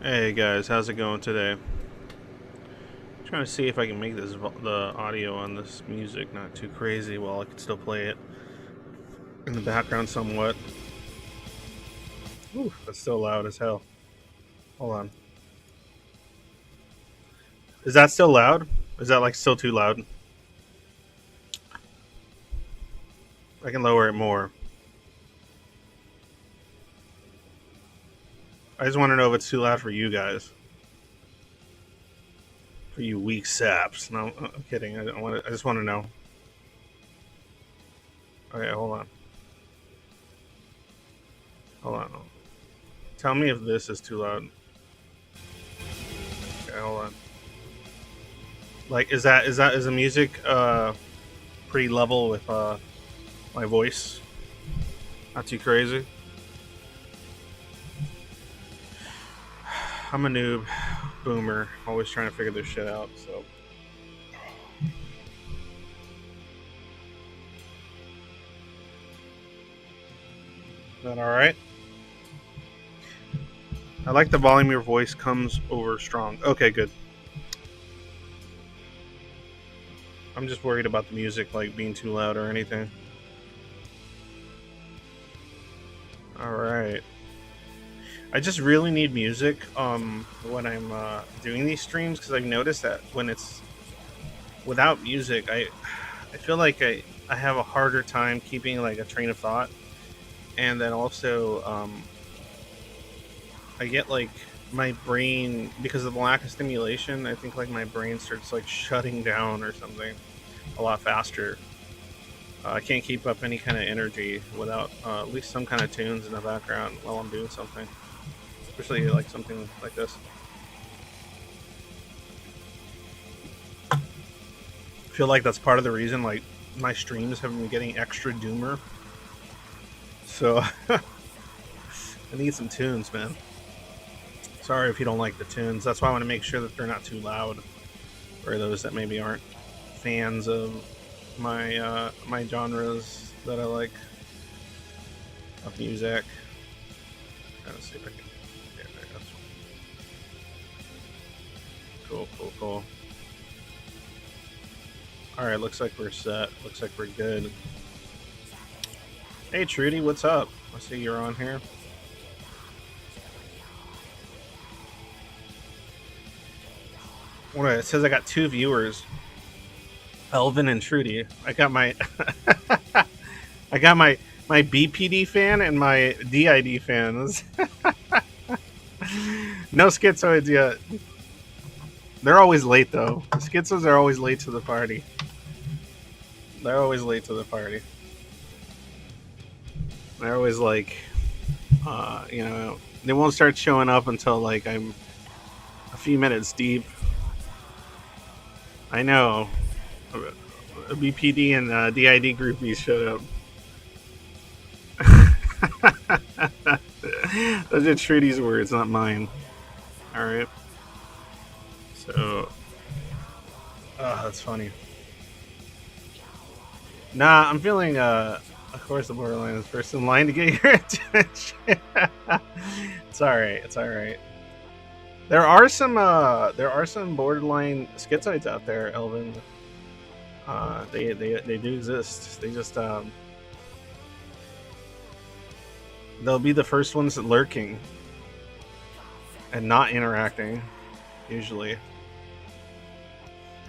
Hey guys, how's it going today? Trying to see if I can make the audio on this music not too crazy while I can still play it in the background somewhat. Ooh, that's still loud as hell. Hold on. Is that still loud? Is that like still too loud? I can lower it more. I just want to know if it's too loud for you guys. For you weak saps. No, I'm kidding. I don't want to. I just want to know. Okay, hold on. Hold on. Tell me if this is too loud. Okay, hold on. Like, is the music pretty level with my voice? Not too crazy. I'm a noob, boomer, always trying to figure this shit out. So, is that all right? I like the volume your voice comes over strong. Okay, good. I'm just worried about the music like being too loud or anything. All right. I just really need music when I'm doing these streams because I've noticed that when it's without music, I feel like I have a harder time keeping like a train of thought, and then also I get like my brain, because of the lack of stimulation, I think like my brain starts like shutting down or something a lot faster. I can't keep up any kind of energy without at least some kind of tunes in the background while I'm doing something, especially like something like this. I feel like that's part of the reason like my streams have been getting extra doomer. So I need some tunes, man. Sorry if you don't like the tunes. That's why I want to make sure that they're not too loud for those that maybe aren't fans of my genres that I like of music. Trying to see if I can. Yeah, there goes. Cool. All right, looks like we're set. Looks like we're good. Hey, Trudy, what's up? I see you're on here. What, it says I got 2 viewers, Elvin and Trudy. I got my I got my BPD fan and my DID fans. No schizoids yet. They're always late though. The schizos are always late to the party. They're always late to the party. They're always like, they won't start showing up until like I'm a few minutes deep. I know. BPD and DID groupies showed up. Those are Trudy's words, not mine. All right. So, that's funny. Nah, I'm feeling. Of course, the borderline is first in line to get your attention. It's all right. It's all right. There are some borderline schizoids out there, Elvin. They do exist. They just they'll be the first ones lurking and not interacting. Usually,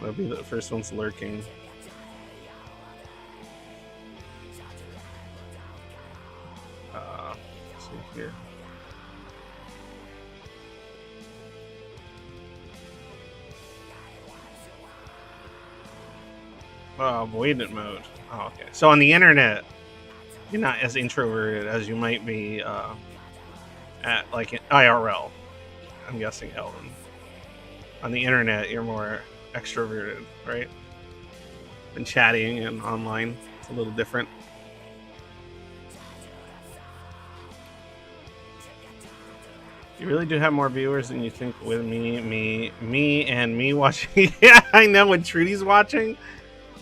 they'll be the first ones lurking. Let's see here. Avoidant mode. Oh, okay. So on the internet, you're not as introverted as you might be at like in IRL. I'm guessing, Elvin. On the internet, you're more extroverted, right? Than chatting and online, it's a little different. You really do have more viewers than you think with me watching. Yeah, I know when Trudy's watching.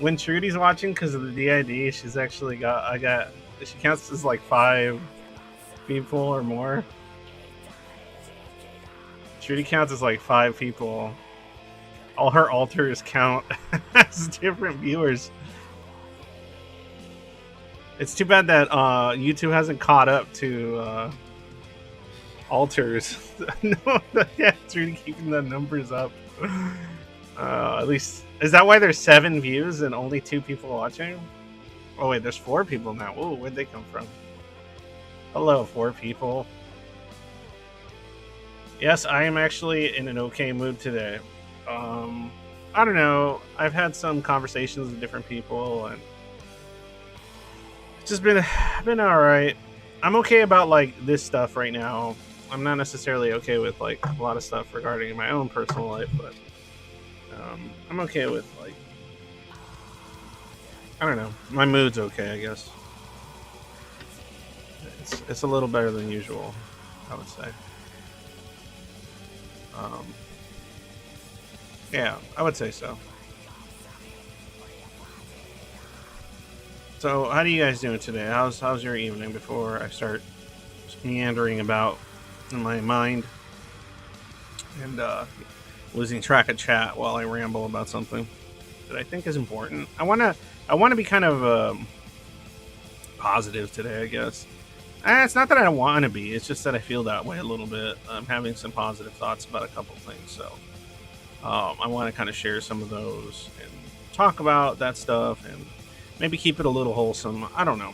When Trudy's watching, because of the DID, she's actually she counts as like 5 people or more. Trudy counts as like 5 people. All her alters count as different viewers. It's too bad that YouTube hasn't caught up to alters. No, yeah, it's really keeping the numbers up. At least, is that why there's 7 views and only 2 people watching? Oh wait, there's 4 people now. Oh, where'd they come from? Hello, 4 people. Yes, I am actually in an okay mood today. I don't know. I've had some conversations with different people, and it's just been all right. I'm okay about like this stuff right now. I'm not necessarily okay with like a lot of stuff regarding my own personal life, but I'm okay with like, I don't know. My mood's okay, I guess. It's a little better than usual, I would say. Yeah, I would say so. So, how do you guys doing today? How's your evening before I start meandering about in my mind and losing track of chat while I ramble about something that I think is important? I wanna be kind of positive today, I guess. It's not that I don't want to be. It's just that I feel that way a little bit. I'm having some positive thoughts about a couple things, so I want to kind of share some of those and talk about that stuff and maybe keep it a little wholesome. I don't know.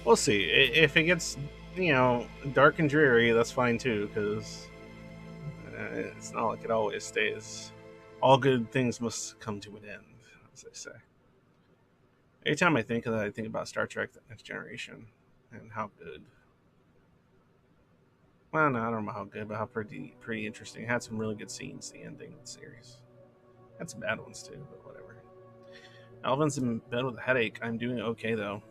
We'll see. If it gets, dark and dreary, that's fine too, because it's not like it always stays. All good things must come to an end, as they say. Every time I think of that, I think about Star Trek: The Next Generation and how good. Well, no, I don't know how good, but how pretty interesting. It had some really good scenes. The ending of the series had some bad ones too, but whatever. Alvin's in bed with a headache. I'm doing okay though.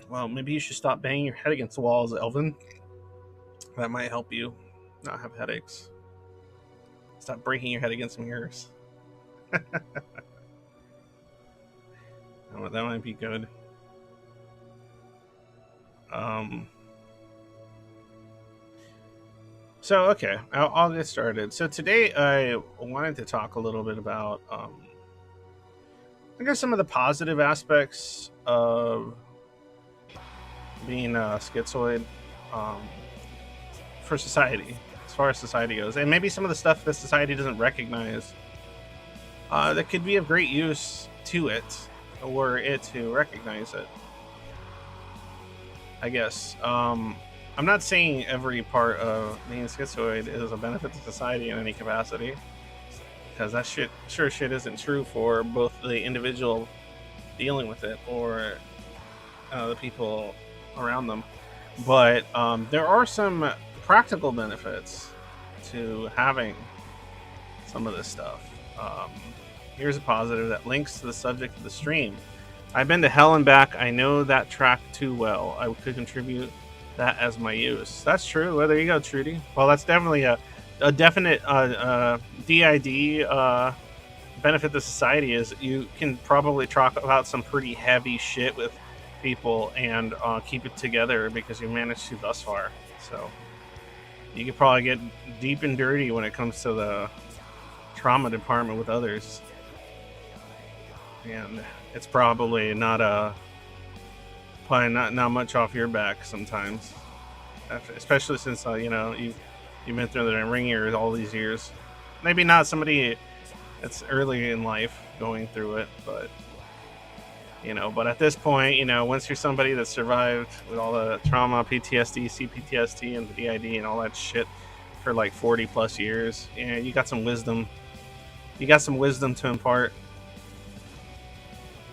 Well, maybe you should stop banging your head against the walls, Elvin. That might help you not have headaches. Stop breaking your head against mirrors. That might be good. So, okay, I'll get started. So today I wanted to talk a little bit about, I guess, some of the positive aspects of being schizoid for society, as far as society goes, and maybe some of the stuff that society doesn't recognize that could be of great use to it, or it to recognize it, I guess. I'm not saying every part of being schizoid is a benefit to society in any capacity, because that shit isn't true for both the individual dealing with it or the people around them. But there are some practical benefits to having some of this stuff. Here's a positive that links to the subject of the stream. I've been to hell and back. I know that track too well. I could contribute that as my use. That's true. Well, there you go, Trudy. Well, that's definitely a definite DID benefit to society. Is you can probably talk about some pretty heavy shit with people and keep it together because you managed to thus far. So you could probably get deep and dirty when it comes to the trauma department with others, and it's probably not much off your back sometimes, especially since you've been through the ringer all these years. Maybe not somebody that's early in life going through it, but at this point, once you're somebody that survived with all the trauma, PTSD, CPTSD, and the DID and all that shit for like 40 plus years, you got some wisdom. You got some wisdom to impart.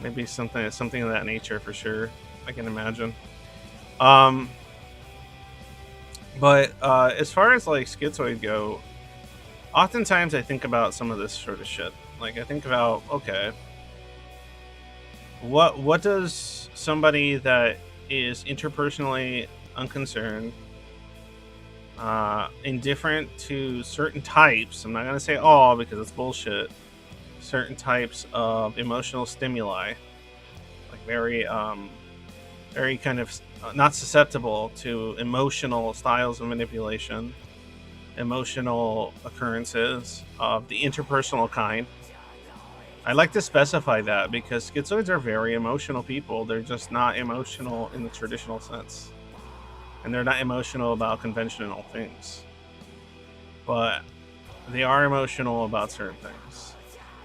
Maybe something of that nature for sure. I can imagine. But as far as like schizoid go, oftentimes I think about some of this sort of shit. Like I think about, okay, what does somebody that is interpersonally unconcerned, indifferent to certain types, I'm not going to say all because it's bullshit, certain types of emotional stimuli, like very very kind of not susceptible to emotional styles of manipulation, emotional occurrences of the interpersonal kind. I like to specify that because schizoids are very emotional people. They're just not emotional in the traditional sense. And they're not emotional about conventional things. But they are emotional about certain things.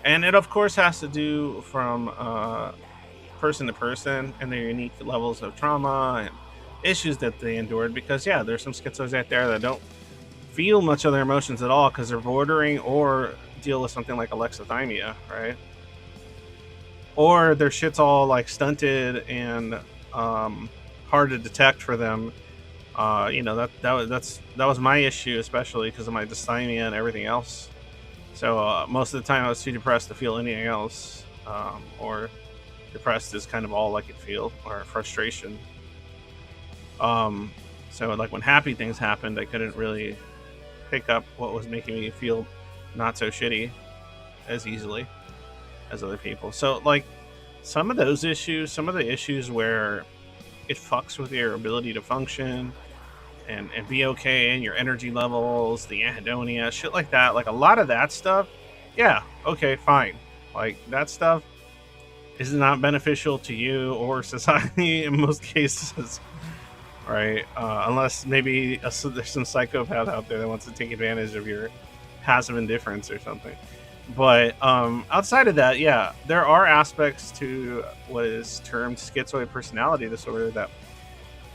And it, of course, has to do from person to person and their unique levels of trauma and issues that they endured. Because, yeah, there's some schizoids out there that don't feel much of their emotions at all because they're bordering or deal with something like alexithymia, right? Or their shit's all like stunted and hard to detect for them. That was my issue, especially because of my dysthymia and everything else. So most of the time, I was too depressed to feel anything else, or depressed is kind of all I could feel, or frustration. So like when happy things happened, I couldn't really pick up what was making me feel not so shitty as easily as other people. So like some of those issues, some of the issues where it fucks with your ability to function and be okay in your energy levels, the anhedonia, shit like that, like a lot of that stuff, yeah, okay, fine. Like that stuff is not beneficial to you or society in most cases, right? Unless maybe there's some psychopath out there that wants to take advantage of your passive indifference or something. But outside of that, yeah, there are aspects to what is termed schizoid personality disorder that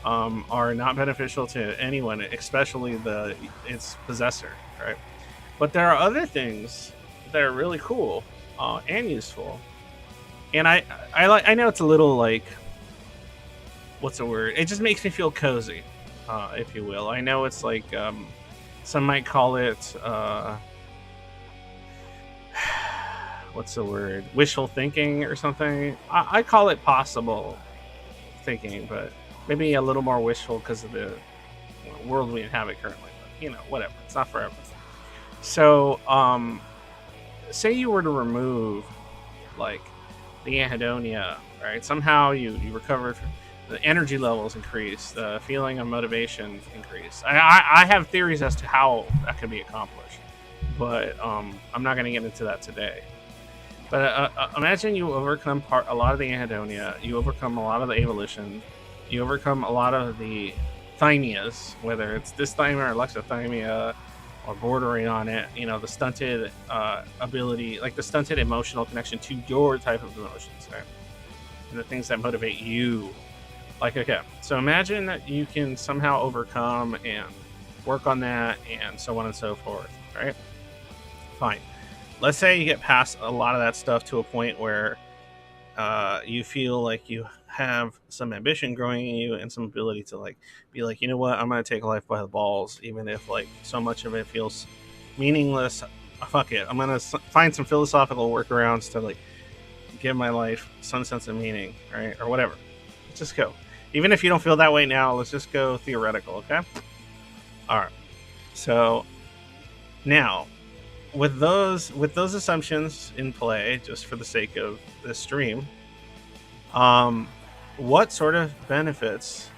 are not beneficial to anyone, especially its possessor, right? But there are other things that are really cool and useful. And I know it's a little like, what's the word? It just makes me feel cozy, if you will. I know it's like some might call it what's the word? Wishful thinking or something. I call it possible thinking, but maybe a little more wishful because of the world we inhabit currently. But, whatever. It's not forever. So, say you were to remove, like, the anhedonia, right? Somehow you recovered, the energy levels increase, the feeling of motivation increase. I have theories as to how that could be accomplished, but I'm not going to get into that today. But imagine you overcome a lot of the anhedonia, you overcome a lot of the avolition, you overcome a lot of the thymias, whether it's dysthymia or alexithymia or bordering on it, the stunted ability, like the stunted emotional connection to your type of emotions, right? And the things that motivate you. Like, okay, so imagine that you can somehow overcome and work on that and so on and so forth, right? Fine. Let's say you get past a lot of that stuff to a point where you feel like you have some ambition growing in you and some ability to like be like, you know what, I'm gonna take life by the balls, even if like so much of it feels meaningless. Fuck it, I'm gonna find some philosophical workarounds to like give my life some sense of meaning, right? Or whatever. Let's just go. Even if you don't feel that way now, let's just go theoretical, okay? All right. So now, with those assumptions in play, just for the sake of this stream, what sort of benefits,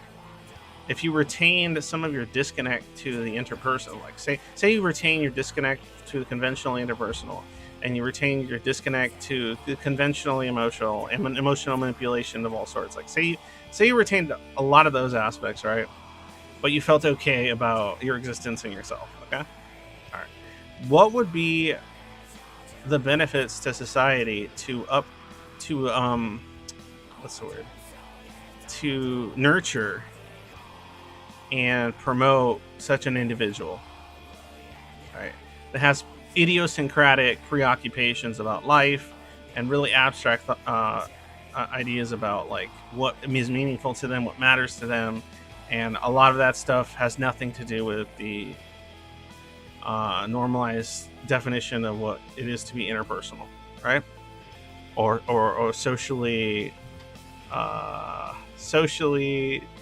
if you retained some of your disconnect to the interpersonal, like say you retain your disconnect to the conventionally interpersonal, and you retain your disconnect to the conventionally emotional and emotional manipulation of all sorts, like say you retained a lot of those aspects, right? But you felt okay about your existence and yourself, okay? All right. What would be the benefits to society to what's the word? To nurture and promote such an individual, right? That has idiosyncratic preoccupations about life and really abstract ideas about like what is meaningful to them, what matters to them, and a lot of that stuff has nothing to do with the normalized definition of what it is to be interpersonal, right? Or socially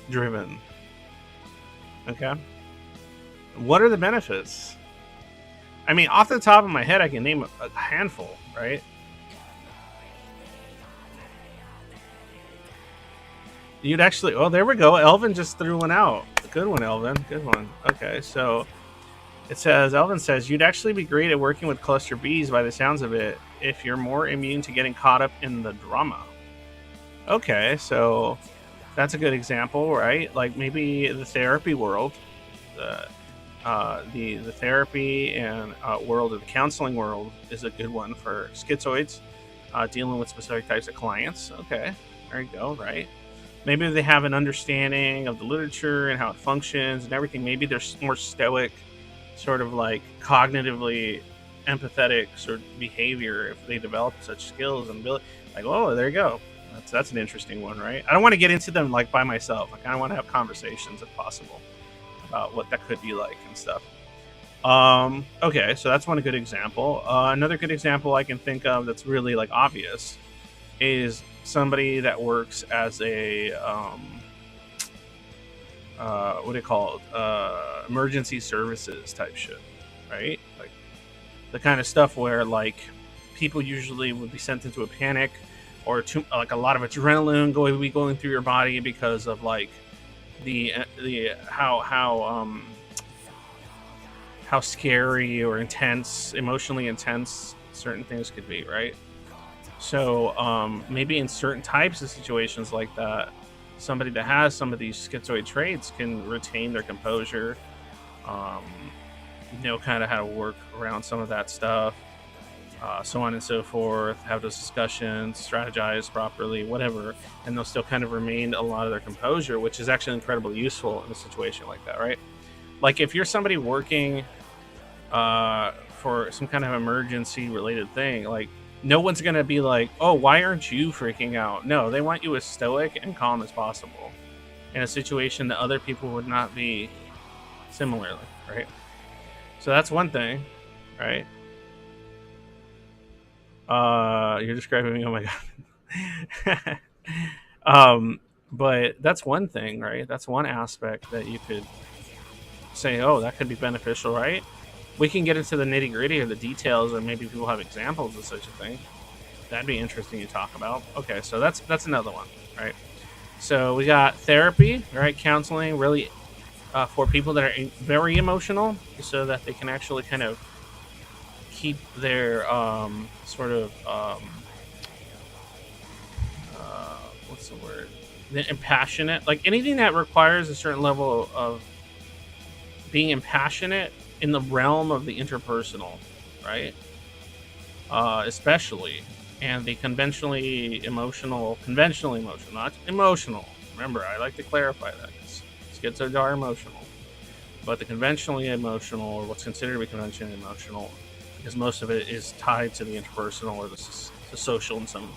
driven. Okay, what are the benefits? I mean, off the top of my head, I can name a handful, right? You'd actually. Oh, there we go. Elvin just threw one out. Good one, Elvin. Good one. Okay, so it says Elvin says you'd actually be great at working with cluster Bs by the sounds of it if you're more immune to getting caught up in the drama. Okay, so that's a good example, right? Like maybe the therapy world, the therapy and world, or the counseling world, is a good one for schizoids dealing with specific types of clients. Okay, there you go. Right. Maybe they have an understanding of the literature and how it functions and everything. Maybe they're more stoic, sort of like cognitively empathetic sort of behavior if they develop such skills and ability. Like, oh, there you go. That's an interesting one, right? I don't want to get into them like by myself. I kind of want to have conversations if possible about what that could be like and stuff. Okay, so that's one good example. Another good example I can think of that's really like obvious is somebody that works as a what do you call it? Emergency services type shit, right? Like the kind of stuff where like people usually would be sent into a panic or like a lot of adrenaline going through your body because of like the how scary or intense, emotionally intense certain things could be, right? So maybe in certain types of situations like that, somebody that has some of these schizoid traits can retain their composure, know kind of how to work around some of that stuff, so on and so forth, have those discussions, strategize properly, whatever, and they'll still kind of remain a lot of their composure, which is actually incredibly useful in a situation like that, right? Like if you're somebody working for some kind of emergency related thing, like no one's gonna be like, oh, why aren't you freaking out? No, they want you as stoic and calm as possible in a situation that other people would not be similarly, right? So that's one thing, right? You're describing me, oh my god. But that's one thing, right? That's one aspect that you could say, oh, that could be beneficial, right? We can get into the nitty gritty or the details, or maybe people have examples of such a thing. That'd be interesting to talk about. Okay, so that's another one, right? So we got therapy, right? Counseling, really for people that are very emotional, so that they can actually kind of keep their sort of what's the word? Impassionate, like anything that requires a certain level of being impassionate in the realm of the interpersonal, right? Especially, and the conventionally emotional, not emotional. Remember, I like to clarify that schizoids are emotional, but the conventionally emotional, or what's considered to be conventionally emotional, because most of it is tied to the interpersonal or the social in some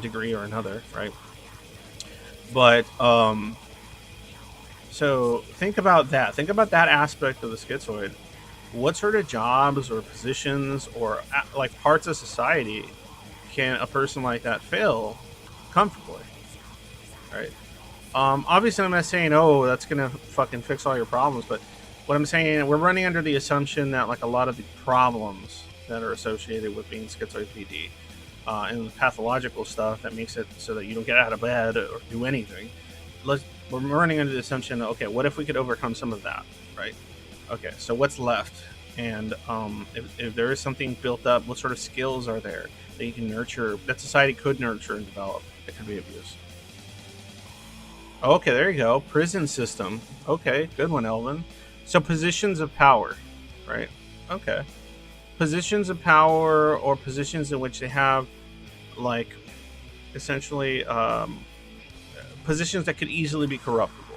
degree or another, right? But so think about that. Think about that aspect of the schizoid. What sort of jobs or positions or like parts of society can a person like that fill comfortably, right? Obviously, I'm not saying, oh, that's gonna fucking fix all your problems, but what I'm saying, we're running under the assumption that like a lot of the problems that are associated with being schizoid PD and the pathological stuff that makes it so that you don't get out of bed or do anything. We're running under the assumption, okay, what if we could overcome some of that, right? Okay, so what's left? And if there is something built up, what sort of skills are there that you can nurture, that society could nurture and develop, that could be of use? Okay, there you go. Prison system. Okay, good one, Elvin. So positions of power, right? Okay. Positions of power, or positions in which they have, like, essentially positions that could easily be corruptible.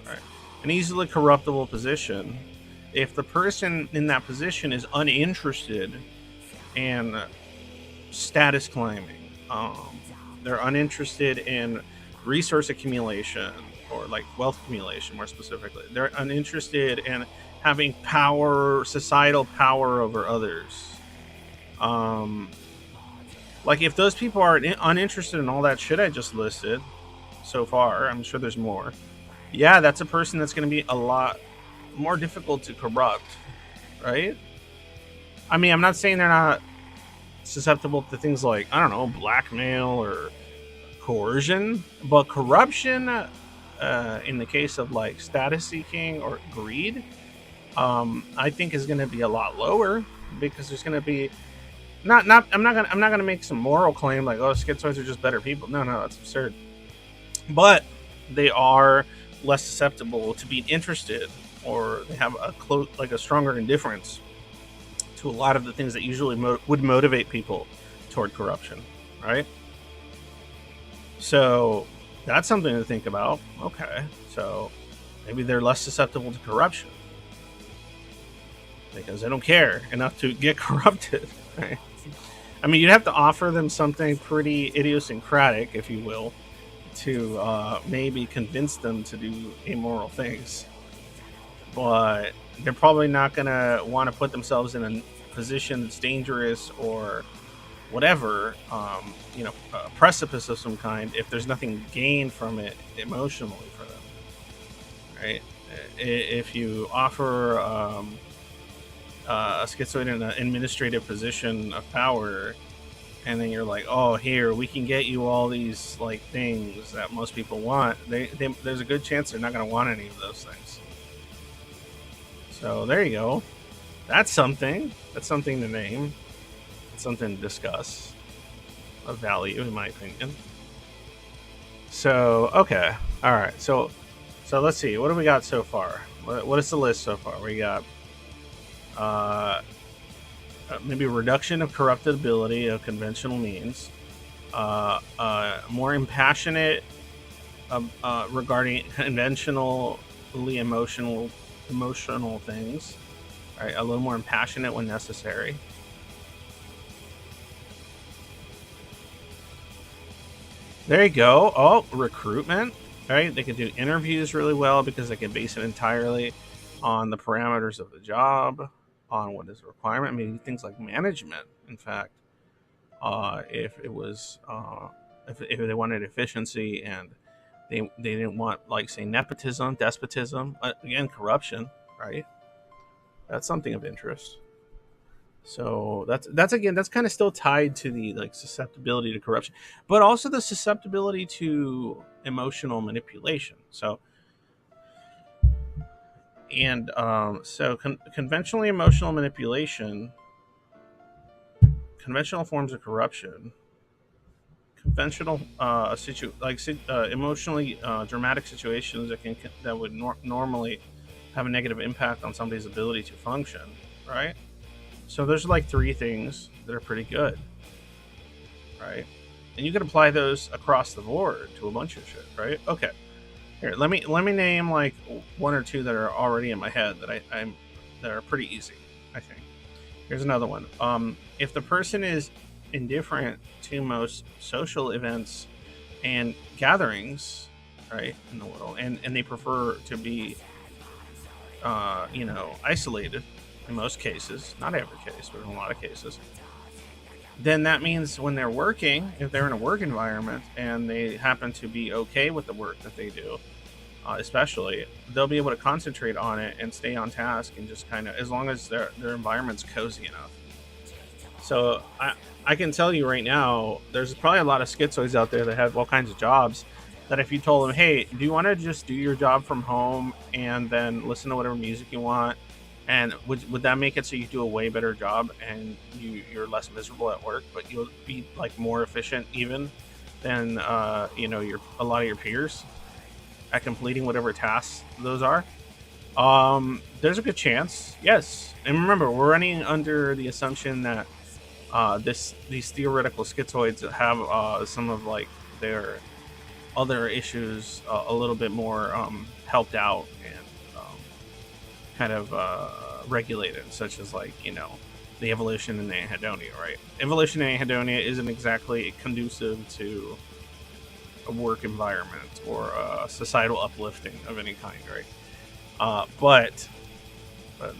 Right? An easily corruptible position, if the person in that position is uninterested in status claiming, they're uninterested in resource accumulation, or like wealth accumulation more specifically, they're uninterested in having power, societal power over others, like if those people are uninterested in all that shit I just listed so far, I'm sure there's more. Yeah, that's a person that's going to be a lot more difficult to corrupt, right? I mean, I'm not saying they're not susceptible to things like, I don't know, blackmail or coercion, but corruption, in the case of like status seeking or greed, I think is going to be a lot lower because there's going to be not I'm not gonna make some moral claim like, oh, schizoids are just better people. No, that's absurd. But they are less susceptible to being interested, or they have a stronger indifference to a lot of the things that usually would motivate people toward corruption, right? So that's something to think about. Okay, so maybe they're less susceptible to corruption because they don't care enough to get corrupted, right? I mean, you'd have to offer them something pretty idiosyncratic, if you will, to maybe convince them to do immoral things. But they're probably not going to want to put themselves in a position that's dangerous or whatever, a precipice of some kind, if there's nothing gained from it emotionally for them, right? If you offer a schizoid in an administrative position of power, and then you're like, oh, here, we can get you all these like things that most people want, there's a good chance they're not going to want any of those things. So there you go. That's something to name. It's something to discuss, of value in my opinion. So okay, all right, so let's see, what do we got so far? What is the list so far? We got maybe reduction of corruptibility of conventional means, more impassionate regarding conventionally emotional things, right? A little more impassionate when necessary. There you go. Oh, recruitment, right? They can do interviews really well because they can base it entirely on the parameters of the job, on what is the requirement. I mean, things like management, in fact, if it was if they wanted efficiency and they didn't want, like, say, nepotism, despotism, again, corruption, right? That's something of interest. So that's again, that's kind of still tied to the like susceptibility to corruption, but also the susceptibility to emotional manipulation. So and conventionally emotional manipulation, conventional forms of corruption, conventional emotionally dramatic situations that would normally have a negative impact on somebody's ability to function, right? So there's like three things that are pretty good, right? And you can apply those across the board to a bunch of shit, right? Okay. Here, let me name like one or two that are already in my head that that are pretty easy, I think. Here's another one. If the person is indifferent to most social events and gatherings, right, in the world, and they prefer to be, isolated in most cases, not every case, but in a lot of cases, then that means when they're working, if they're in a work environment and they happen to be okay with the work that they do, especially, they'll be able to concentrate on it and stay on task and just kind of, as long as their environment's cozy enough. So I can tell you right now, there's probably a lot of schizoids out there that have all kinds of jobs that if you told them, hey, do you want to just do your job from home and then listen to whatever music you want, and would that make it so you do a way better job and you're less miserable at work, but you'll be like more efficient even than a lot of your peers at completing whatever tasks those are? There's a good chance, yes. And remember, we're running under the assumption that these theoretical schizoids have some of like their other issues a little bit more helped out and kind of regulated, such as like the evolution and the anhedonia, right? Evolution and anhedonia isn't exactly conducive to a work environment or a societal uplifting of any kind, right? But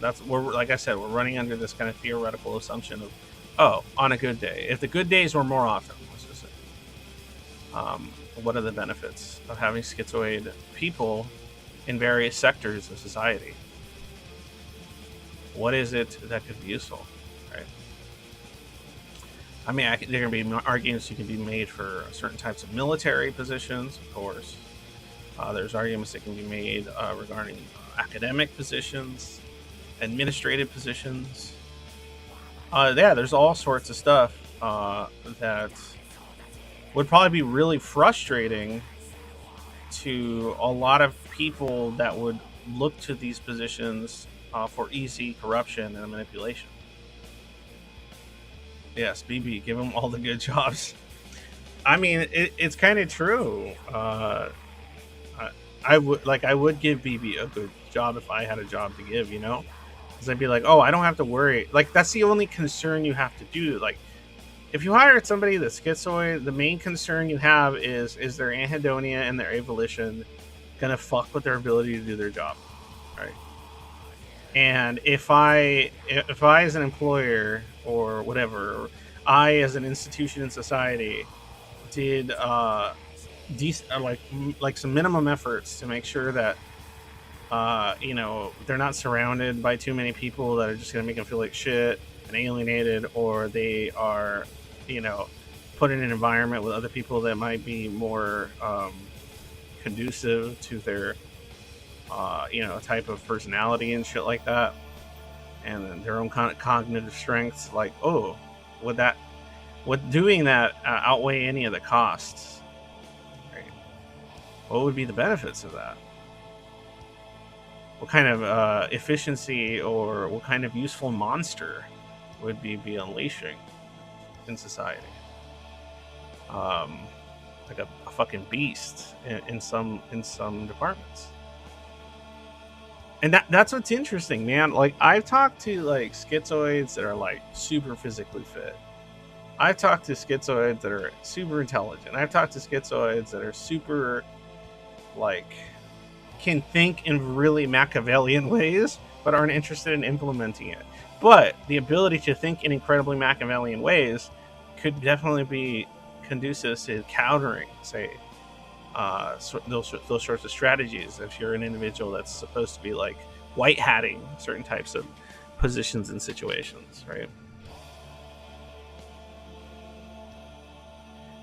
that's, like I said, we're running under this kind of theoretical assumption of, oh, on a good day, if the good days were more often, let's just say, what are the benefits of having schizoid people in various sectors of society? What is it that could be useful, right? I mean, there are going to be arguments you can be made for certain types of military positions, of course. There's arguments that can be made regarding academic positions, administrative positions. Yeah, there's all sorts of stuff that would probably be really frustrating to a lot of people that would look to these positions for easy corruption and manipulation. Yes, BB, give them all the good jobs. I mean, it's kind of true. I, I would give BB a good job if I had a job to give, you know, because I'd be like, oh, I don't have to worry. Like that's the only concern you have to do. Like if you hire somebody that's schizoid, the main concern you have is their anhedonia and their avolition gonna fuck with their ability to do their job, right? And if I as an employer or whatever, I as an institution in society did like some minimum efforts to make sure that they're not surrounded by too many people that are just going to make them feel like shit and alienated, or they are, you know, put in an environment with other people that might be more conducive to their, type of personality and shit like that, and their own kind of cognitive strengths. Like, oh, would that, would doing that outweigh any of the costs? Right? What would be the benefits of that? What kind of efficiency or what kind of useful monster would be unleashing in society? Um, like a fucking beast in some departments. And that's what's interesting, man. Like I've talked to like schizoids that are like super physically fit. I've talked to schizoids that are super intelligent. I've talked to schizoids that are super like can think in really Machiavellian ways, but aren't interested in implementing it. But the ability to think in incredibly Machiavellian ways could definitely be conducive to countering, say, those sorts of strategies. If you're an individual that's supposed to be like white hatting certain types of positions and situations, right?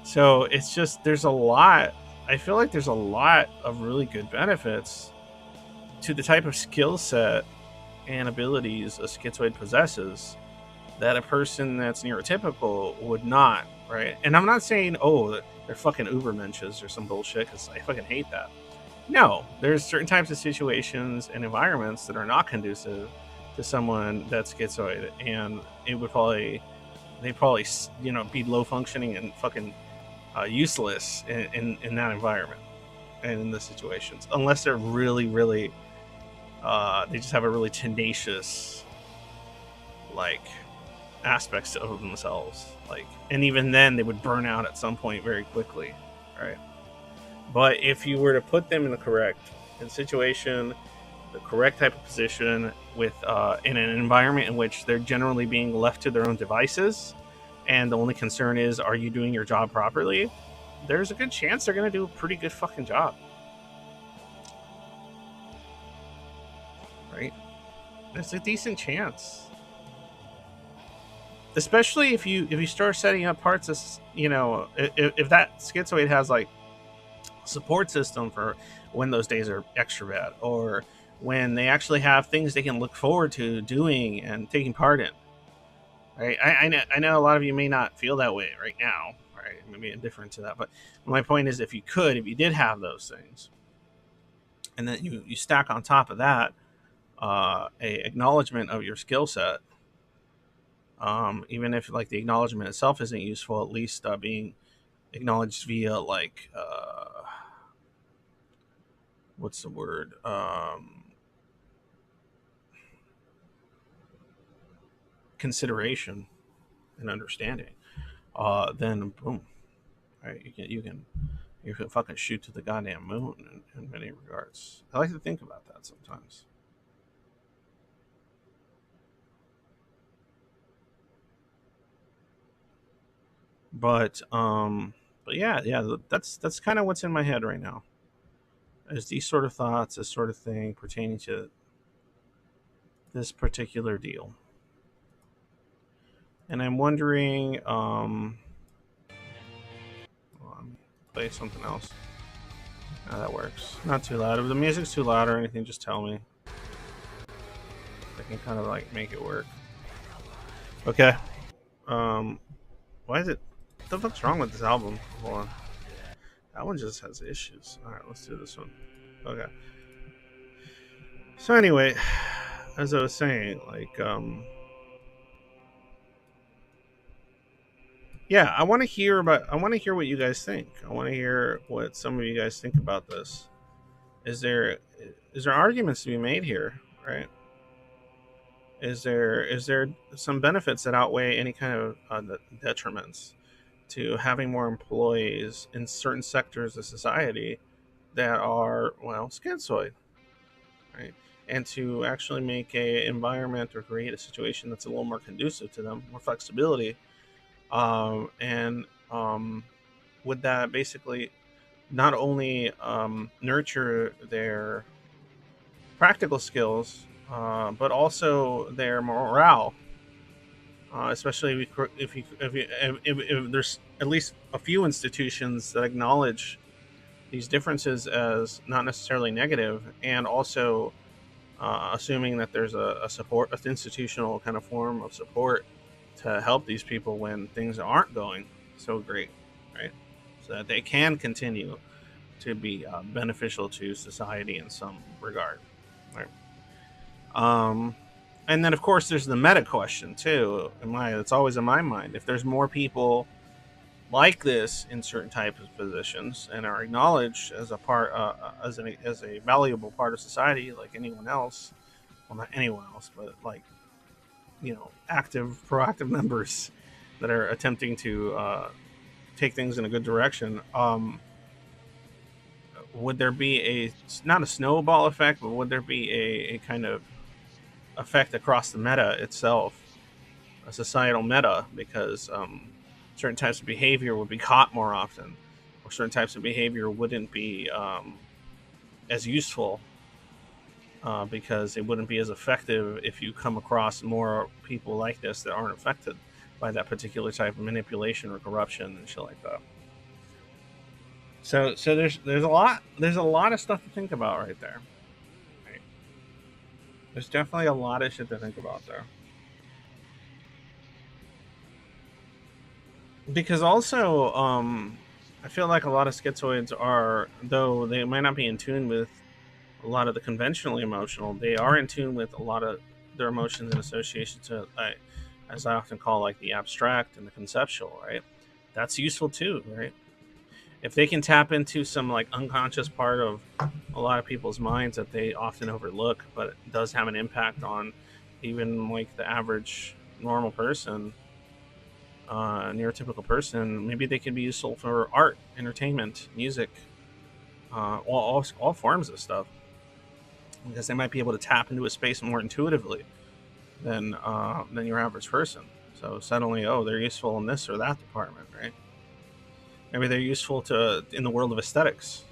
So it's just there's a lot. I feel like there's a lot of really good benefits to the type of skill set and abilities a schizoid possesses that a person that's neurotypical would not, right? And I'm not saying, oh, they're fucking ubermenches or some bullshit, because I fucking hate that. No, there's certain types of situations and environments that are not conducive to someone that's schizoid, and it would probably, they probably, be low functioning and fucking useless in that environment and in the situations, unless they're really, really they just have a really tenacious like aspects of themselves, like, and even then they would burn out at some point very quickly, right? But if you were to put them in the correct situation, the correct type of position, with in an environment in which they're generally being left to their own devices, and the only concern is, are you doing your job properly? There's a good chance they're going to do a pretty good fucking job, right? There's a decent chance, especially if you start setting up parts of, if that schizoid has like support system for when those days are extra bad, or when they actually have things they can look forward to doing and taking part in, right? I know a lot of you may not feel that way right now, right? Maybe indifferent to that, but my point is, if you did have those things, and then you stack on top of that a acknowledgement of your skill set, even if like the acknowledgement itself isn't useful, at least being acknowledged via like what's the word, consideration and understanding, then boom, right? You can fucking shoot to the goddamn moon in many regards. I like to think about that sometimes. But yeah, that's kind of what's in my head right now. Is these sort of thoughts, this sort of thing pertaining to this particular deal. And I'm wondering, play something else. Oh, that works. Not too loud. If the music's too loud or anything, just tell me. I can kind of like make it work. Okay. Um, why is it? What the fuck's wrong with this album? Hold on. That one just has issues. All right, let's do this one. Okay. So anyway, as I was saying, like, yeah, I want to hear about. I want to hear what you guys think. I want to hear what some of you guys think about this. Is there arguments to be made here, right? Is there some benefits that outweigh any kind of detriments to having more employees in certain sectors of society that are, well, schizoid, right? And to actually make a environment or create a situation that's a little more conducive to them, more flexibility, and would that basically not only nurture their practical skills, but also their morale, especially if there's at least a few institutions that acknowledge these differences as not necessarily negative, and also assuming that there's a support, an institutional kind of form of support to help these people when things aren't going so great, right? So that they can continue to be beneficial to society in some regard, right? Um, and then of course there's the meta question too. It's always in my mind. If there's more people like this in certain types of positions and are acknowledged as a part, as a valuable part of society, like anyone else, well, not anyone else, but like, active, proactive members that are attempting to take things in a good direction. Would there be not a snowball effect, but would there be a kind of effect across the meta itself, a societal meta, because certain types of behavior would be caught more often, or certain types of behavior wouldn't be as useful, because it wouldn't be as effective if you come across more people like this that aren't affected by that particular type of manipulation or corruption and shit like that. So there's a lot of stuff to think about right there. Right? There's definitely a lot of shit to think about there. Because also, I feel like a lot of schizoids are, though they might not be in tune with a lot of the conventionally emotional, they are in tune with a lot of their emotions in association to, as I often call, like the abstract and the conceptual, right? That's useful too, right? If they can tap into some like unconscious part of a lot of people's minds that they often overlook, but it does have an impact on even like the average normal person, neurotypical person, maybe they can be useful for art, entertainment, music, all forms of stuff, because they might be able to tap into a space more intuitively than your average person. So suddenly, oh, they're useful in this or that department, right? Maybe they're useful to in the world of aesthetics,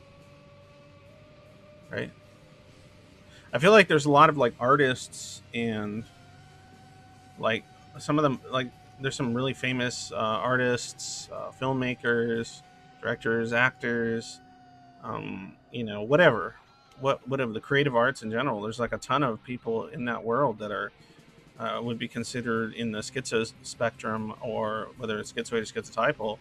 right? I feel like there's a lot of like artists and like some of them, like there's some really famous artists, filmmakers, directors, actors, whatever, whatever the creative arts in general. There's like a ton of people in that world that are would be considered in the schizo spectrum, or whether it's schizoid or schizotypal,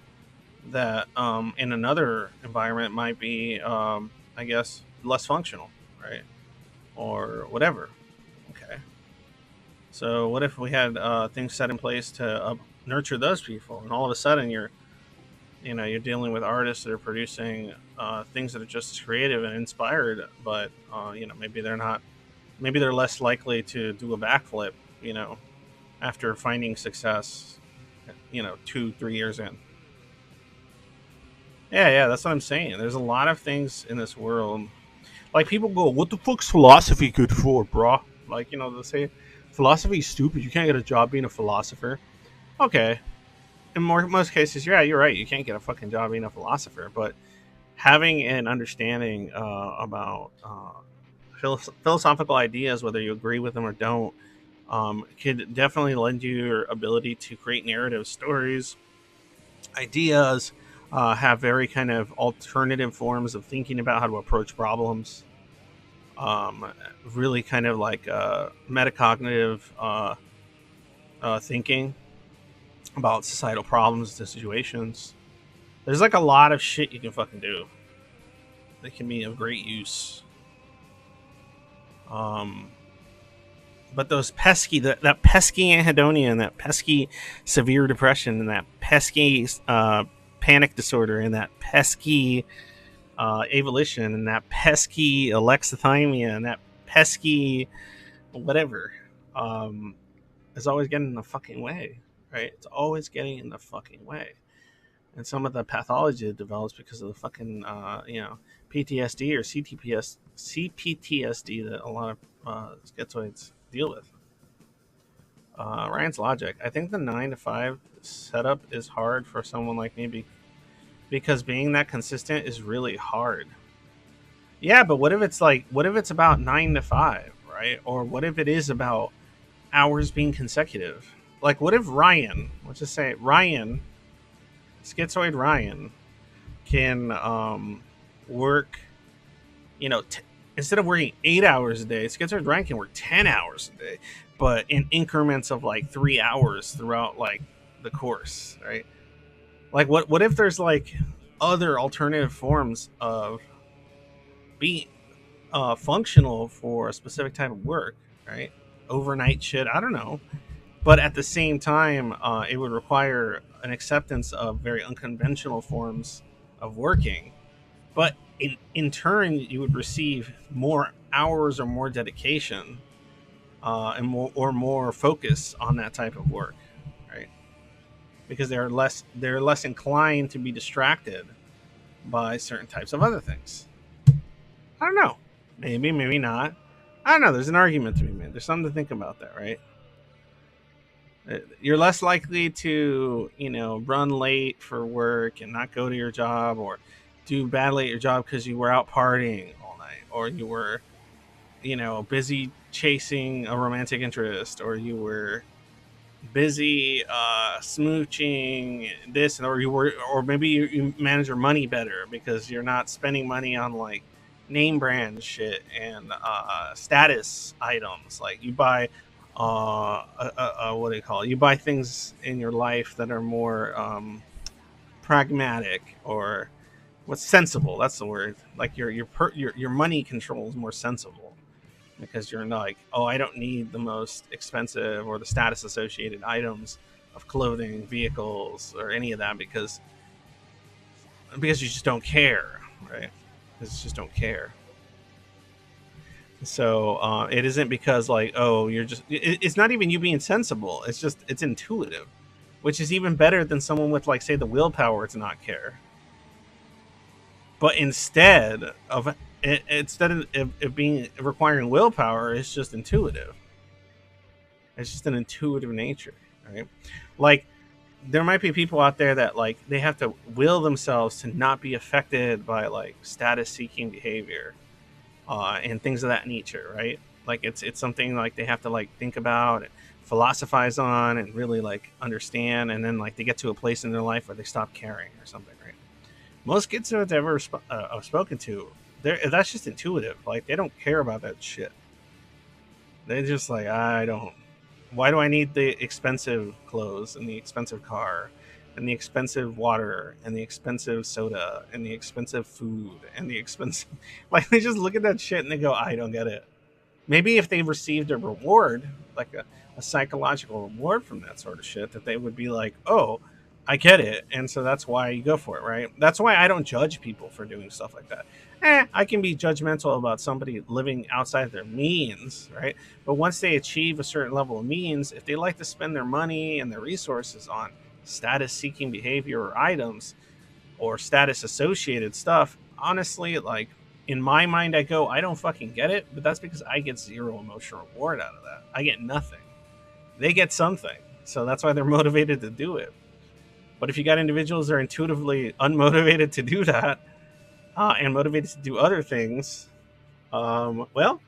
that in another environment might be, I guess, less functional, right, or whatever. Okay. So what if we had things set in place to nurture those people, and all of a sudden you're dealing with artists that are producing things that are just as creative and inspired, but maybe they're not, maybe they're less likely to do a backflip, after finding success, 2-3 years in. Yeah, that's what I'm saying. There's a lot of things in this world. Like people go, "What the fuck's philosophy good for, bro?" Like they'll say, "Philosophy is stupid. You can't get a job being a philosopher." Okay, in most cases, yeah, you're right. You can't get a fucking job being a philosopher. But having an understanding about philosophical ideas, whether you agree with them or don't, Could definitely lend you your ability to create narrative stories, ideas, have very kind of alternative forms of thinking about how to approach problems. Really kind of like metacognitive thinking about societal problems and situations. There's like a lot of shit you can fucking do that can be of great use. Um, but those pesky, that pesky anhedonia and that pesky severe depression and that pesky panic disorder and that pesky avolition and that pesky alexithymia and that pesky whatever is always getting in the fucking way, right? It's always getting in the fucking way. And some of the pathology that develops because of the fucking PTSD or CPTSD that a lot of schizoids deal with. Ryan's logic. I think the 9 to 5 setup is hard for someone like me because being that consistent is really hard. Yeah, but what if it's about 9 to 5, right? Or what if it is about hours being consecutive? Like, what if Ryan, let's just say Ryan, schizoid Ryan, can work, instead of working 8 hours a day, schizoid Ryan can work 10 hours a day, but in increments of like 3 hours throughout like the course, right? Like, what if there's like other alternative forms of being functional for a specific type of work, right? Overnight shit, I don't know. But at the same time, it would require an acceptance of very unconventional forms of working. But in turn, you would receive more hours or more dedication and more focus on that type of work, right? Because they're less inclined to be distracted by certain types of other things. I don't know. Maybe, maybe not. I don't know. There's an argument to be made. There's something to think about that, right? You're less likely to, run late for work and not go to your job, or do badly at your job because you were out partying all night, or you were, busy chasing a romantic interest, or you were busy smooching this, or maybe you manage your money better because you're not spending money on like name brand shit and status items. Like you buy what do you call it? You buy things in your life that are more pragmatic, or what's sensible. That's the word. Like your money control is more sensible because you're not like, oh, I don't need the most expensive or the status associated items of clothing, vehicles, or any of that because you just don't care, right? Because you just don't care. So it isn't because like, oh, it's not even you being sensible. It's intuitive, which is even better than someone with like, say, the willpower to not care. But instead of it being requiring willpower, it's just intuitive. It's just an intuitive nature, right? Like there might be people out there that like they have to will themselves to not be affected by like status seeking behavior and things of that nature, right? Like it's something like they have to like think about and philosophize on and really like understand, and then like they get to a place in their life where they stop caring or something, right? Most kids that I've ever I've spoken to, that's just intuitive. Like they don't care about that shit. They're just like, I don't. Why do I need the expensive clothes and the expensive car and the expensive water and the expensive soda and the expensive food and the expensive like they just look at that shit and they go, I don't get it. Maybe if they received a reward, like a psychological reward from that sort of shit, that they would be like, oh, I get it, and so that's why you go for it, right? That's why I don't judge people for doing stuff like that. I can be judgmental about somebody living outside their means, right? But once they achieve a certain level of means, if they like to spend their money and their resources on status seeking behavior or items or status associated stuff, honestly, like in my mind, I go, I don't fucking get it, but that's because I get zero emotional reward out of that. I get nothing. They get something. So that's why they're motivated to do it. But if you got individuals that are intuitively unmotivated to do that and motivated to do other things, well,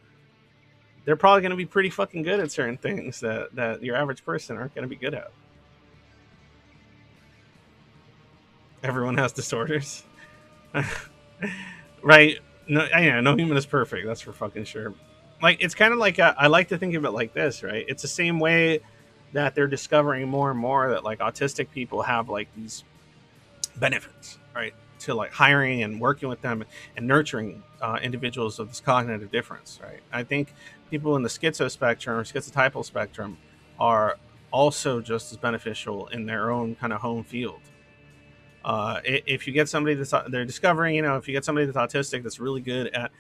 they're probably going to be pretty fucking good at certain things that your average person aren't going to be good at. Everyone has disorders. Right? No, yeah, no human is perfect. That's for fucking sure. Like it's kind of like I like to think of it like this, right? It's the same way that they're discovering more and more that like autistic people have like these benefits, right? To like hiring and working with them and nurturing individuals of this cognitive difference, right? I think people in the schizo spectrum or schizotypal spectrum are also just as beneficial in their own kind of home field. If you get somebody that's they're discovering, if you get somebody that's autistic that's really good at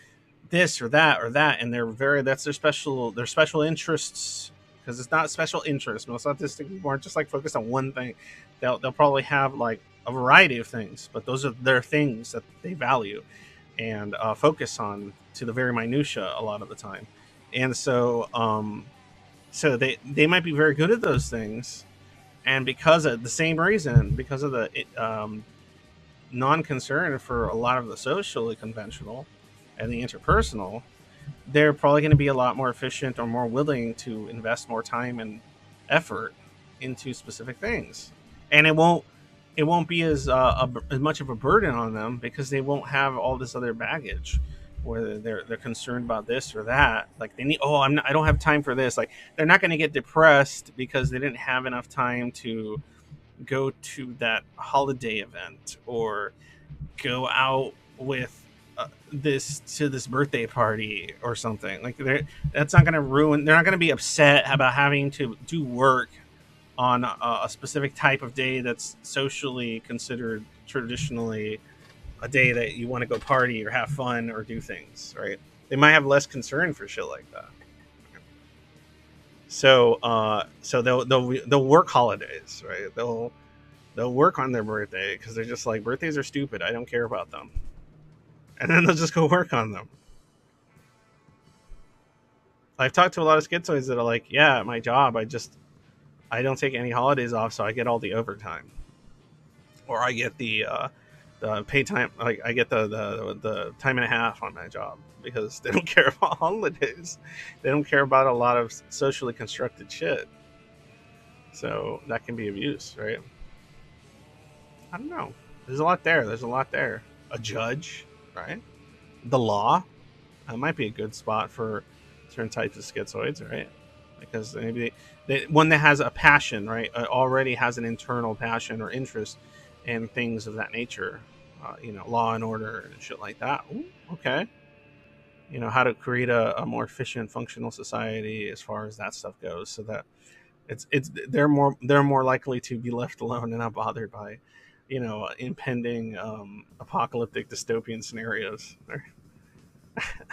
this or that, and they're very that's their special interests, because it's not special interests. Most autistic people aren't just like focused on one thing. They'll probably have like a variety of things, but those are their things that they value and focus on to the very minutia a lot of the time. And so they might be very good at those things, and because of the same reason, because of the non-concern for a lot of the socially conventional and the interpersonal, they're probably going to be a lot more efficient or more willing to invest more time and effort into specific things, and it won't be as much of a burden on them because they won't have all this other baggage where they're concerned about this or that. Like they need, I don't have time for this. Like they're not going to get depressed because they didn't have enough time to go to that holiday event or go out with this birthday party or something. Like that's not going to ruin. They're not going to be upset about having to do work on a specific type of day that's socially considered traditionally a day that you want to go party or have fun or do things. Right? They might have less concern for shit like that. So they'll work holidays, right? They'll work on their birthday because they're just like, birthdays are stupid. I don't care about them, and then they'll just go work on them. I've talked to a lot of schizoids that are like, yeah, at my job, I don't take any holidays off, so I get all the overtime, or I get the pay time, like I get the time and a half on my job because they don't care about holidays. They don't care about a lot of socially constructed shit. So that can be abuse, right? I don't know. There's a lot there. There's a lot there. A judge, right? The law. That might be a good spot for certain types of schizoids, right? Because maybe one that has a passion, right, already has an internal passion or interest in things of that nature, law and order and shit like that. Ooh, okay. How to create a more efficient, functional society as far as that stuff goes, so that it's they're more likely to be left alone and not bothered by, impending apocalyptic dystopian scenarios.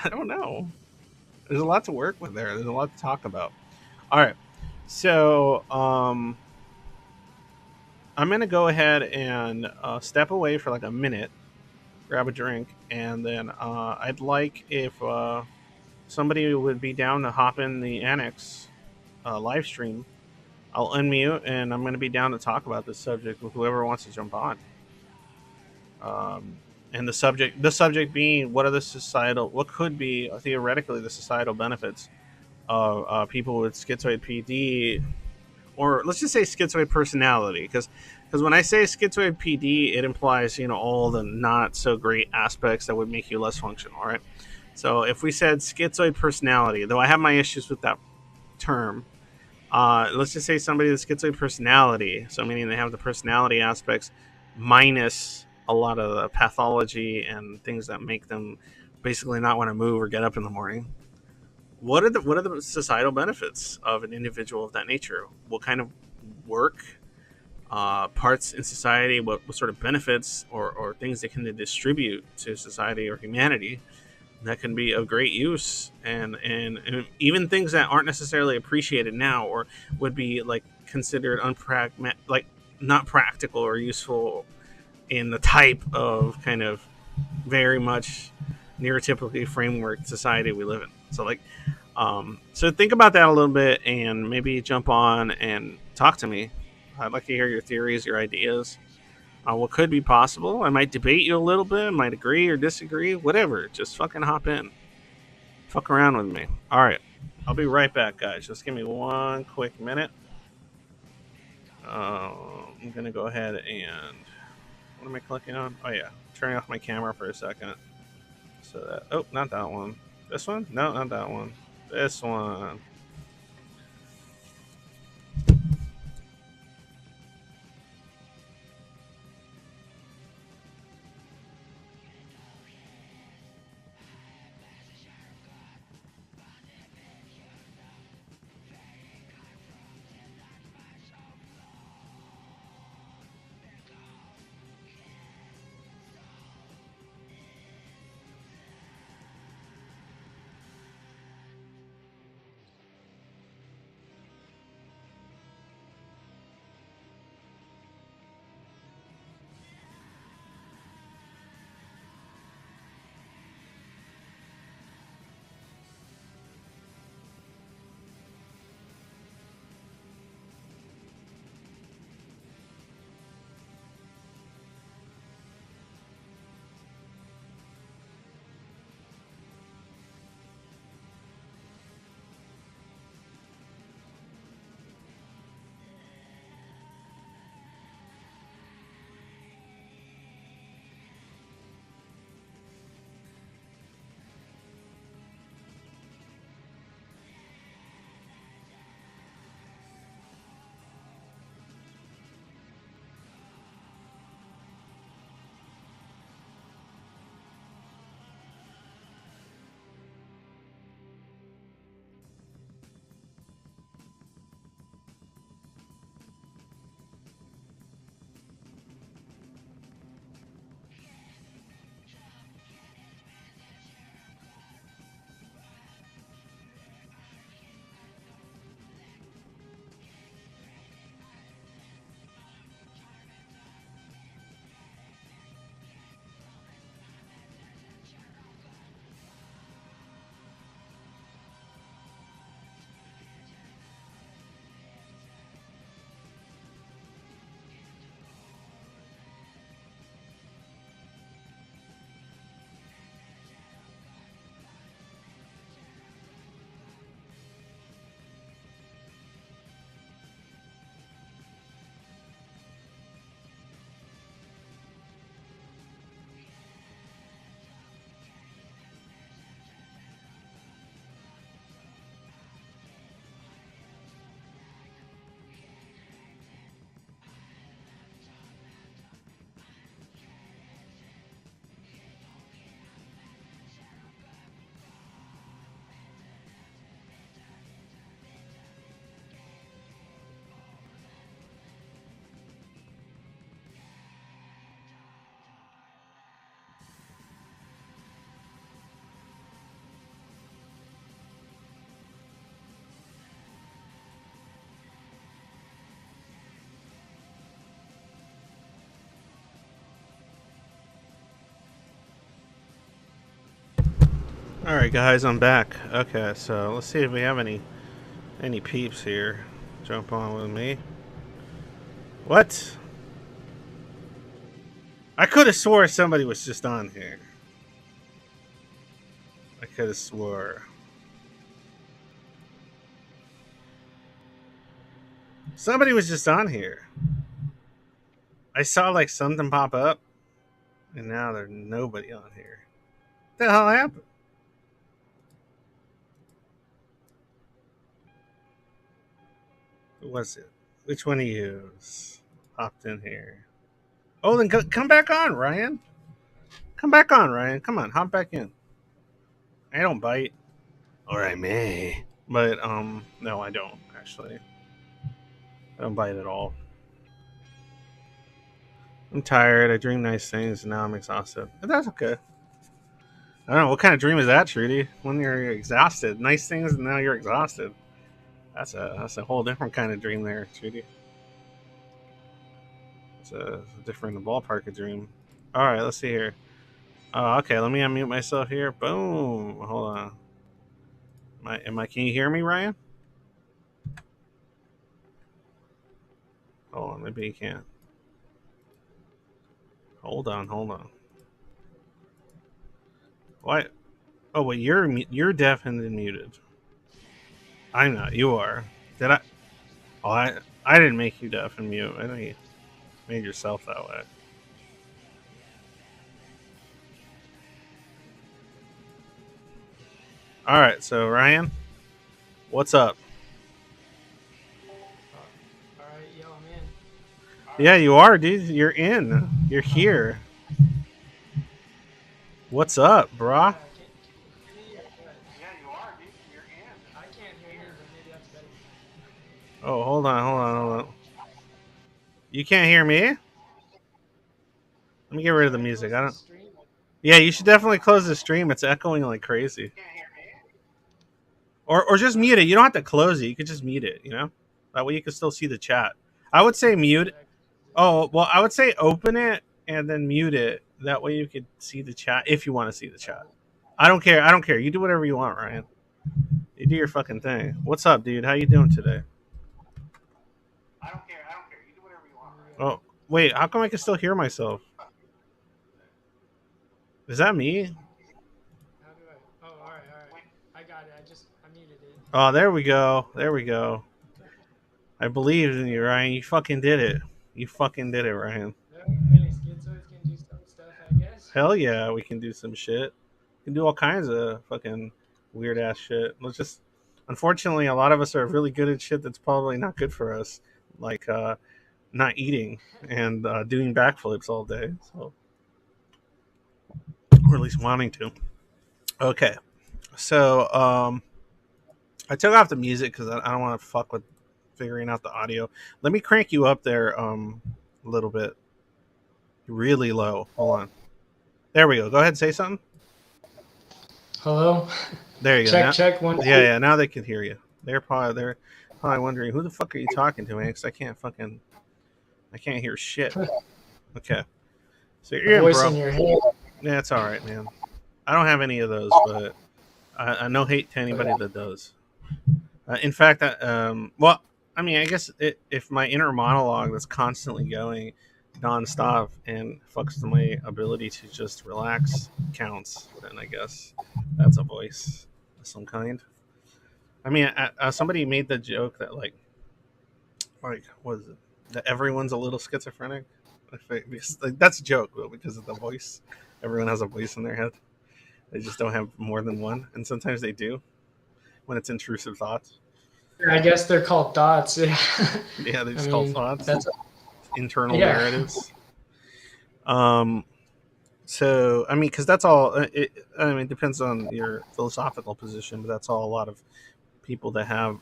I don't know. There's a lot to work with there. There's a lot to talk about. All right, so I'm gonna go ahead and step away for like a minute, grab a drink, and then I'd like if somebody would be down to hop in the annex live stream. I'll unmute, and I'm going to be down to talk about this subject with whoever wants to jump on. And the subject being, what could be theoretically the societal benefits of people with schizoid PD, or let's just say schizoid personality, because when I say schizoid PD, it implies all the not so great aspects that would make you less functional, right? So if we said schizoid personality, though I have my issues with that term, let's just say somebody with schizoid personality, so meaning they have the personality aspects minus a lot of the pathology and things that make them basically not want to move or get up in the morning. What are the societal benefits of an individual of that nature? What kind of work, parts in society, what sort of benefits or things they can distribute to society or humanity that can be of great use, and even things that aren't necessarily appreciated now or would be like considered like not practical or useful in the type of kind of very much neurotypically framework society we live in. So so think about that a little bit and maybe jump on and talk to me. I'd like to hear your theories, your ideas, what could be possible. I might debate you a little bit, I might agree or disagree, whatever. Just fucking hop in. Fuck around with me. All right. I'll be right back, guys. Just give me one quick minute. I'm gonna go ahead and what am I clicking on? Oh yeah, turning off my camera for a second. So that not that one. This one? No, not that one. This one. All right, guys, I'm back. Okay, so let's see if we have any peeps here. Jump on with me. What? I could have swore somebody was just on here. I could have swore somebody was just on here. I saw like something pop up, and now there's nobody on here. What the hell happened? Who was it? Which one of you popped in here? Oh, then come back on, Ryan. Come back on, Ryan. Come on, hop back in. I don't bite. Or I may. But no, I don't actually. I don't bite at all. I'm tired. I dream nice things, and now I'm exhausted. But that's okay. I don't know what kind of dream is that, Trudy. When you're exhausted, nice things, and now you're exhausted. That's a whole different kind of dream there, Trudy. It's a different ballpark of dream. All right, let's see here. Okay, let me unmute myself here. Boom. Hold on. Am I? Can you hear me, Ryan? Hold on. Maybe you can't. Hold on. Hold on. What? Oh, wait. You're deaf and muted. I'm not. You are. Did I? Oh, I didn't make you deaf and mute. I know you made yourself that way. All right. So Ryan, what's up? Uh, all right, yo, I'm in. Yeah, you are, dude. You're in. You're here. What's up, brah? Yeah, can you hear me or what? I can't hear you, but maybe that's better. Oh, hold on. You can't hear me? Let me get rid of Should the I music. close I the don't. stream? Yeah, you should definitely close the stream. It's echoing like crazy. Or just mute it. You don't have to close it. You could just mute it. That way you can still see the chat. I would say Should mute. I close it? Oh well, I would say open it and then mute it. That way you could see the chat if you want to see the chat. Oh, I don't care. I don't care. You do whatever you want, Ryan. You do your fucking thing. What's up, dude? How you doing today? yeah. Oh wait, how come I can still hear myself? Is that me? How do I? Oh, all right, all right. I got it. I muted it. Oh, there we go. There we go. I believed in you, Ryan. You fucking did it. You fucking did it, Ryan. No, hey, schizoids can do some stuff, I guess. Hell yeah, we can do some shit. We can do all kinds of fucking weird ass shit. Let's just, unfortunately, a lot of us are really good at shit that's probably not good for us, like not eating and doing backflips all day. So, or at least wanting to. Okay, so I took off the music because I don't want to fuck with figuring out the audio. Let me crank you up there a little bit, really low. Hold on. There we go. Go ahead and say something. Hello. There you go. Check, Now, check. One, yeah, two. yeah. Now they can hear you. They're probably wondering who the fuck are you talking to, man? Because I can't hear shit. Okay, so A you're in, voice bro. in your head. Yeah, it's all right, man. I don't have any of those, but I no hate to anybody that does. In fact, well, I mean, I guess if my inner monologue that's constantly going nonstop and fucks with my ability to just relax counts, then I guess that's a voice of some kind. I mean, somebody made the joke that like was it that everyone's a little schizophrenic. Because, like, that's a joke though, because of the voice. Everyone has a voice in their head. They just don't have more than one, and sometimes they do when it's intrusive thoughts. I guess they're called thoughts. Yeah. Yeah, they I just call mean, thoughts, that's internal yeah. narratives. Um, so I mean, because that's all. I mean, it depends on your philosophical position, but that's all a lot of people that have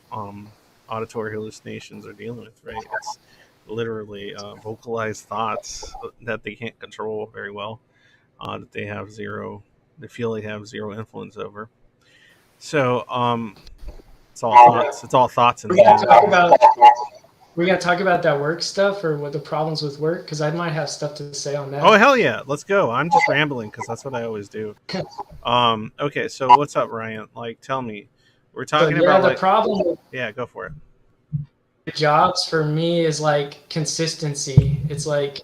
auditory hallucinations are dealing with, right? It's literally vocalized thoughts that they can't control very well, that they feel they have zero influence over. So it's all thoughts. It's all thoughts in We the gotta end. talk about that work stuff or what the problems with work because I might have stuff to say on Oh that. hell yeah, let's go. I'm just rambling because that's what I always do. Okay, so what's up, Ryan? Like, tell me. We're So talking yeah, about the like, problem with yeah, go for it. jobs for me is like consistency. It's like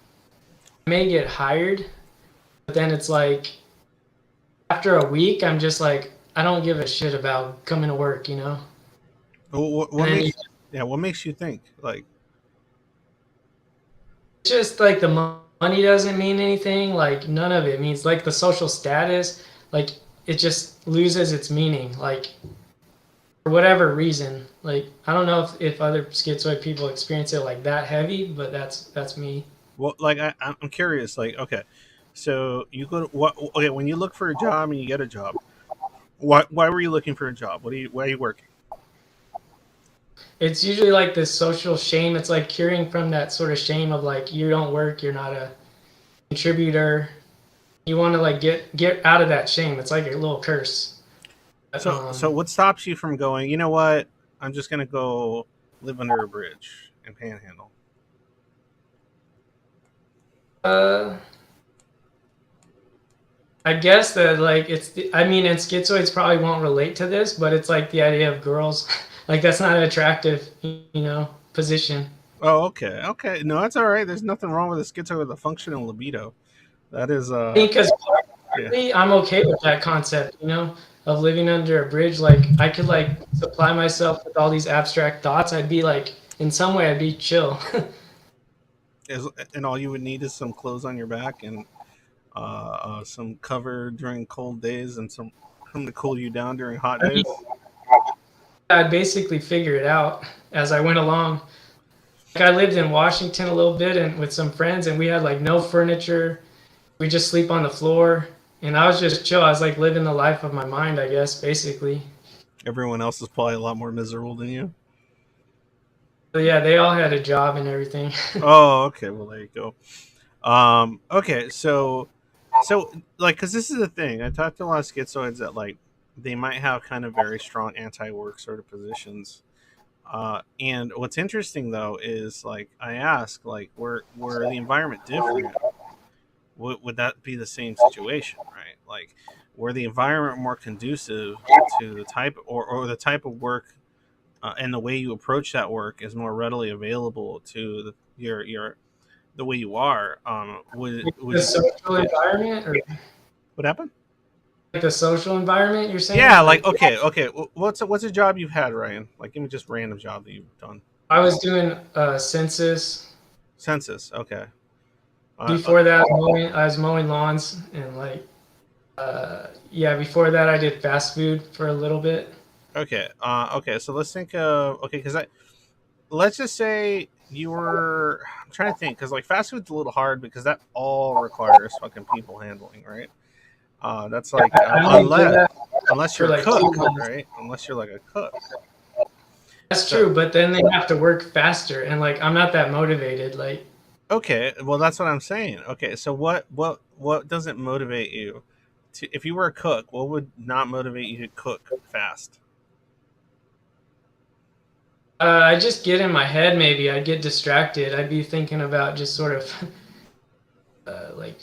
I may get hired, but then it's like after a week, I'm just like I don't give a shit about coming to work, you know. And What then makes, it's yeah, what makes you think like, just like the money doesn't mean anything. Like none of it means like the social status. Like it just loses its meaning. Like for whatever reason. Like I don't know if other schizoid people experience it like that heavy, but that's me. what, like I'm curious, like, okay, so you go to what? Okay, when you look for a job and you get a job, why were you looking for a job? Why are you working? It's usually like this social shame. It's like curing from that sort of shame of like you don't work, you're not a contributor. You want to like get out of that shame. It's like a little curse. So what stops you from going? You know what? I'm just gonna go live under a bridge and panhandle. Uh, I guess that like I mean, and schizoids probably won't relate to this, but it's like the idea of girls. Like that's not an attractive, position. Oh, okay, okay. No, that's all right. There's nothing wrong with a schizo with a functional libido. That is, I think because yeah. partly I'm okay with that concept. of living under a bridge, like I could like supply myself with all these abstract thoughts. I'd be like, in some way, I'd be chill. And all you would need is some clothes on your back and some cover during cold days and something to cool you down during hot I mean, days. I'd basically figure it out as I went along. Like I lived in Washington a little bit and with some friends, and we had like no furniture. We just sleep on the floor, and I was just chill. I was like living the life of my mind, I guess, basically. Everyone else is probably a lot more miserable than you. But yeah, they all had a job and everything. Oh, okay. Well, there you go. Okay, so like, because this is the thing, I talked to a lot of schizoids that like they might have kind of very strong anti-work sort of positions. And what's interesting though is like I ask like were the environment different, would that be the same situation, right? Like, were the environment more conducive to the type or the type of work, and the way you approach that work is more readily available to your the way you are, would The you? social Yeah. environment, or What happened? like the social environment, you're Yeah, saying? like Like okay. What's a job you've had, Ryan? Like, give me just random job that you've done. I was doing census. Census. Okay. Uh, uh, Before that, I was mowing lawns and like yeah. Before that, I did fast food for a little bit. okay. Okay. So let's think of okay, because I let's just say you were. I'm trying to think because like fast food's a little hard because that all requires fucking people handling, right? That's like I only did unless that you're for a like cook, 2 months. right? Unless you're like a cook. That's So true, but then they have to work faster, and like I'm not that motivated. Like okay, well that's what I'm saying. Okay, so what doesn't motivate you to, if you were a cook, what would not motivate you to cook fast? I just get in my head. Maybe I'd get distracted. I'd be thinking about just sort of like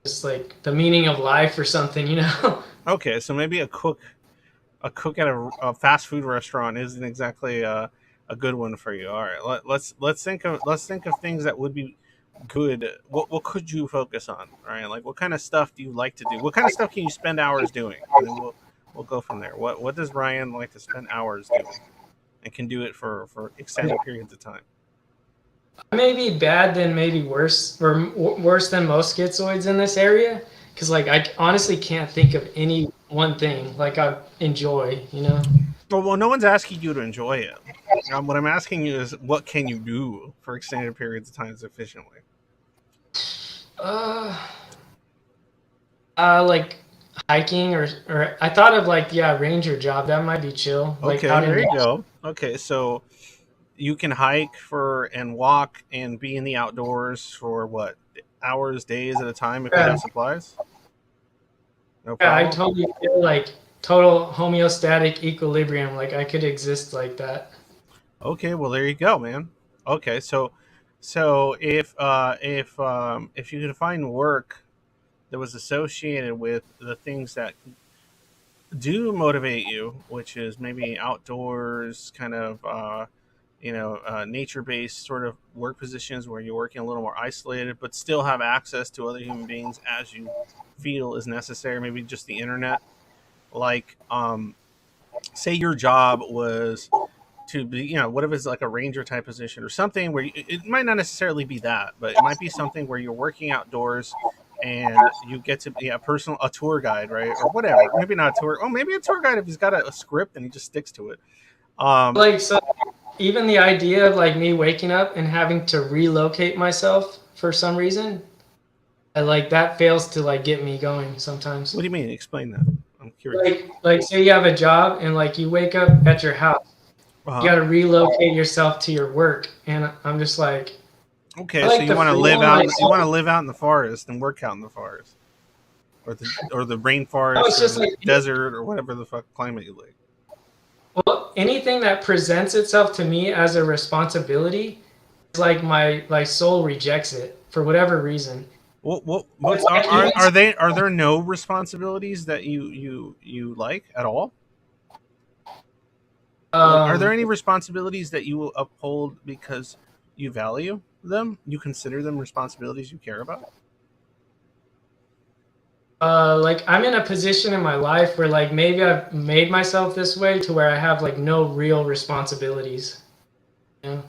just like the meaning of life or something, you know? Okay, so maybe a cook at a fast food restaurant isn't exactly a good one for you. All right, let's think of things that would be good. What could you focus on? All right, like what kind of stuff do you like to do? What kind of stuff can you spend hours doing? And then we'll go from there. What does Ryan like to spend hours doing and can do it for extended periods of time? Maybe bad than maybe worse, or worse than most schizoids in this area. Because like I honestly can't think of any one thing like I enjoy, you know? Well, no one's asking you to enjoy it. What I'm asking you is what can you do for extended periods of time efficiently? Uh, like hiking or I thought of like yeah ranger job that might be chill like Okay, out there in you go. Okay, so you can hike for and walk and be in the outdoors for what, hours, days at a time if you yeah, have supplies. No yeah I problem. totally feel like total homeostatic equilibrium like I could exist like that. Okay, well there you go, man. Okay, so if you could find work that was associated with the things that do motivate you, which is maybe outdoors, kind of nature based sort of work positions where you're working a little more isolated, but still have access to other human beings as you feel is necessary. Maybe just the internet. Like, say your job was to be, what if it's like a ranger type position or something where it might not necessarily be that, but it might be something where you're working outdoors and you get to be a tour guide, right? Or whatever. Maybe not a tour. Oh, maybe a tour guide if he's got a script and he just sticks to it. Um, Like so even the idea of like me waking up and having to relocate myself for some reason I, like that fails to like get me going what sometimes. do you mean? Explain that. I'm curious. Like say you have a job and like you wake up at your house, Uh you huh. got to relocate yourself to your work, and I'm just like I Okay, so like you the want to freedom live out. like You want to live out in the forest and work out in the forest, or the no rainforest, it's or just the like desert, or whatever the fuck climate you like. well, anything that presents itself to me as a responsibility is like my soul rejects it for whatever reason. What It's like even are there no responsibilities that you like at all? Like, are there um any responsibilities that you will uphold because you value them? You consider them responsibilities you care about? Like I'm in a position in my life where like maybe I've made myself this way to where I have like no real responsibilities. You know?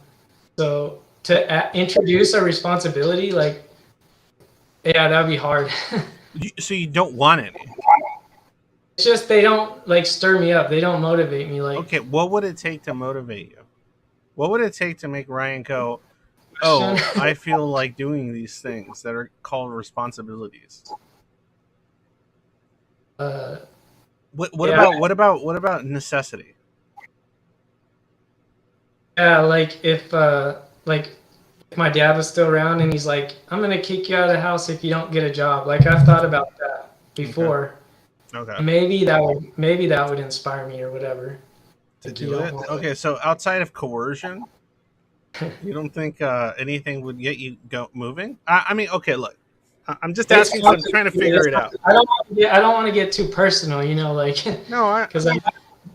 So to introduce a responsibility, like yeah, that'd be hard. So you don't want any. It's just they don't like stir me up. They don't motivate me. Okay, Like what would it take to motivate you? What would it take to make Ryan go, question. "Oh, I feel like doing these things that are called responsibilities"? uh, What yeah, about necessity? yeah. Like if my dad was still around and he's like, "I'm gonna kick you out of the house if you don't get a job." Like I've thought about that Okay, before. okay, Maybe that would inspire me or whatever. to Like you do don't it. want Okay, so outside of coercion, you don't think anything would get you go moving? I mean, okay, look, I'm just it's asking because I'm something. trying to figure it out. I don't want to get too personal, like No, because I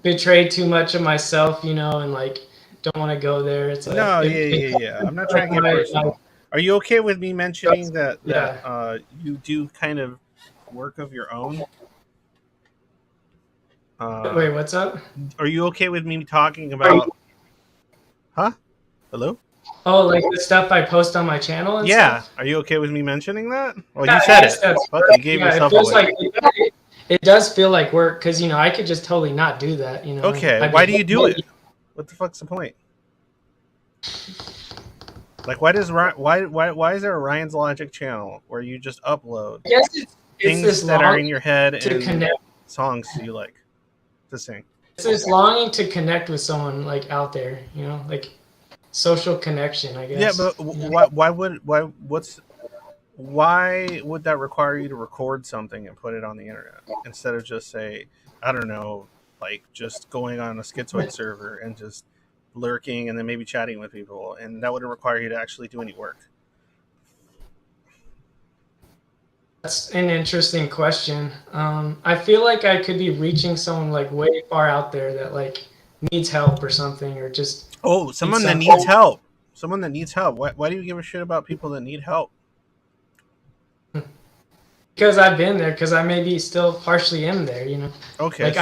betrayed too much of myself, and like don't want to go there. It's like no, yeah, it yeah, yeah. I'm not like trying to get personal. Are you okay with me mentioning that yeah. you do kind of work of your own? Wait, what's up? Are you okay with me talking Are you, about? Huh? Hello? oh, like the stuff I post on my channel and Yeah. stuff? Are you okay with me mentioning that? Well, Yeah, you I said guess it. that's Fuck, you gave yeah. It yourself feels away. like it does feel like work because I could just totally not do that. Okay, I'd why be do you do it? What the fuck's the point? Like, why does why is there a Ryan's Logic channel where you just upload I guess it's things this that are in longing your head to and connect. songs you like to sing? It's this longing to connect with someone like out there. Like social connection. I Yeah, guess. but why would that require you to record something and put it on the internet instead of just say, I don't know, like just going on a Schizoid server and just lurking and then maybe chatting with people, and that wouldn't require you to actually do any work? That's an interesting question. I feel like I could be reaching someone like way far out there that like needs help or something, or just Oh, needs someone that something. needs help. Someone that needs help. Why do you give a shit about people that need help? Because I've been there, because I maybe still partially am there. Okay, Like so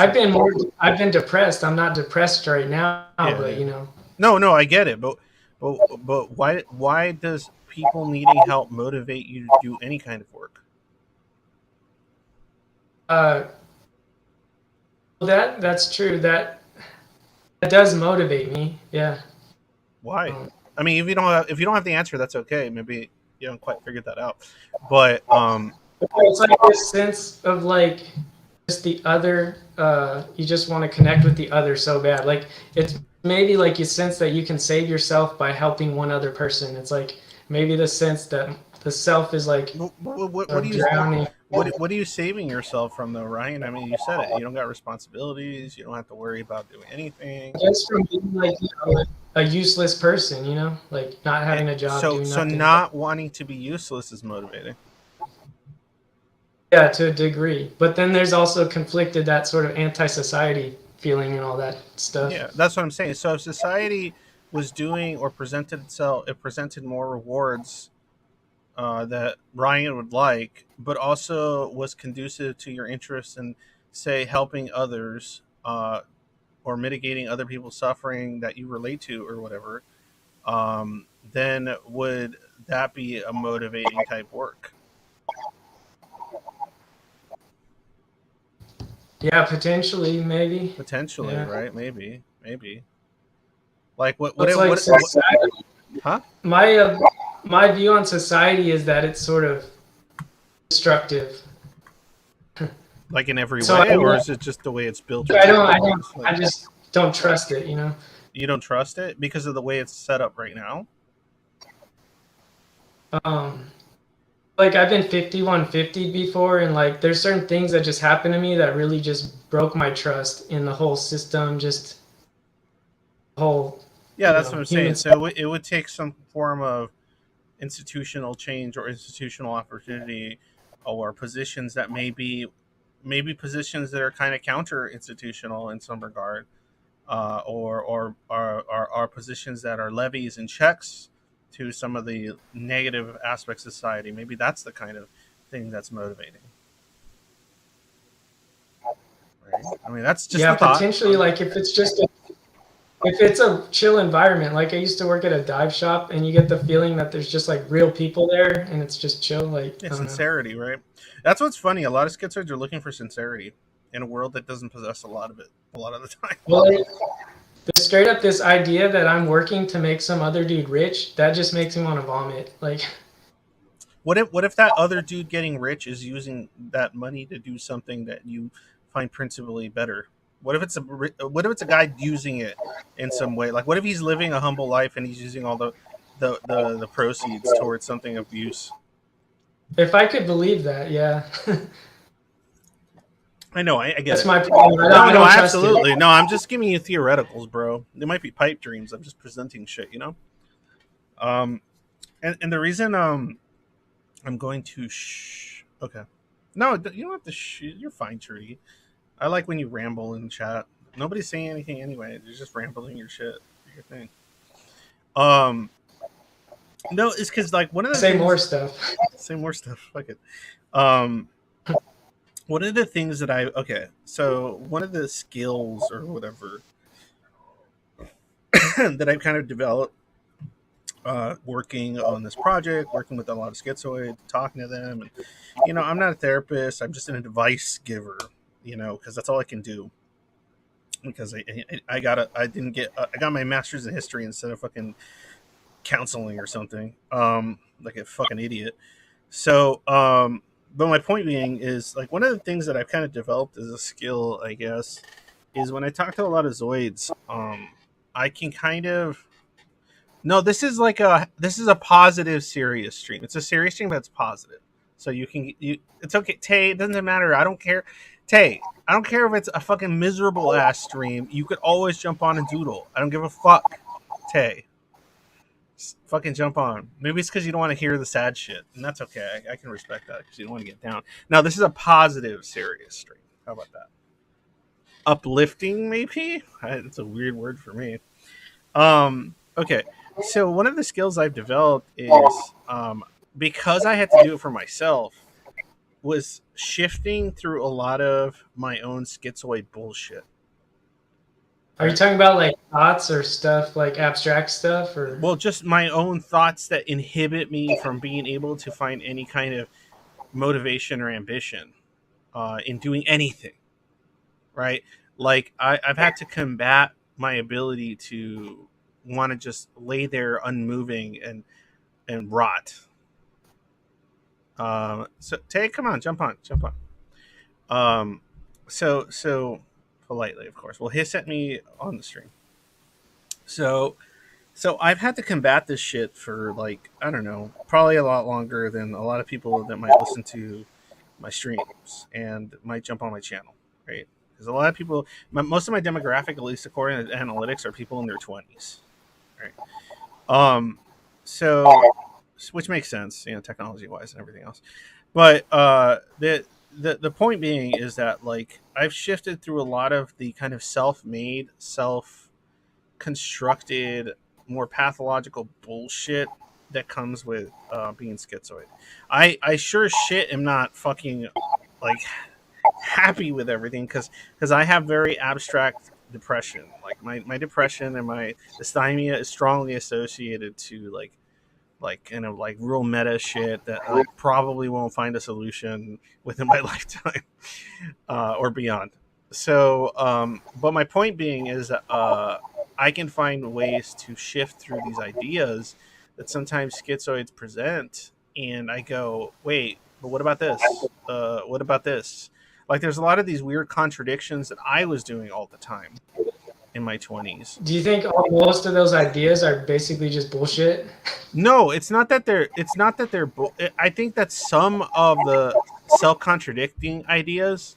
I've been depressed. I'm not depressed right now, yeah, but yeah. No, I get it, but why does people needing help motivate you to do any kind of work? uh, that's true. That does motivate me. Yeah. Why? Um, I mean, if you don't have the answer, that's okay. Maybe you haven't quite figured that out. But it's like this sense of like just the other. You just want to connect with the other so bad. Like it's maybe like you sense that you can save yourself by helping one other person. It's like maybe the sense that the self is like what do you drowning. what are you saving yourself from though, Ryan? I mean, you said it. You don't got responsibilities. You don't have to worry about doing anything. Just from being like like a useless person. Like not And having a job, so doing so nothing. not wanting to be useless is motivating. Yeah, to a degree. But then there's also conflicted that sort of anti-society feeling and all that stuff. Yeah, that's what I'm saying. So if society was doing or it presented more rewards that Ryan would like, but also was conducive to your interests in, say, helping others or mitigating other people's suffering that you relate to or whatever, then would that be a motivating type work? Yeah, potentially, maybe. Potentially, Yeah. right? Maybe. Like It's like what society. huh? My view on society is that it's sort of destructive. Like in every So I way, or don't, is it just the way it's built or I don't, I don't, organized? Like I just don't trust it. you don't trust it because of the way it's set up right now. Um, like I've been 5150 before, and like there's certain things that just happened to me that really just broke my trust in the whole system, just whole, Yeah, that's what I'm human saying. stuff. So it would take some form of institutional change or institutional opportunity or positions that maybe positions that are kind of counter institutional in some regard, or are positions that are levies and checks to some of the negative aspects of society. Maybe that's the kind of thing that's motivating. I mean, that's just Yeah, a thought. potentially, like if it's a chill environment, like I used to work at a dive shop, and you get the feeling that there's just like real people there, and it's just chill. Like Yeah, I don't know. sincerity, right? That's what's funny. A lot of schizoids are looking for sincerity in a world that doesn't possess a lot of it a lot of the time. Well, there's straight up this idea that I'm working to make some other dude rich. That just makes me want to vomit. Like, What if that other dude getting rich is using that money to do something that you find principally better? What if it's a guy using it in some way? Like, what if he's living a humble life and he's using all the proceeds towards something of use? if I could believe that, yeah, I know, I get that's it. my problem. No, I no, don't trust it. absolutely. No, I'm just giving you theoreticals, bro. They might be pipe dreams. I'm just presenting shit, you know. Um, and the reason I'm going to okay. No, you don't have to You're fine, Trudy. I like when you ramble in chat. Nobody's saying anything anyway. You're just rambling your shit. Do your thing. Um, no, it's because like one of the Say more things. stuff. Say more stuff. Fuck it. Um, one of the things that so one of the skills or whatever that I've kind of developed working on this project, working with a lot of schizoids, talking to them, and I'm not a therapist. I'm just an advice giver. Because that's all I can do. Because I got my master's in history instead of fucking counseling or something. Like a fucking idiot. So, but my point being is like one of the things that I've kind of developed as a skill, I guess, is when I talk to a lot of Zoids, I can kind of no, this is a positive serious stream. It's a serious stream that's positive. So it's okay. Tay, it doesn't matter. I don't care. Tay, I don't care if it's a fucking miserable ass stream. You could always jump on and doodle. I don't give a fuck. Tay. Just fucking jump on. Maybe it's because you don't want to hear the sad shit. And that's okay. I can respect that because you don't want to get down. Now this is a positive serious stream. How about that? Uplifting, maybe? It's a weird word for me. Okay. So one of the skills I've developed is because I had to do it for myself was shifting through a lot of my own schizoid bullshit. Are you talking about like thoughts or stuff, like abstract stuff, or? Well, just my own thoughts that inhibit me from being able to find any kind of motivation or ambition in doing anything, right? Like I've had to combat my ability to want to just lay there unmoving and rot. So Tay, come on, jump on, jump on. So politely, of course. Well, he sent me on the stream. So I've had to combat this shit for like I don't know, probably a lot longer than a lot of people that might listen to my streams and might jump on my channel, right? Because a lot of people, most of my demographic, at least according to analytics, are people in their 20s, right? So which makes sense, technology wise and everything else. But the point being is that like I've shifted through a lot of the kind of self-made, self-constructed, more pathological bullshit that comes with being schizoid. I sure as shit am not fucking like happy with everything because I have very abstract depression. Like my depression and my dysthymia is strongly associated to like kind of like real meta shit that like probably won't find a solution within my lifetime or beyond. So, but my point being is I can find ways to shift through these ideas that sometimes schizoids present, and I go, wait, but what about this? What about this? Like, there's a lot of these weird contradictions that I was doing all the time in my 20s. Do you think most of those ideas are basically just bullshit? No, it's not that they're. It's not that they're. I think that some of the self-contradicting ideas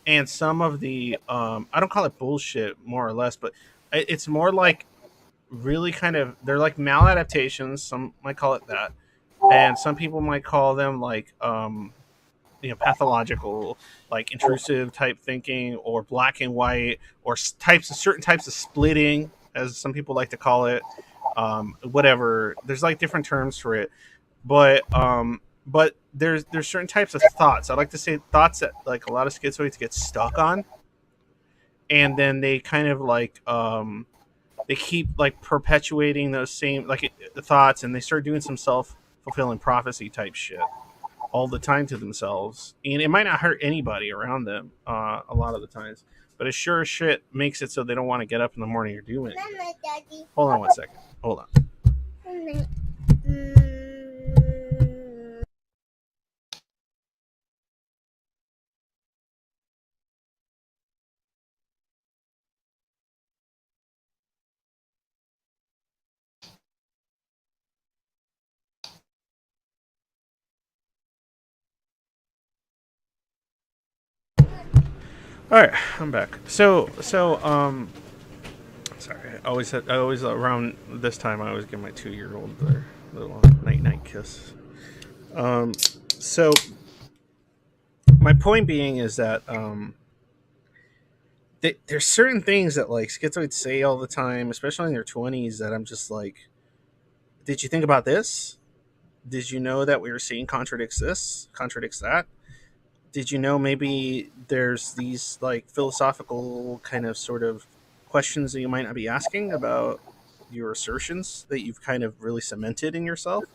and some of the I don't call it bullshit more or less, but it's more like really kind of they're like maladaptations. Some might call it that, and some people might call them like pathological, like intrusive type thinking, or black and white, or certain types of splitting, as some people like to call it. Whatever. There's like different terms for it, but there's certain types of thoughts. I like to say thoughts that like a lot of schizoids get stuck on, and then they kind of like they keep like perpetuating those same like thoughts, and they start doing some self-fulfilling prophecy type shit all the time to themselves, and it might not hurt anybody around them a lot of the times, but it sure as shit makes it so they don't want to get up in the morning or do anything. Hold on one second. Hold on. All right, I'm back. Sorry. I always around this time I always give my 2-year-old their little night night kiss. So my point being is that there's certain things that like schizoids say all the time, especially in their 20s, that I'm just like, did you think about this? Did you know that what you're seeing contradicts this, contradicts that? Did you know maybe there's these like philosophical kind of sort of questions that you might not be asking about your assertions that you've kind of really cemented in yourself?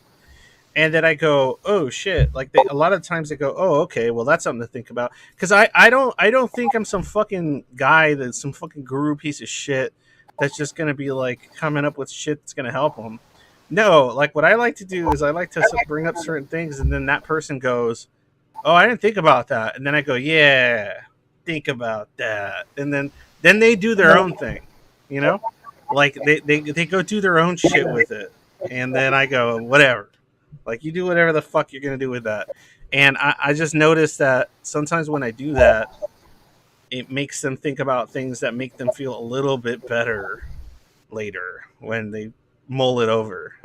And then I go, oh shit! Like a lot of times they go, oh okay, well that's something to think about. Because I don't think I'm some fucking guy that's some fucking guru piece of shit that's just gonna be like coming up with shit that's gonna help them. No, like what I like to do is I like to bring up certain things, and then that person goes, oh, I didn't think about that, and then I go, yeah, think about that, and then they do their own thing, you know, like they go do their own shit with it, and then I go, whatever. Like you do whatever the fuck you're gonna do with that. And I just noticed that sometimes when I do that, it makes them think about things that make them feel a little bit better later when they mull it over.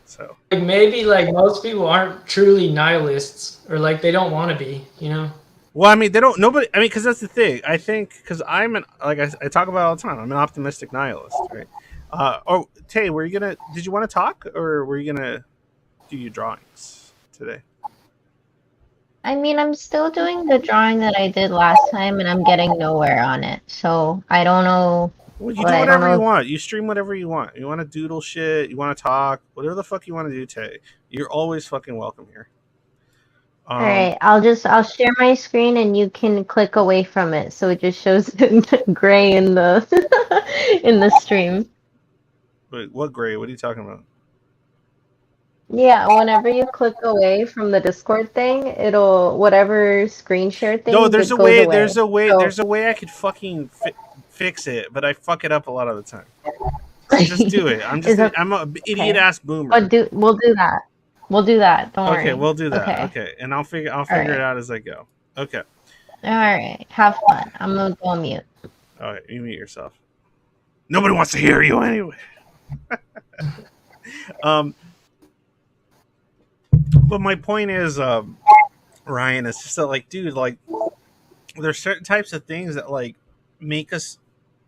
So Like maybe like most people aren't truly nihilists, or like they don't want to be, you know. well, I mean, they don't. Nobody. I mean, because that's the thing. I think because I'm an like I talk about all the time. I'm an optimistic nihilist, right? Oh, Tay, were you gonna? Did you want to talk, or were you gonna do your drawings today? I mean, I'm still doing the drawing that I did last time, and I'm getting nowhere on it. So I don't know. Well, you But do I don't whatever you know. want. You stream whatever you want. You want to doodle shit. You want to talk. Whatever the fuck you want to do, Tay. You're always fucking welcome here. All Um, right, I'll share my screen, and you can click away from it, so it just shows gray in the in the stream. but what gray? What are you talking about? Yeah, whenever you click away from the Discord thing, it'll whatever screen share No, thing that goes away. So there's a way I could fucking fix it, but I fuck it up a lot of the time. So just do it. is that I'm a idiot okay? ass boomer. We'll do that. We'll do that. Don't Okay, worry. we'll do that. Okay. Okay, and I'll All figure it right. out as I go. Okay. All right. Have fun. I'm gonna go on mute. All right, you mute yourself. Nobody wants to hear you anyway. Um, but my point is, Ryan, it's just that, like, dude, like, there's certain types of things that like make us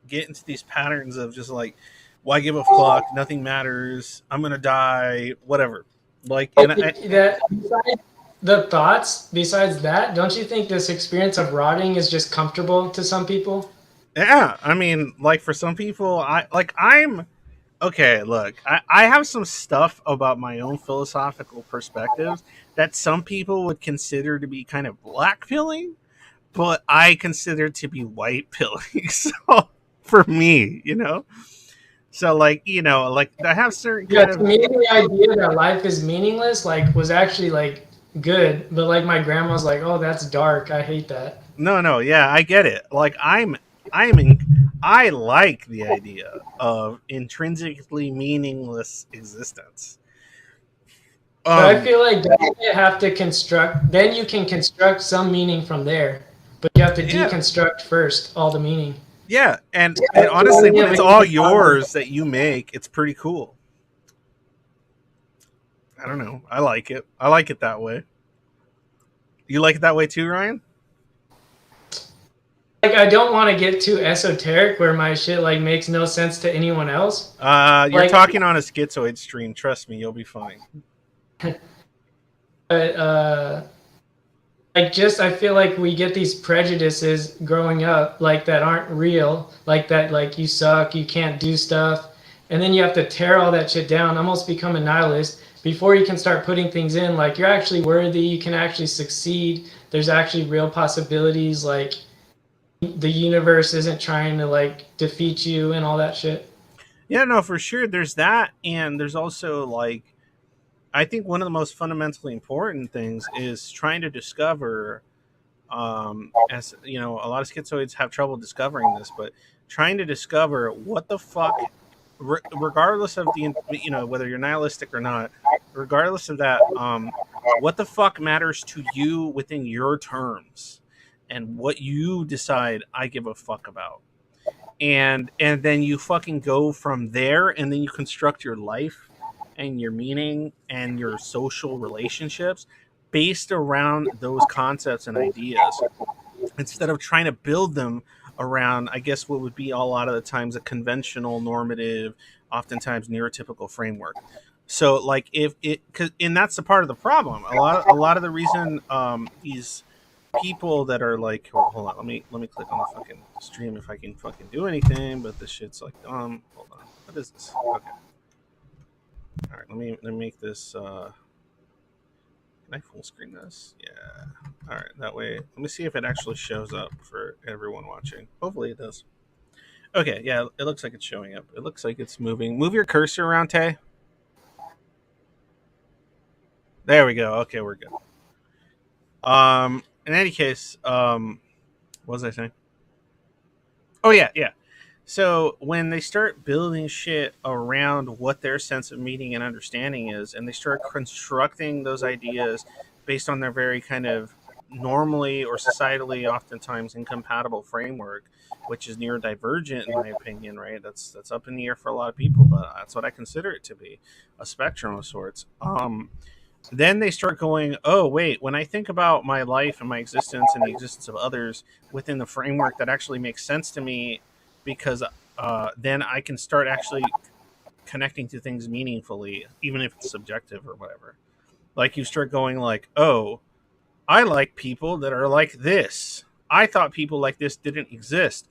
get into these patterns of just like, why give a fuck? Nothing matters. I'm gonna die. Whatever. Like, and That besides the thoughts, besides that, don't you think this experience of rotting is just comfortable to some people? yeah, I mean, like for some people, I'm okay. Look, I have some stuff about my own philosophical perspectives that some people would consider to be kind of black pilling, but I consider to be white pilling. So for me, you know. So like, you know, like I have certain Yeah, kind to of me the idea that life is meaningless like was actually like good, but like my grandma's like, oh, that's dark. I hate that. no, yeah, I get it. Like I'm in, I like the idea of intrinsically meaningless existence. But I Um, feel like don't you have to construct, then you can construct some meaning from there. But you have to yeah, deconstruct first all the meaning. yeah, and That's the honestly, idea when of it's a all human body. yours that you make, it's pretty cool. I don't know. I like it. I like it that way. You like it that way too, Ryan? Like I don't want to get too esoteric where my shit like makes no sense to anyone else. You're Like, talking on a schizoid stream. Trust me, you'll be fine. but like just I feel like we get these prejudices growing up like that aren't real, like that like you suck, you can't do stuff, and then you have to tear all that shit down, almost become a nihilist before you can start putting things in like you're actually worthy, you can actually succeed, there's actually real possibilities, like the universe isn't trying to like defeat you and all that shit. Yeah, no, for sure. There's that, and there's also like I think one of the most fundamentally important things is trying to discover. As you know, a lot of schizoids have trouble discovering this, but trying to discover what the fuck, regardless of the whether you're nihilistic or not, regardless of that, what the fuck matters to you within your terms, and what you decide I give a fuck about, and then you fucking go from there, and then you construct your life and your meaning and your social relationships based around those concepts and ideas, instead of trying to build them around, I guess, what would be a lot of the times a conventional, normative, oftentimes neurotypical framework. So, like, if it, and that's the part of the problem. A lot of the reason these people that are like, hold on, let me click on the fucking stream if I can fucking do anything, but this shit's like, hold on, what is this? Okay, all right, let me make this. Can I full screen this? Yeah. All right. That way, let me see if it actually shows up for everyone watching. Hopefully, it does. Okay. Yeah, it looks like it's showing up. It looks like it's moving. Move your cursor around, Tay. There we go. Okay, we're good. In any case, what was I saying? Oh yeah, yeah. So when they start building shit around what their sense of meaning and understanding is, and they start constructing those ideas based on their very kind of normally or societally oftentimes incompatible framework, which is neurodivergent in my opinion, right? That's up in the air for a lot of people, but that's what I consider it to be, a spectrum of sorts. Then they start going, oh wait, when I think about my life and my existence and the existence of others within the framework that actually makes sense to me, because then I can start actually connecting to things meaningfully, even if it's subjective or whatever. Like you start going like, oh, I like people that are like this. I thought people like this didn't exist,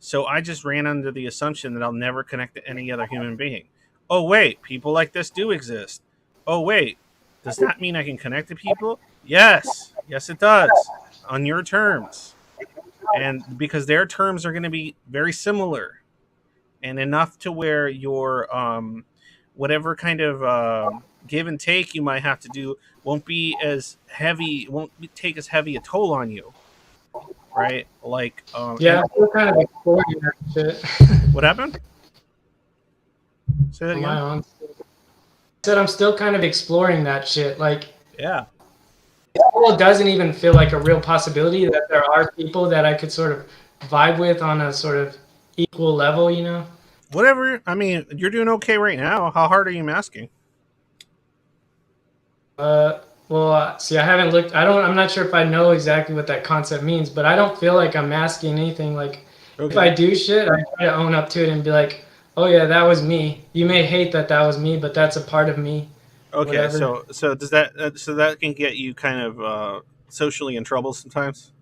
so I just ran under the assumption that I'll never connect to any other human being. Oh, wait, people like this do exist. Oh, wait, does that mean I can connect to people? Yes. Yes, it does. On your terms. And because their terms are going to be very similar and enough to where your whatever kind of give and take you might have to do won't be as heavy, won't take as heavy a toll on you, right? Like, Yeah, and I'm still kind of exploring that shit. what happened? Say that On my again. own. I said I'm still kind of exploring that shit. Like, Yeah. it doesn't even feel like a real possibility that there are people that I could sort of vibe with on a sort of equal level, you know? Whatever. I mean, you're doing okay right now. How hard are you masking? Well, see, I haven't looked. I'm not sure if I know exactly what that concept means, but I don't feel like I'm masking anything. Like, if I Okay. do shit, I try to own up to it and be like, "Oh yeah, that was me." You may hate that that was me, but that's a part of me. Okay. Whatever. So does that so that can get you kind of socially in trouble sometimes?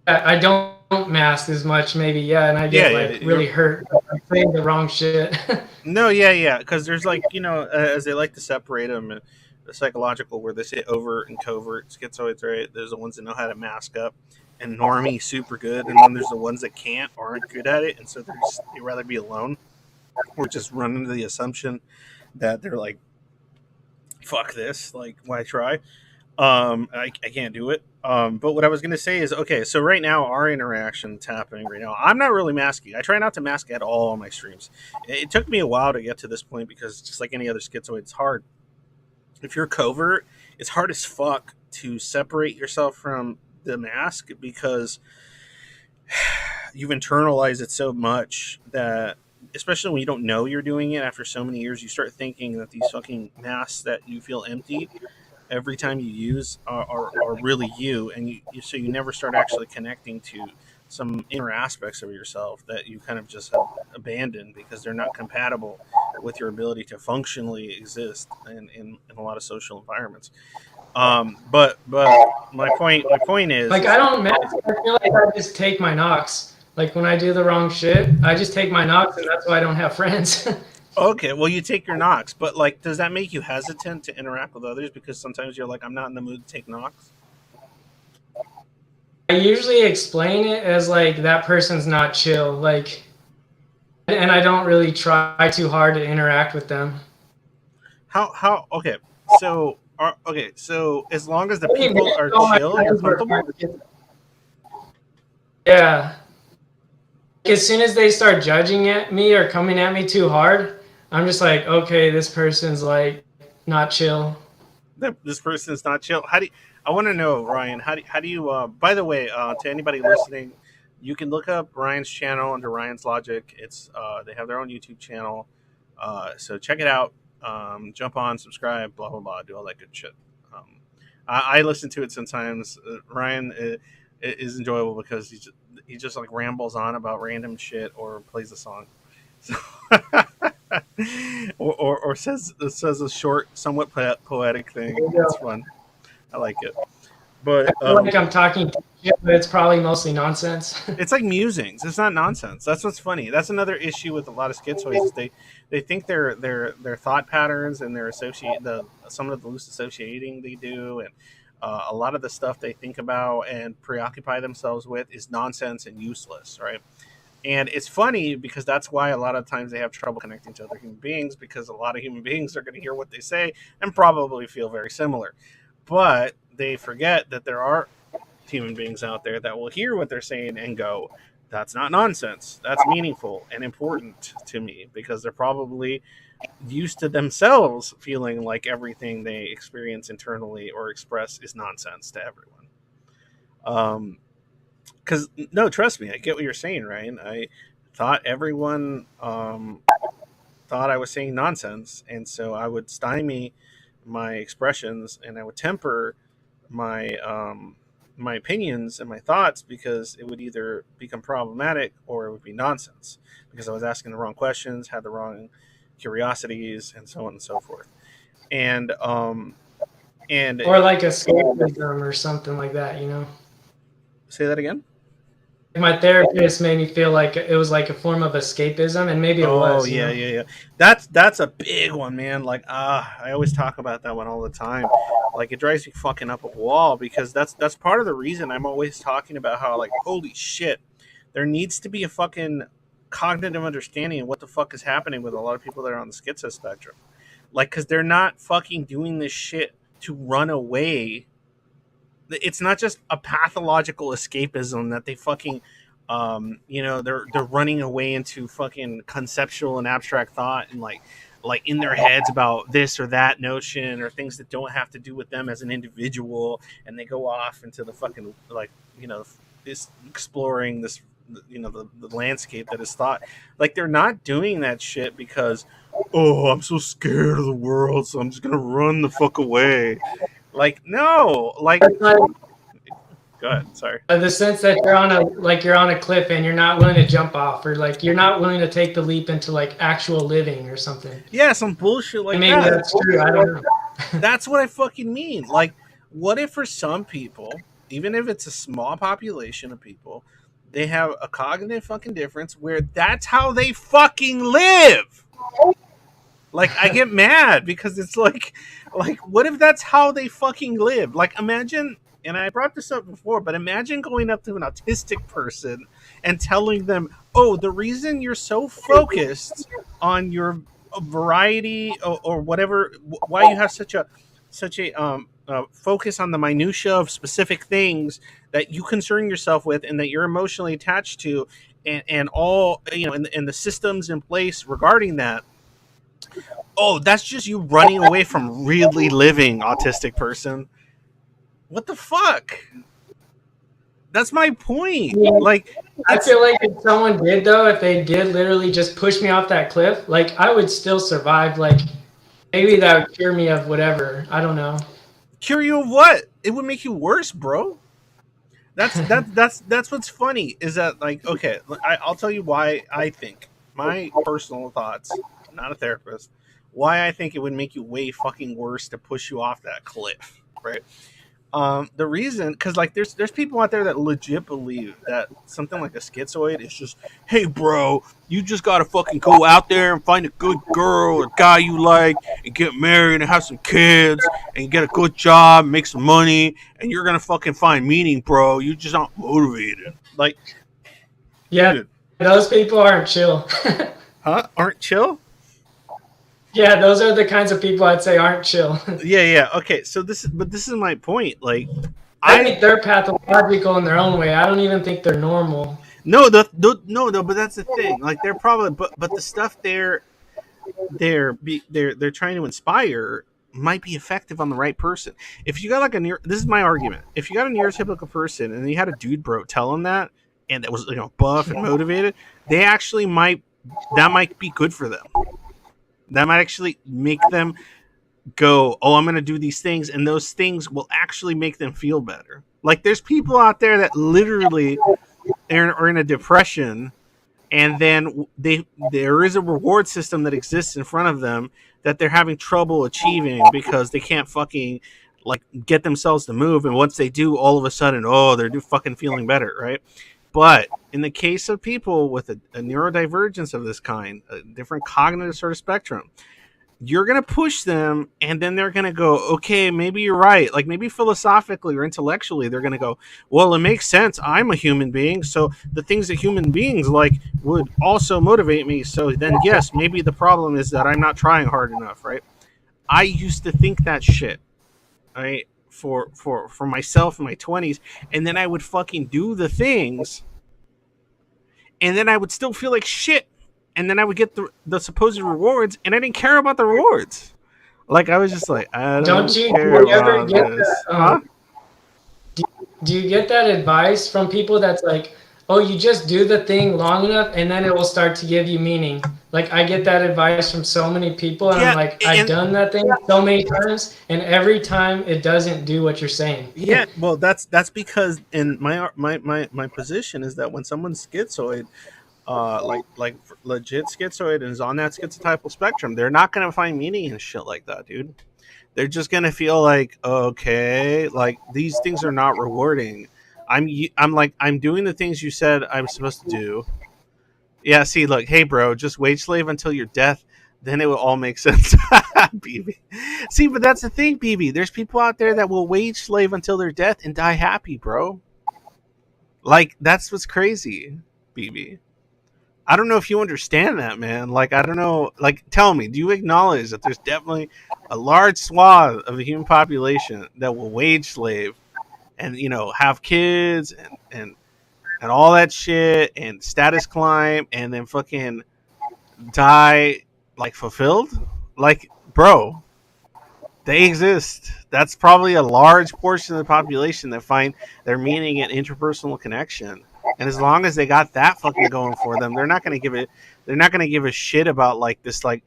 I don't mask as much, maybe. Yeah, and I Yeah. get Yeah. like really hurt. I'm saying the wrong shit. No. Yeah. Yeah. Because there's like as they like to separate them, the psychological where they say overt and covert schizoids, right? There's the ones that know how to mask up, and normie super good, and then there's the ones that can't or aren't good at it, and so they rather be alone or just run into the assumption that they're like, fuck this, like why try. I can't do it. But what I was going to say is, okay, so right now our interaction's happening right now. I'm not really masking. I try not to mask at all on my streams. It took me a while to get to this point because just like any other schizoid, it's hard. If you're covert, it's hard as fuck to separate yourself from the mask because you've internalized it so much that, especially when you don't know you're doing it after so many years, you start thinking that these fucking masks that you feel empty every time you use are really you, and so you never start actually connecting to some inner aspects of yourself that you kind of just have abandoned because they're not compatible with your ability to functionally exist in a lot of social environments. But my point is, Like I don't mask. I feel like I just take my knocks. Like when I do the wrong shit, I just take my knocks, and that's why I don't have friends. okay, well, you take your knocks, but like, does that make you hesitant to interact with others because sometimes you're like, I'm not in the mood to take knocks? I usually explain it as like that person's not chill, like, and I don't really try too hard to interact with them. How? Okay, so so as long as the I mean, maybe people are all my chill, you're friends were comfortable. fine. Yeah. As soon as they start judging at me or coming at me too hard, I'm just like, okay, this person's like not chill. That this person is not chill. How do you, I want to know, Ryan? How do you? By the way, to anybody listening, you can look up Ryan's channel under Ryan's Logic. It's they have their own YouTube channel, so check it out. Jump on, subscribe, blah blah blah, do all that good shit. I listen to it sometimes. Ryan is enjoyable because he just like rambles on about random shit or plays a song. So or says a short, somewhat poetic thing. It's fun. I like it. But I feel like I'm talking shit, but it's probably mostly nonsense. it's like musings. It's not nonsense. That's what's funny. That's another issue with a lot of schizoids. Is they think their thought patterns and their associate the some of the loose associating they do and a lot of the stuff they think about and preoccupy themselves with is nonsense and useless, right? And it's funny because that's why a lot of times they have trouble connecting to other human beings because a lot of human beings are going to hear what they say and probably feel very similar. But they forget that there are human beings out there that will hear what they're saying and go, that's not nonsense. That's meaningful and important to me because they're probably used to themselves feeling like everything they experience internally or express is nonsense to everyone. Because no, trust me, I get what you're saying, Ryan. I thought everyone thought I was saying nonsense, and so I would stymie my expressions and I would temper my my opinions and my thoughts because it would either become problematic or it would be nonsense because I was asking the wrong questions, had the wrong curiosities, and so on and so forth. And and Or like escapism or something like that, you know? say that again. My therapist made me feel like it was like a form of escapism, and maybe it Oh was, you yeah, know? yeah, yeah. That's a big one, man. Like I always talk about that one all the time. Like it drives me fucking up a wall because that's part of the reason I'm always talking about how like holy shit, there needs to be a fucking cognitive understanding of what the fuck is happening with a lot of people that are on the schizo spectrum. Like cuz they're not fucking doing this shit to run away. It's not just a pathological escapism that they fucking they're running away into fucking conceptual and abstract thought and like in their heads about this or that notion or things that don't have to do with them as an individual and they go off into the fucking like this exploring this the landscape that is thought. Like they're not doing that shit because oh, I'm so scared of the world so I'm just gonna run the fuck away. Like no, like It's like go ahead. Sorry. the sense that you're on a cliff and you're not willing to jump off, or like you're not willing to take the leap into like actual living or something. Yeah, some bullshit And like maybe that. that's true. I don't know. That's what I fucking mean. Like, what if for some people, even if it's a small population of people, they have a cognitive fucking difference where that's how they fucking live? Like, I get mad because it's like, what if that's how they fucking live? Like, imagine, and I brought this up before, but imagine going up to an autistic person and telling them, oh, the reason you're so focused on your variety or whatever, why you have such a focus on the minutia of specific things that you concern yourself with and that you're emotionally attached to, and all and the systems in place regarding that. Oh, that's just you running away from really living, autistic person. What the fuck? That's my point. Yeah. Like, I it's feel like if someone did though, if they did literally just push me off that cliff, like I would still survive. Like maybe that would cure me of whatever. I don't know. cure you of what? It would make you worse, bro. That's what's funny is that like okay, I'll tell you why I think my personal thoughts. I'm not a therapist. Why I think it would make you way fucking worse to push you off that cliff. right? The reason, because like there's people out there that legit believe that something like a schizoid is just, hey bro, you just gotta fucking go out there and find a good girl or guy you like and get married and have some kids and get a good job, make some money, and you're gonna fucking find meaning, bro. You just not motivated. Like, Yeah, dude, those people aren't chill. huh? Aren't chill? Yeah, those are the kinds of people I'd say aren't chill. Yeah. Okay, so this is my point. Like, I I think they're pathological in their own way. I don't even think they're normal. no, no, but that's the thing. Like, they're probably, but the stuff they're trying to inspire might be effective on the right person. If you got like this is my argument. If you got a neurotypical person and you had a dude bro tell them that, and that was, you know, buff and motivated, they actually might be good for them. That might actually make them go, oh, I'm going to do these things, and those things will actually make them feel better. Like, there's people out there that literally are in a depression, and then there is a reward system that exists in front of them that they're having trouble achieving because they can't fucking like get themselves to move, and once they do, all of a sudden, oh, they're fucking feeling better, right? But in the case of people with a neurodivergence of this kind, a different cognitive sort of spectrum, you're going to push them, and then they're going to go, okay, maybe you're right. Like, maybe philosophically or intellectually, they're going to go, well, it makes sense. I'm a human being, so the things that human beings like would also motivate me. So then, yes, maybe the problem is that I'm not trying hard enough, right? I used to think that shit, right? For myself in my 20s, and then I would fucking do the things, and then I would still feel like shit, and then I would get the supposed rewards, and I didn't care about the rewards. Like, I was just like, I don't Do care you ever about get this. that? Huh? Do you get that advice from people that's like, oh, you just do the thing long enough and then it will start to give you meaning? Like, I get that advice from so many people, and I'm Yeah, like, I've and done that thing so many times, and every time it doesn't do what you're saying. yeah, well, that's because in my position is that when someone's schizoid, like legit schizoid and is on that schizotypal spectrum, they're not gonna find meaning in shit like that, dude. They're just gonna feel like, okay, like these things are not rewarding. I'm doing the things you said I'm supposed to do. Yeah, see, look, hey, bro, just wage slave until your death, then it will all make sense. BB. See, but that's the thing, BB. There's people out there that will wage slave until their death and die happy, bro. Like, that's what's crazy, BB. I don't know if you understand that, man. Like, I don't know. Like, tell me, do you acknowledge that there's definitely a large swath of the human population that will wage slave and, you know, have kids and all that shit and status climb and then fucking die like fulfilled? Like, bro, they exist. That's probably a large portion of the population that find their meaning in interpersonal connection. And as long as they got that fucking going for them, they're not gonna give it. They're not gonna give a shit about like this like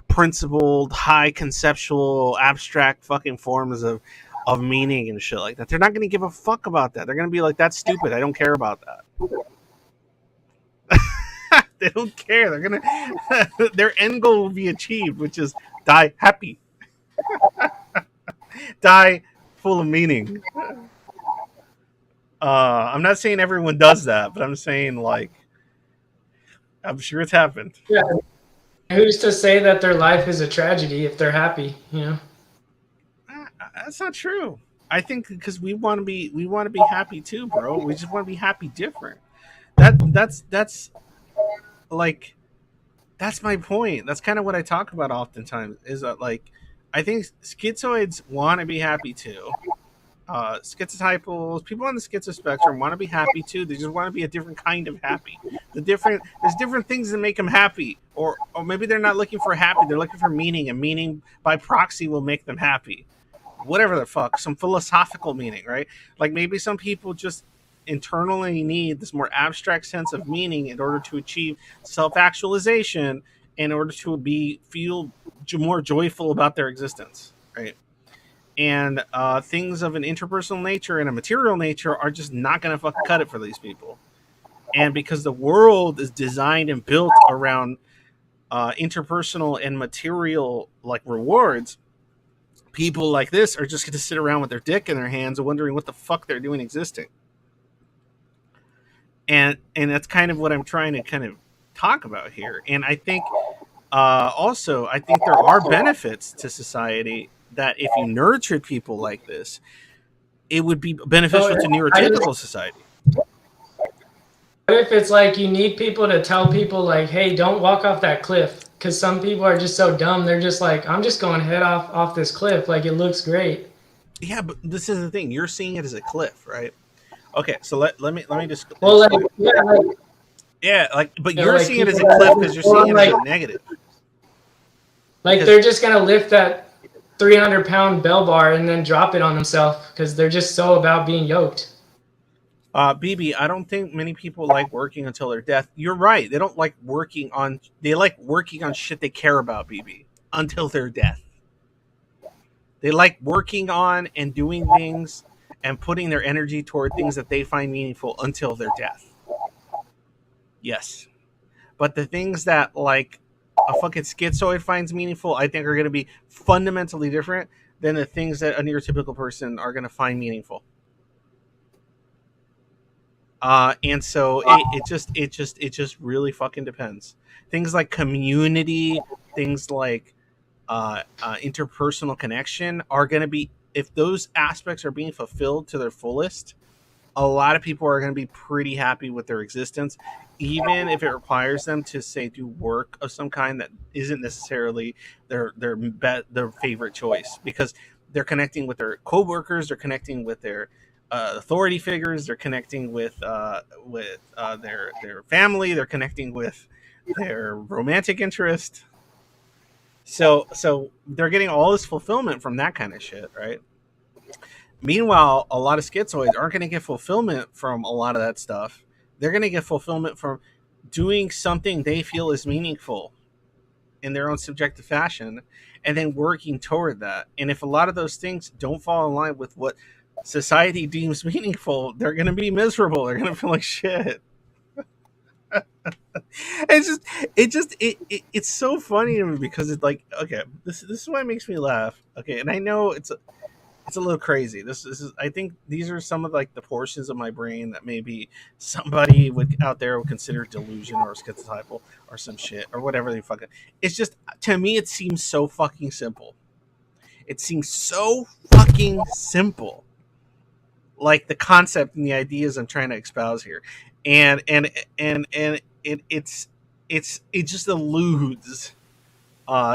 principled, high conceptual, abstract fucking forms of meaning and shit like that. They're not gonna give a fuck about that. They're gonna be like, that's stupid. I don't care about that. They don't care. They're gonna their end goal will be achieved, which is die happy, die full of meaning. I'm not saying everyone does that, but I'm saying like I'm sure it's happened. Yeah. Who's to say that their life is a tragedy if they're happy? You know. That's not true. I think because we want to be happy too, bro. We just want to be happy different. That's like that's my point. That's kind of what I talk about oftentimes. Is that like I think schizoids want to be happy too. Schizotypals, people on the schizo spectrum want to be happy too. They just want to be a different kind of happy. There's different things that make them happy, or maybe they're not looking for happy. They're looking for meaning, and meaning by proxy will make them happy. Whatever the fuck, some philosophical meaning, right? Like maybe some people just internally need this more abstract sense of meaning in order to achieve self-actualization, in order to feel more joyful about their existence, right? And things of an interpersonal nature and a material nature are just not going to fucking cut it for these people. And because the world is designed and built around interpersonal and material like rewards, people like this are just going to sit around with their dick in their hands and wondering what the fuck they're doing existing. And that's kind of what I'm trying to kind of talk about here. And I think also, I think there are benefits to society that if you nurtured people like this, it would be beneficial to neurotypical society. What if it's like you need people to tell people like, hey, don't walk off that cliff? Because some people are just so dumb. They're just like, I'm just going head off this cliff. Like, it looks great. Yeah, but this is the thing. You're seeing it as a cliff, right? Okay, so let me just. Well, like, but yeah, you're like seeing it as a people cliff that because you're seeing it like, as a negative. Like, Because- they're just going to lift that 300-pound bell bar and then drop it on themselves because they're just so about being yoked. BB, I don't think many people like working until their death. You're right. They don't like working on. They like working on shit they care about, BB, until their death. They like working on and doing things and putting their energy toward things that they find meaningful until their death. Yes, but the things that like a fucking schizoid finds meaningful, I think, are going to be fundamentally different than the things that a neurotypical person are going to find meaningful. And so it just really fucking depends. Things like community, things like interpersonal connection are going to be, if those aspects are being fulfilled to their fullest, a lot of people are going to be pretty happy with their existence, even if it requires them to say do work of some kind that isn't necessarily their favorite choice, because they're connecting with their coworkers, they're connecting with their authority figures, they're connecting with their family, they're connecting with their romantic interest. So they're getting all this fulfillment from that kind of shit, right? Meanwhile, a lot of schizoids aren't going to get fulfillment from a lot of that stuff. They're going to get fulfillment from doing something they feel is meaningful in their own subjective fashion, and then working toward that. And if a lot of those things don't fall in line with what society deems meaningful, they're going to be miserable. They're going to feel like shit. It's so funny to me because it's like, okay, this is why it makes me laugh. Okay, and I know it's a little crazy. This is, I think these are some of like the portions of my brain that maybe somebody out there would consider delusion or schizotypal or some shit or whatever they fucking. It's just, to me, it seems so fucking simple. It seems so fucking simple. Like the concept and the ideas I'm trying to espouse here, and it just eludes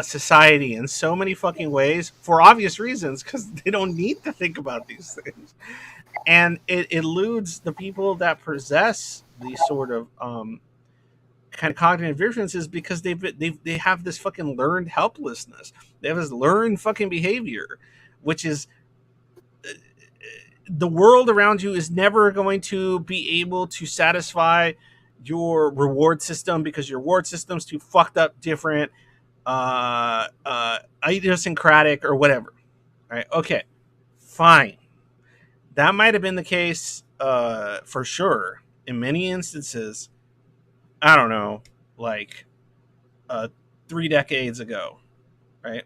society in so many fucking ways for obvious reasons, because they don't need to think about these things, and it eludes the people that possess these sort of kind of cognitive differences, because they have this fucking learned helplessness. They have this learned fucking behavior, which is the world around you is never going to be able to satisfy your reward system because your reward system's too fucked up, different, idiosyncratic or whatever. Right? Okay, fine. That might have been the case for sure in many instances. I don't know, like 3 decades ago, right?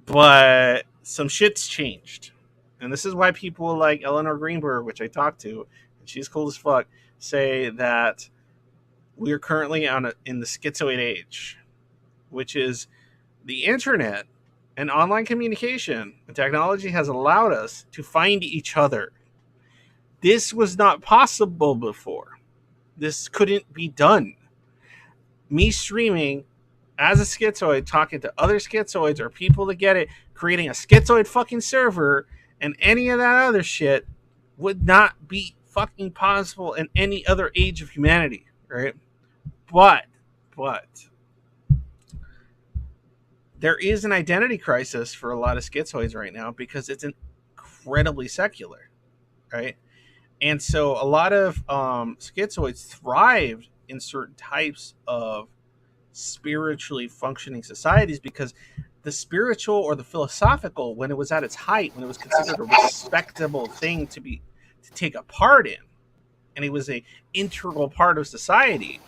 But some shit's changed. And this is why people like Eleanor Greenberg, which I talked to, and she's cool as fuck, say that we are currently in the schizoid age, which is the internet and online communication and technology has allowed us to find each other. This was not possible before. This couldn't be done. Me streaming as a schizoid, talking to other schizoids or people that get it, creating a schizoid fucking server, and any of that other shit would not be fucking possible in any other age of humanity, right? But there is an identity crisis for a lot of schizoids right now because it's incredibly secular, right? And so a lot of schizoids thrived in certain types of spiritually functioning societies because the spiritual or the philosophical, when it was at its height, when it was considered a respectable thing to take a part in, and it was a integral part of society,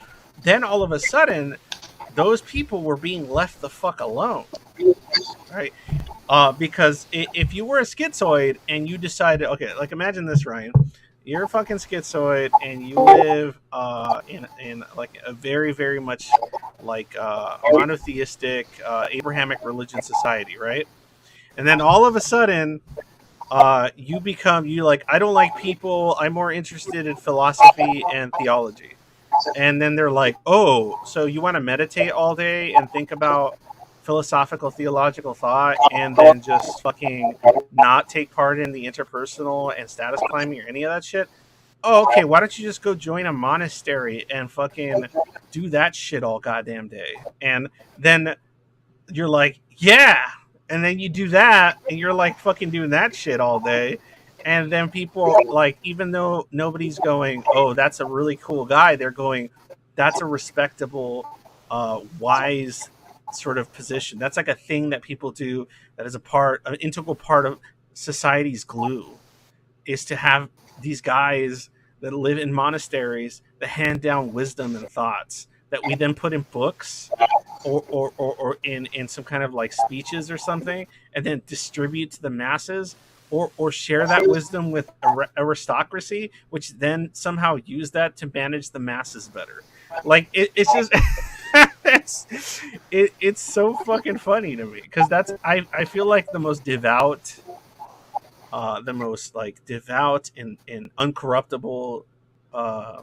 then all of a sudden those people were being left the fuck alone, right? Because if you were a schizoid and you decided, okay, like imagine this, Ryan, you're a fucking schizoid and you live in like a very very much like monotheistic Abrahamic religion society, right? And then all of a sudden, you like, I don't like people. I'm more interested in philosophy and theology. And then they're like, oh, so you want to meditate all day and think about philosophical theological thought and then just fucking not take part in the interpersonal and status climbing or any of that shit? Oh, okay, why don't you just go join a monastery and fucking do that shit all goddamn day? And then you're like, yeah. And then you do that and you're like fucking doing that shit all day. And then people, like, even though nobody's going, oh, that's a really cool guy, they're going, that's a respectable, wise sort of position. That's like a thing that people do that is an integral part of society's glue, is to have these guys that live in monasteries that hand down wisdom and thoughts that we then put in books or in some kind of like speeches or something, and then distribute to the masses, or share that wisdom with aristocracy, which then somehow use that to manage the masses better. Like it's just it's so fucking funny to me, because I feel like the most like devout and uncorruptible, uh,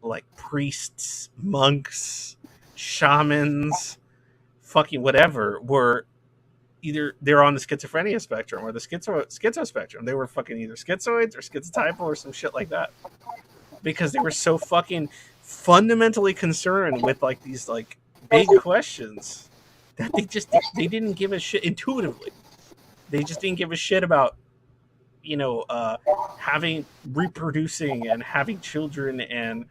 like priests, monks, shamans, fucking whatever, were either they're on the schizophrenia spectrum or the schizo spectrum. They were fucking either schizoids or schizotypal or some shit like that, because they were so fucking fundamentally concerned with like these like big questions that they didn't give a shit intuitively. They just didn't give a shit about, having reproducing and having children and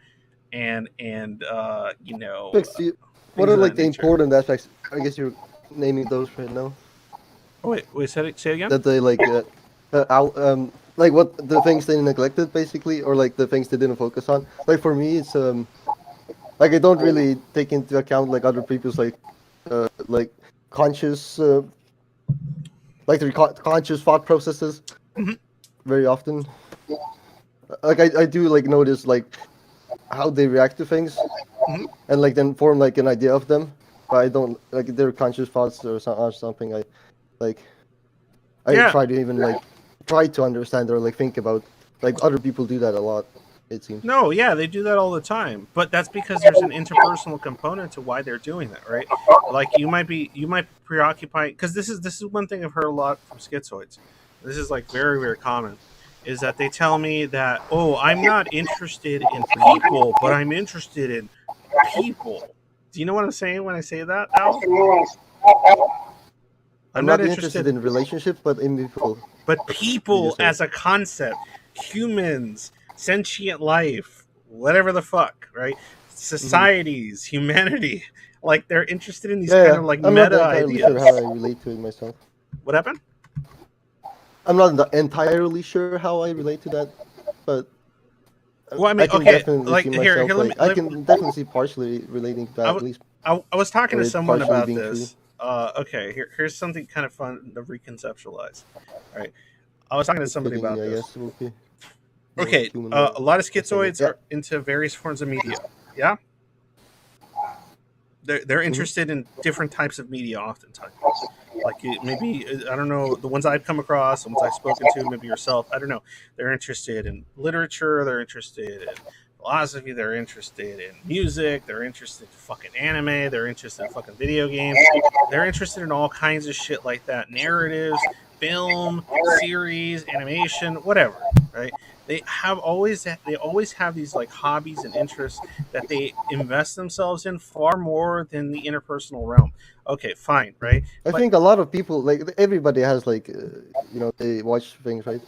Like, see, what things are of like that the nature. important aspects? I guess you're naming those right now. Oh, wait, say it again. That they like, like what the things they neglected basically, or like the things they didn't focus on. Like for me, it's like I don't really take into account like other people's like conscious, like their conscious thought processes Mhm. very often. Like I do like notice like how they react to things, Mhm. and like then form like an idea of them, but I don't like their conscious thoughts or something. Like I Yeah, try to even like try to understand or like think about. Like other people do that a lot, it seems. no, yeah, they do that all the time. But that's because there's an interpersonal component to why they're doing that, right? Like you might preoccupy, because this is one thing I've heard a lot from schizoids. This is like very very common, is that they tell me that, oh, I'm not interested in people, but I'm interested in people. Do you know what I'm saying when I say that, Al? I'm I'm not not interested interested, in relationships, but in people. but Did you people say? as a concept, humans, sentient life, whatever the fuck, right? Hmm. Societies, humanity, like they're interested in these Yeah, kind yeah. of like I'm not meta entirely sure how ideas. I relate to it myself. What happened? I'm not entirely sure how I relate to that, but Well, I I mean, can okay, definitely see like here, myself let me. like I can definitely see partially relating to that I, at w- least, I was talking or to it someone partially about being true. this. Okay, here's something kind of fun to reconceptualize. All right, I was talking to It's somebody fitting, about I this. guess, will be more Okay, human way a lot of of saying it. schizoids Yeah. are into various forms of media. Yeah, they're Hmm. interested in different types of media oftentimes. Like maybe, I don't know, the ones I've come across, the ones I've spoken to, maybe yourself, I don't know. They're interested in literature, they're interested in philosophy, they're interested in music, they're interested in fucking anime, they're interested in fucking video games, they're interested in all kinds of shit like that, narratives, film, series, animation, whatever, right? They always have these like hobbies and interests that they invest themselves in far more than the interpersonal realm. Okay, fine, Hmm. right? I But think a lot of people like everybody has like they watch things, right?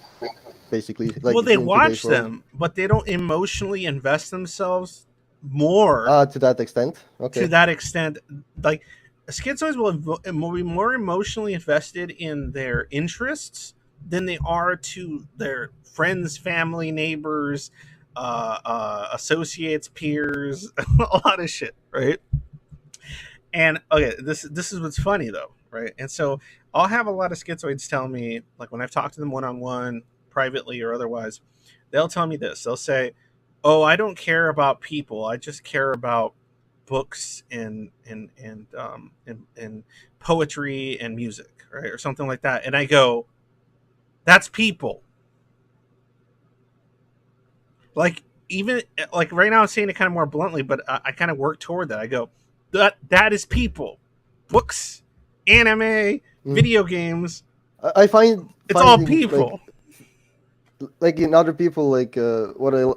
Basically, like well, they in today's watch world. them, but they don't emotionally invest themselves more To that extent. to Okay. that extent. Like schizoids will be more emotionally invested in their interests than they are to their friends, family, neighbors, associates, peers, a lot of shit, right? And okay, this is what's funny though. right? And so I'll have a lot of schizoids tell me, like when I've talked to them one-on-one, privately or otherwise, they'll tell me this. They'll say, "Oh, I don't care about people. I just care about books and poetry and music, right, or something like that." And I go, "That's people." Like even like right now, I'm saying it kind of more bluntly, but I kind of work toward that. I go, that is people, books, anime, video games. I find It's all finding people. like in other people, like what I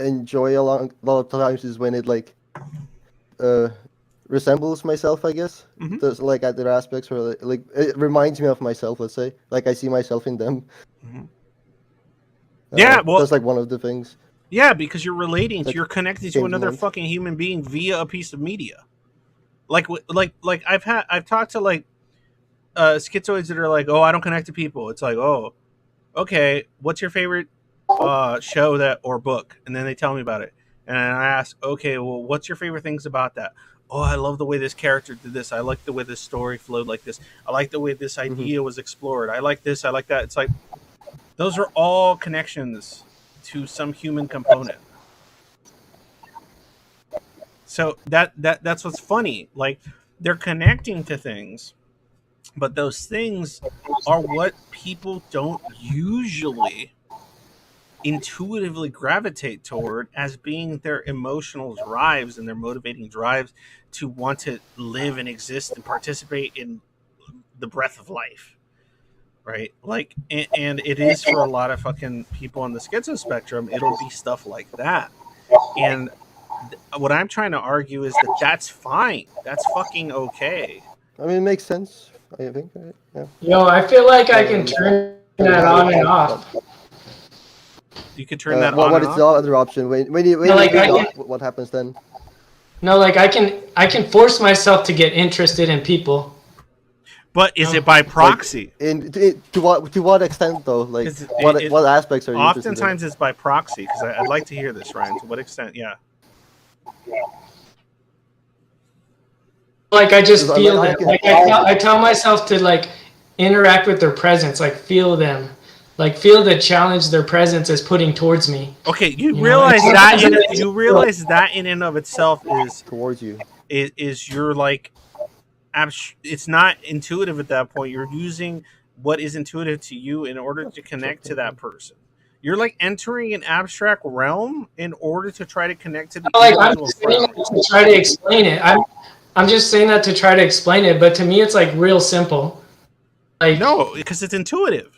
enjoy a lot of times is when it like uh resembles myself, I guess. Mhm. There's like other aspects where like it reminds me of myself, let's say, like I see myself in them. Mhm. Yeah, well, that's like one of the things. yeah, because you're relating, Like, you're connected to came to another mind. fucking human being via a piece of media. Like I've talked to like schizoids that are like, "Oh, I don't connect to people." It's like, "Oh, okay, what's your favorite show that or book?" And then they tell me about it, and I ask, "Okay, well, what's your favorite things about that?" "Oh, I love the way this character did this. I like the way this story flowed like this. I like the way this idea was explored. I like this. I like that." It's like those are all connections to some human component. So that's what's funny. Like they're connecting to things, but those things are what people don't usually intuitively gravitate toward as being their emotional drives and their motivating drives to want to live and exist and participate in the breath of life, right? Like and it is for a lot of fucking people on the schizo spectrum, it'll be stuff like that. And what I'm trying to argue is that that's fine, that's fucking okay. I mean, it makes sense, I think. Right? Yeah. Yo, I feel like I can turn that on and off. You could turn that on what and is the off. other option? When you like, do I that, can- what happens then? No, like I can force myself to get interested in people. But is it by proxy? To what extent though? Like what aspects are you interested in? Oftentimes it's by proxy, because I'd like to hear this, Ryan. To what extent? Yeah. Like I just Because, feel like, them. Like I tell myself to like interact with their presence, like feel them, like feel the challenge their presence is putting towards me. Okay, you know, realize it's- that you realize that in and of itself towards you. is you're like it's not intuitive at that point. You're using what is intuitive to you in order to connect to that person. You're like entering an abstract realm in order to try to connect to the Like I'm individual just saying from that to try to explain it. I'm just saying that to try to explain it, but to me it's like real simple. Like No, because it's intuitive.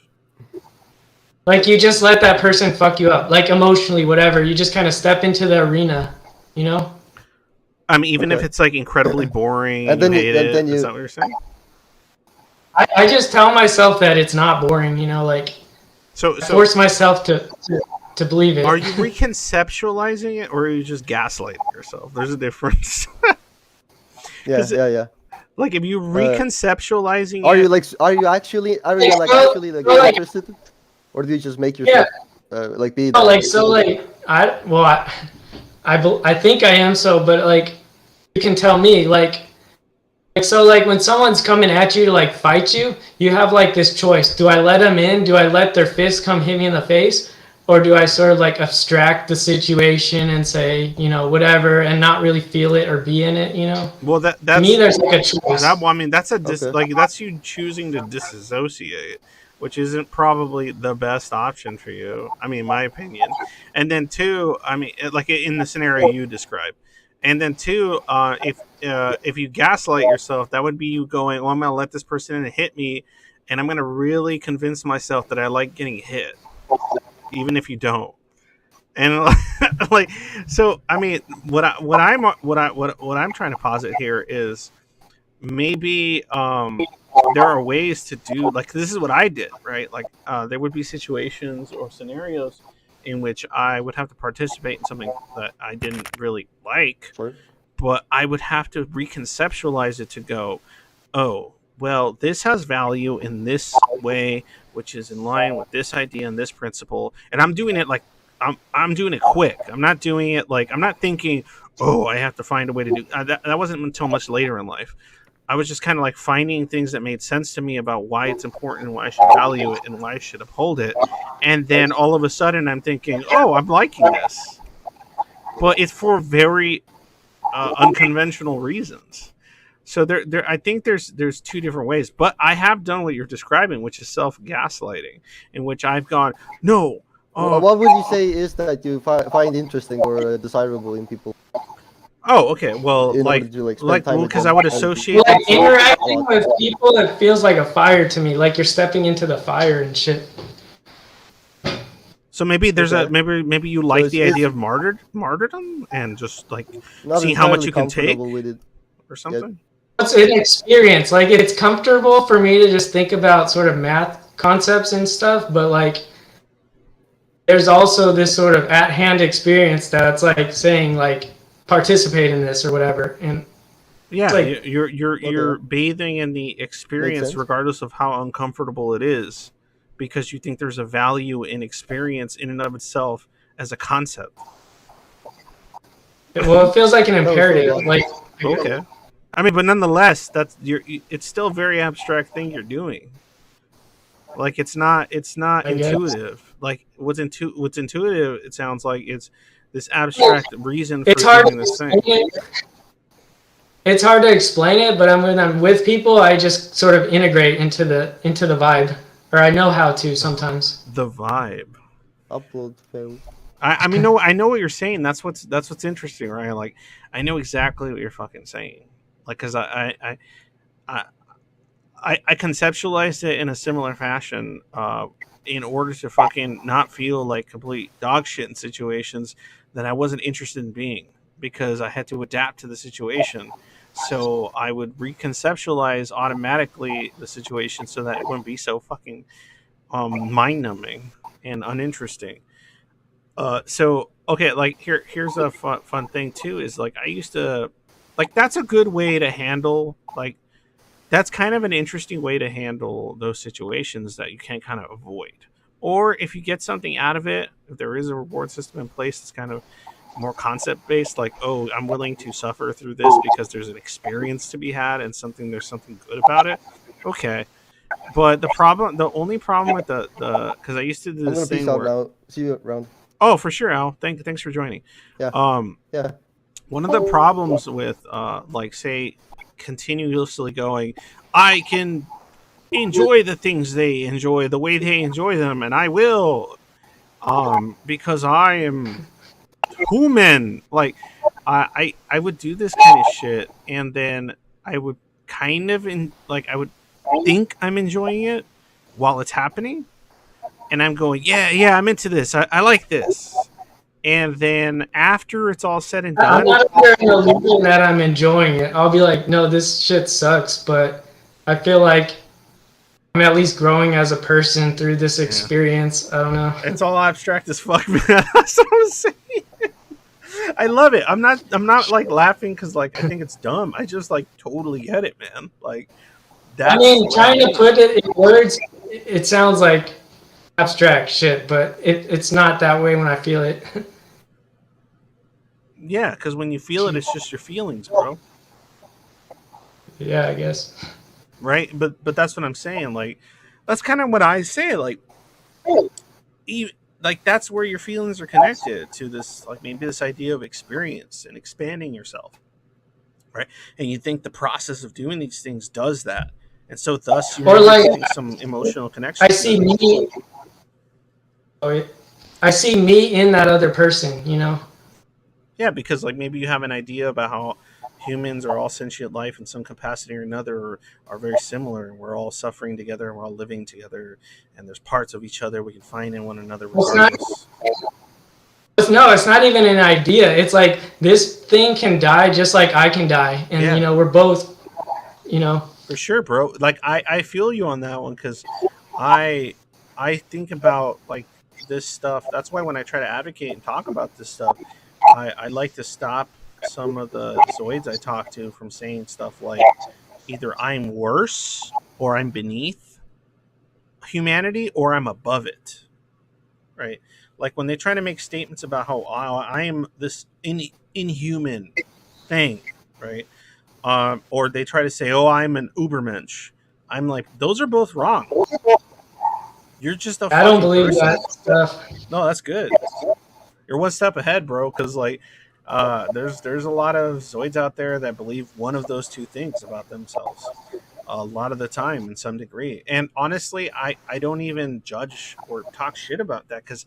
Like you just let that person fuck you up, like emotionally, whatever. You just kind of step into the arena, you know? I mean, even if it's like incredibly boring And and then you you- hate and it, then is you- that what you're saying? I just tell myself that it's not boring, you know, like So force myself to believe it. are you reconceptualizing it, or are you just gaslighting yourself? There's a difference. Yeah. Like if you reconceptualizing Are it, you like actually like- interested, or do you just make yourself like be? No, like so, like I think I am so, but like you can tell me, like so, like when someone's coming at you to like fight you, you have like this choice: do I let them in? Do I let their fist come hit me in the face? Or do I sort of like abstract the situation and say, you know, whatever, and not really feel it or be in it, you know? well, that's To me, there's like a choice. I mean, that's Okay. like that's you choosing to disassociate, which isn't probably the best option for you. I mean, in my opinion. And then two, I mean, like in the scenario you described. And then two, if you gaslight yourself, that would be you going, "Well, I'm going to let this person in and hit me, and I'm going to really convince myself that I like getting hit, even if you don't." And like, so I mean, what I'm trying to posit here is maybe there are ways to do, like, this is what I did, right? Like there would be situations or scenarios in which I would have to participate in something that I didn't really like, Sorry. but I would have to reconceptualize it to go, "Oh, well, this has value in this way, which is in line with this idea and this principle." And I'm doing it like I'm doing it quick. I'm not doing it like I'm not thinking, "Oh, I have to find a way to do that." That wasn't until much later in life. I was just kind of like finding things that made sense to me about why it's important and why I should value it and why I should uphold it. And then all of a sudden I'm thinking, oh, I'm liking this. But it's for very unconventional reasons. So I think there's two different ways. But I have done what you're describing, which is self gaslighting, in which I've gone, no. What would you say is that you find interesting or desirable in people Oh, okay. Well, in order like, to like spend time with because them? I would and- associate. Like interacting with people, it feels like a fire to me. Like you're stepping into the fire and shit. So maybe there's a Okay. maybe you like the it's idea of martyrdom and just like not seeing how much entirely you can take comfortable with it. or something. It's an experience. Like it's comfortable for me to just think about sort of math concepts and stuff, but like there's also this sort of at-hand experience that's like saying like participate in this or whatever. And Yeah, like- you're bathing in the experience sense. regardless of how uncomfortable it is, because you think there's a value in experience in and of itself as a concept. well, it feels like an was so imperative. long. Like Okay. I mean, but nonetheless, it's still a very abstract thing you're doing. Like it's not I guess. intuitive. Like what's intuitive, it sounds like it's this abstract reason for It's hard doing to this thing. explain it. It's hard to explain it, but when I'm with people, I just sort of integrate into the vibe, or I know how to sometimes. The vibe. Upload failed. I mean, no, I know what you're saying. That's what's interesting, right? Like, I know exactly what you're fucking saying. Like, because I conceptualized it in a similar fashion, in order to fucking not feel like complete dog shit in situations that I wasn't interested in being, because I had to adapt to the situation. So I would reconceptualize automatically the situation so that it wouldn't be so fucking mind numbing and uninteresting. So okay, like here's a fun thing too, is like I used to, like, that's a good way to handle, like, that's kind of an interesting way to handle those situations that you can't kind of avoid. Or if you get something out of it, if there is a reward system in place that's kind of more concept based, like, oh, I'm willing to suffer through this because there's an experience to be had and there's something good about it. Okay. But the only problem with the because I used to do I'm this gonna peace thing out where, now. See you around. oh, for sure, Al. Thanks for joining. Yeah. Yeah. One of the problems with like, say, continuously going, I can enjoy the things they enjoy the way they enjoy them, and I will, because I am human. Like, I would do this kind of shit, and then I would kind of I would think I'm enjoying it while it's happening, and I'm going, yeah, I'm into this. I like this. And then after it's all said and I'm done, not under an illusion that I'm enjoying it. I'll be like, no, this shit sucks, but I feel like I'm at least growing as a person through this experience. I don't know. it's all abstract as fuck, man. That's what I'm saying. I love it. I'm not like laughing because like I think it's dumb. I just like totally get it, man. Like, that's, I mean, trying to put it in words, it sounds like abstract shit, but it's not that way when I feel it. yeah, because when you feel it, it's just your feelings, bro. Yeah, I guess. Right? But that's what I'm saying. Like, that's kind of what I say. Like, like that's where your feelings are connected to this, like maybe this idea of experience and expanding yourself, right? And you think the process of doing these things does that, and so thus you Or like, some emotional connection. I see me. I see me in that other person, you know? Yeah, because like maybe you have an idea about how humans are all sentient life in some capacity or another, or are very similar, and we're all suffering together and we're all living together, and there's parts of each other we can find in one another regardless. No, it's not even an idea. It's like this thing can die just like I can die. And, Yeah. you know, we're both, you know. For sure, bro. Like I feel you on that one, because I think about like this stuff. That's why when I try to advocate and talk about this stuff, I like to stop some of the Zoids I talk to from saying stuff like either I'm worse or I'm beneath humanity or I'm above it. Right? Like when they try to make statements about how I am this inhuman thing, right? Or they try to say, "Oh, I'm an Ubermensch." I'm like, those are both wrong. You're just a I don't fucking believe person. that stuff. No, that's good. You're one step ahead, bro. Because like, there's a lot of Zoids out there that believe one of those two things about themselves a lot of the time in some degree. And honestly, I don't even judge or talk shit about that because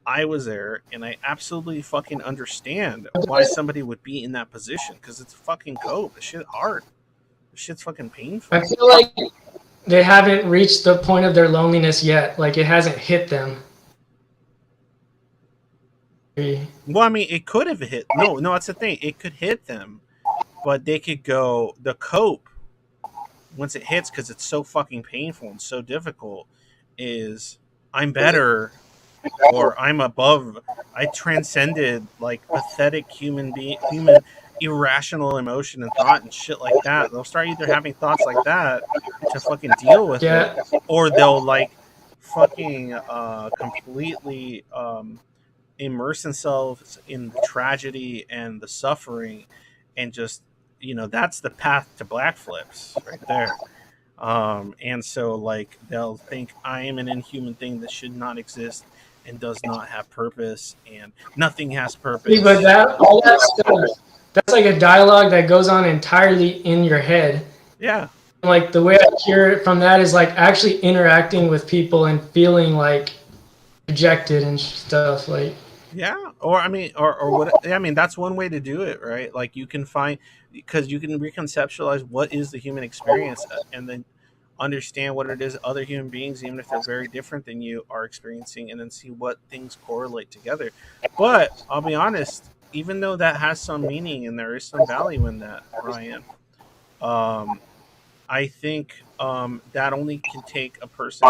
I was there and I absolutely fucking understand why somebody would be in that position because it's fucking cope. This shit hard. This shit's fucking painful. I feel like they haven't reached the point of their loneliness yet. Like it hasn't hit them. Well, I mean, it could have hit. No, that's the thing. It could hit them, but they could go the cope once it hits because it's so fucking painful and so difficult. Is I'm better or I'm above. I transcended like pathetic human irrational emotion and thought and shit like that. They'll start either having thoughts like that to fucking deal with Yeah. it, or they'll like fucking completely immerse themselves in the tragedy and the suffering, and just that's the path to black flips right there. And so like they'll think I am an inhuman thing that should not exist and does not have purpose and nothing has purpose. See, but all that stuff, that's like a dialogue that goes on entirely in your head. Yeah. Like the way I hear it from that is like actually interacting with people and feeling like rejected and stuff. Like Yeah, or I mean, or what? I mean, that's one way to do it, right? Like you can find because you can reconceptualize what is the human experience, and then understand what it is other human beings, even if they're very different than you, are experiencing, and then see what things correlate together. But I'll be honest, even though that has some meaning and there is some value in that, Ryan, um, I think that only can take a person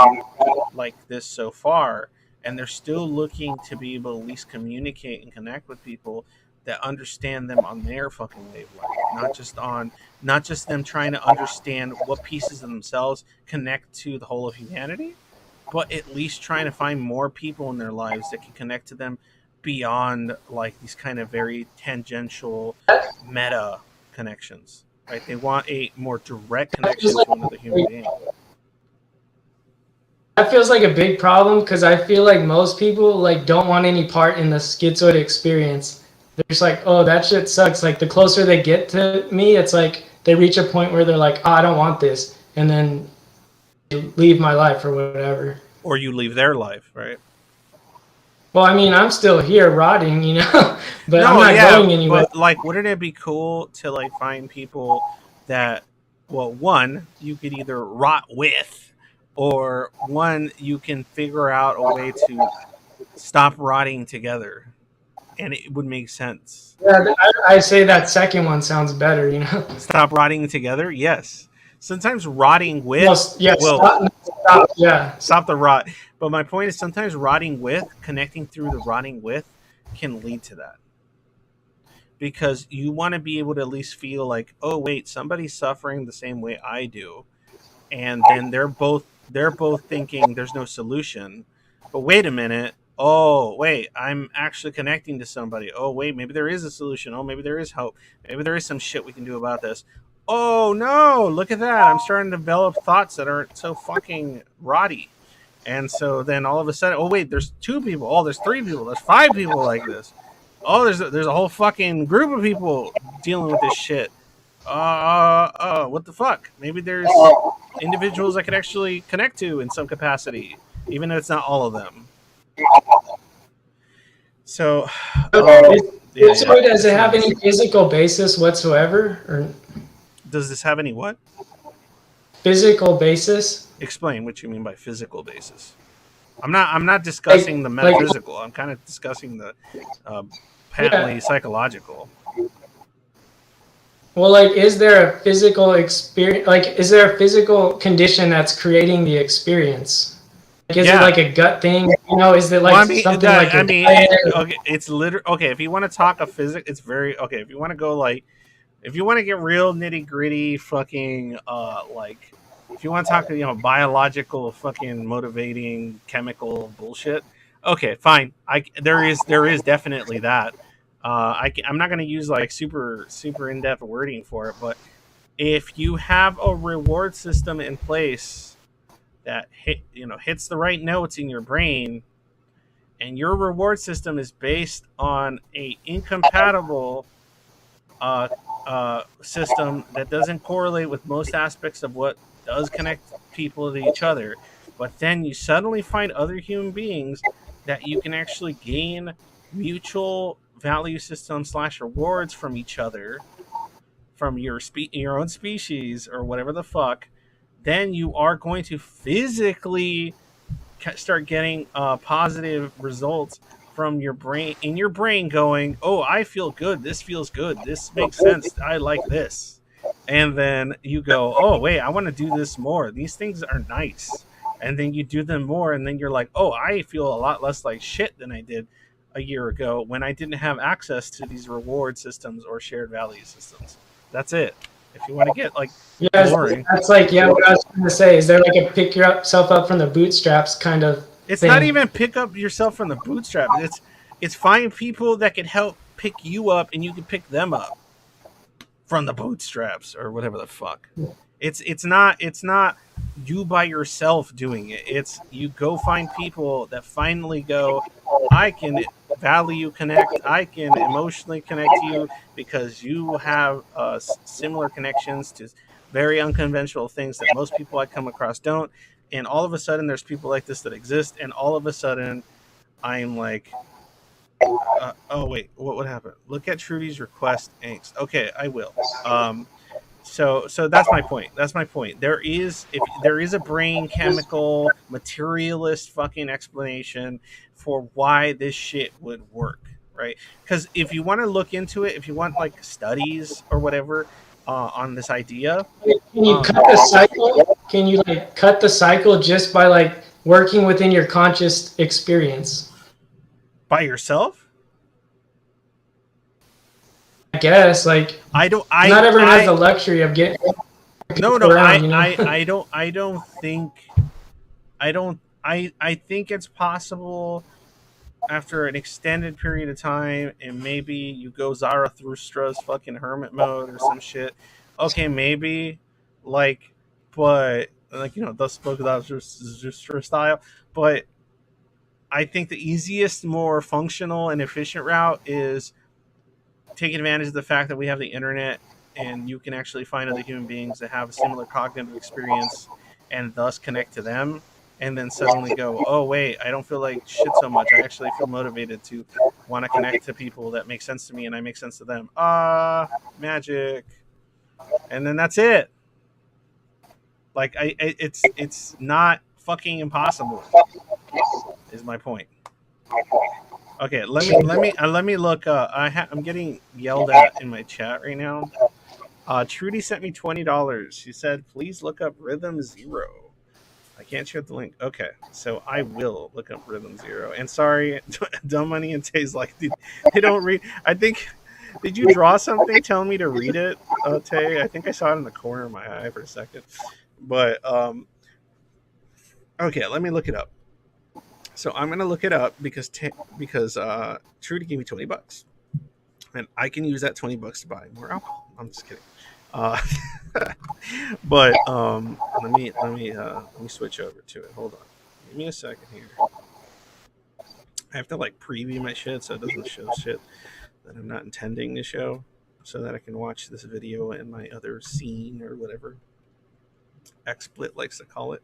like this so far, and they're still looking to be able to at least communicate and connect with people that understand them on their fucking wavelength, not just them trying to understand what pieces of themselves connect to the whole of humanity, but at least trying to find more people in their lives that can connect to them beyond like these kind of very tangential meta connections. Right? They want a more direct connection to another human being. that feels like a big problem because I feel like most people like don't want any part in the schizoid experience. They're just like, oh, that shit sucks. Like the closer they get to me, it's like they reach a point where they're like, oh, I don't want this, and then they leave my life or whatever. Or you leave their life, right? Well, I mean, I'm still here rotting, you know, but No, I'm not yeah, going anywhere. but like, wouldn't it be cool to like find people that, well, one you could either rot with, or one you can figure out a way to stop rotting together, and it would make sense. Yeah, I say that second one sounds better, you know. Stop rotting together, yes. Sometimes rotting with No, yeah, will stop, yeah. stop the rot. But my point is, sometimes rotting with, connecting through the rotting with, can lead to that. Because you want to be able to at least feel like, oh wait, somebody's suffering the same way I do, and then they're both thinking there's no solution. But wait a minute. Oh wait, I'm actually connecting to somebody. Oh wait, maybe there is a solution. Oh, maybe there is hope. Maybe there is some shit we can do about this. Oh no, look at that. I'm starting to develop thoughts that aren't so fucking rotty. And so then all of a sudden, oh wait, there's 2 people. Oh, there's 3 people. There's 5 people like this. Oh, there's a whole fucking group of people dealing with this shit. What the fuck? Maybe there's individuals I could actually connect to in some capacity, even if it's not all of them. So, Does it have any physical basis whatsoever, or does this have any what? physical basis? Explain what you mean by physical basis. I'm not discussing the metaphysical. I'm kind of discussing the patently psychological. Well, like, is there a physical experience? Like, is there a physical condition that's creating the experience? Like, is it like a gut thing? You know, is it like something like a diet? Okay, it's literally okay. If you want to talk a physics, it's very okay. If you want to go like, if you want to get real nitty gritty, fucking like, if you want to talk, biological, fucking motivating chemical bullshit. Okay, fine. There is definitely that. I'm not going to use like super in depth wording for it, but If you have a reward system in place that hits the right notes in your brain, and your reward system is based on a incompatible uh, system that doesn't correlate with most aspects of what does connect people to each other, but then you suddenly find other human beings that you can actually gain mutual value system slash rewards from each other, from your own species or whatever the fuck, then you are going to physically start getting positive results from your brain, in your brain, going, oh, I feel good, this feels good, this makes sense, I like this. And then you go, oh wait, I want to do this more, these things are nice. And then you do them more, and then you're like, oh, I feel a lot less like shit than I did a year ago when I didn't have access to these reward systems or shared value systems. That's it. If you want to get like Yeah, boring, that's like, yeah, what I was going to say. Is there like a pick yourself up from the bootstraps kind of it's not thing? even pick up yourself from the bootstraps. It's find people that can help pick you up, and you can pick them up from the bootstraps or whatever the fuck. It's not you by yourself doing it. It's you go find people that finally go, I can value connect, I can emotionally connect to you because you have similar connections to very unconventional things that most people I come across don't. And all of a sudden there's people like this that exist, and all of a sudden I'm like, oh wait, what would happen? Look at Trudy's request angst. Okay, I will. So that's my point. That's my point. There is a brain chemical materialist fucking explanation for why this shit would work, right? Because if you want to look into it, if you want like studies or whatever on this idea, Can you um, cut the cycle? Can you like cut the cycle just by like working within your conscious experience? by yourself, I guess like I don't. not everyone has the luxury of getting No, people no, around, you know. I don't think. I think it's possible after an extended period of time, and maybe you go Zarathustra's fucking hermit mode or some shit. Okay, maybe, like, but like thus spoke without Zarathustra style. But I think the easiest, more functional and efficient route is taking advantage of the fact that we have the internet, and you can actually find other human beings that have a similar cognitive experience and thus connect to them, and then suddenly go, oh wait, I don't feel like shit so much, I actually feel motivated to want to connect to people that make sense to me and I make sense to them. Magic. And then that's it. Like it's not fucking impossible is my point. Okay, let me look. I'm getting yelled at in my chat right now. Trudy sent me $20. She said, "Please look up Rhythm Zero." I can't share the link. Okay, so I will look up Rhythm Zero. And sorry, Dumb Money and Tay's like they don't read. I think did you draw something telling me to read it, Tay? I think I saw it in the corner of my eye for a second. But okay, let me look it up. So I'm gonna look it up because Trudy gave me $20, and I can use that $20 to buy more alcohol. I'm just kidding. Uh, but let me switch over to it. Hold on, give me a second here. I have to like preview my shit so it doesn't show shit that I'm not intending to show, so that I can watch this video in my other scene or whatever XSplit likes to call it.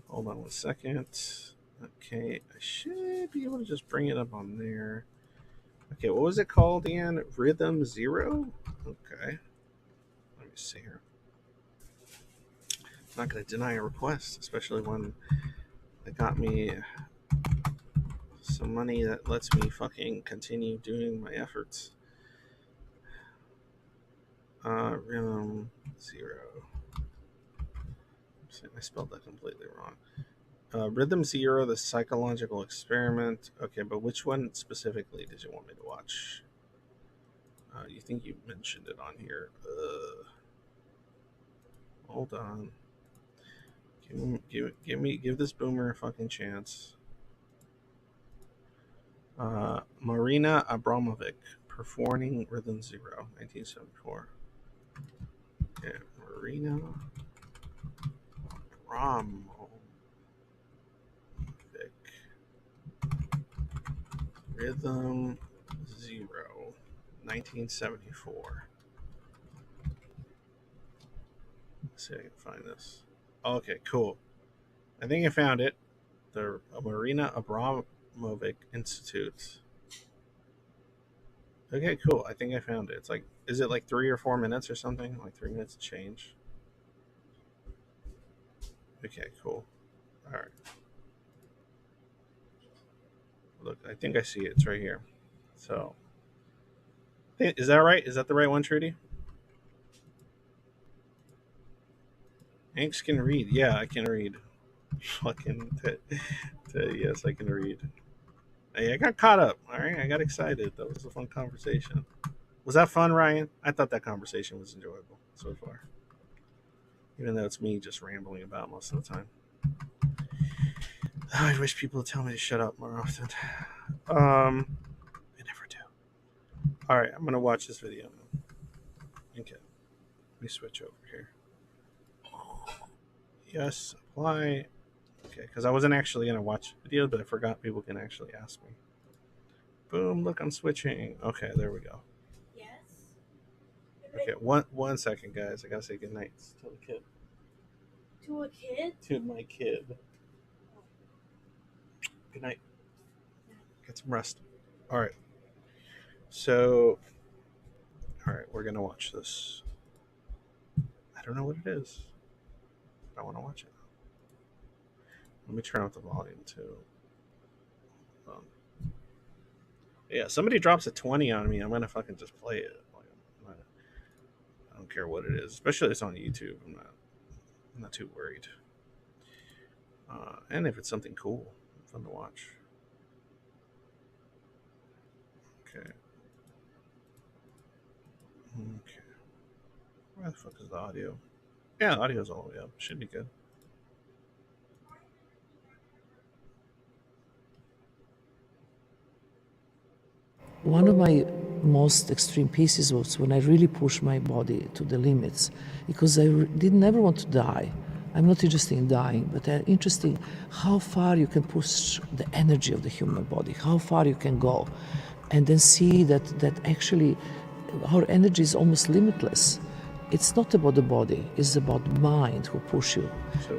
Hold on one second. Okay, I should be able to just bring it up on there. Okay, what was it called again? Rhythm Zero? Okay. Let me see here. I'm not going to deny a request, especially when it got me some money that lets me fucking continue doing my efforts. Rhythm Zero. I spelled that completely wrong. Rhythm Zero, the psychological experiment. Okay, but which one specifically did you want me to watch? You think you mentioned it on here. Hold on. Give this boomer a fucking chance. Marina Abramovic, performing Rhythm Zero, 1974. Yeah, Marina Abramovic. Rhythm Zero, 1974. Let's see if I can find this. Okay, cool. I think I found it. The Marina Abramovic Institute. Okay, cool. I think I found it. It's like, is it like 3 or 4 minutes or something? Like 3 minutes to change. Okay, cool. All right. Look, I think I see it. It's right here. So, is that right? Is that the right one, Trudy? Hanks can read. Yeah, I can read. Fucking yes, I can read. Hey, I got caught up. All right, I got excited. That was a fun conversation. Was that fun, Ryan? I thought that conversation was enjoyable so far, even though it's me just rambling about most of the time. I wish people would tell me to shut up more often. They never do. All right, I'm gonna watch this video now. Okay, let me switch over here. Yes, apply. Okay, because I wasn't actually gonna watch videos, but I forgot people can actually ask me. Boom! Look, I'm switching. Okay, there we go. Okay, one second, guys. I gotta say goodnight to the kid. To a kid? To my kid. Good night. Get some rest. All right. So, all right, we're gonna watch this. I don't know what it is. I want to watch it. Let me turn up the volume too. Yeah, somebody drops a 20 on me, I'm gonna fucking just play it. Like, I don't care what it is, especially if it's on YouTube. I'm not too worried. And if it's something cool, fun to watch. Okay. Okay. Where the fuck is the audio? Yeah, the audio's all the way up. Should be good. One of my most extreme pieces was when I really pushed my body to the limits, because I didn't ever want to die. I'm not interested in dying, but I'm interested in how far you can push the energy of the human body, how far you can go, and then see that actually our energy is almost limitless. It's not about the body, it's about the mind who push you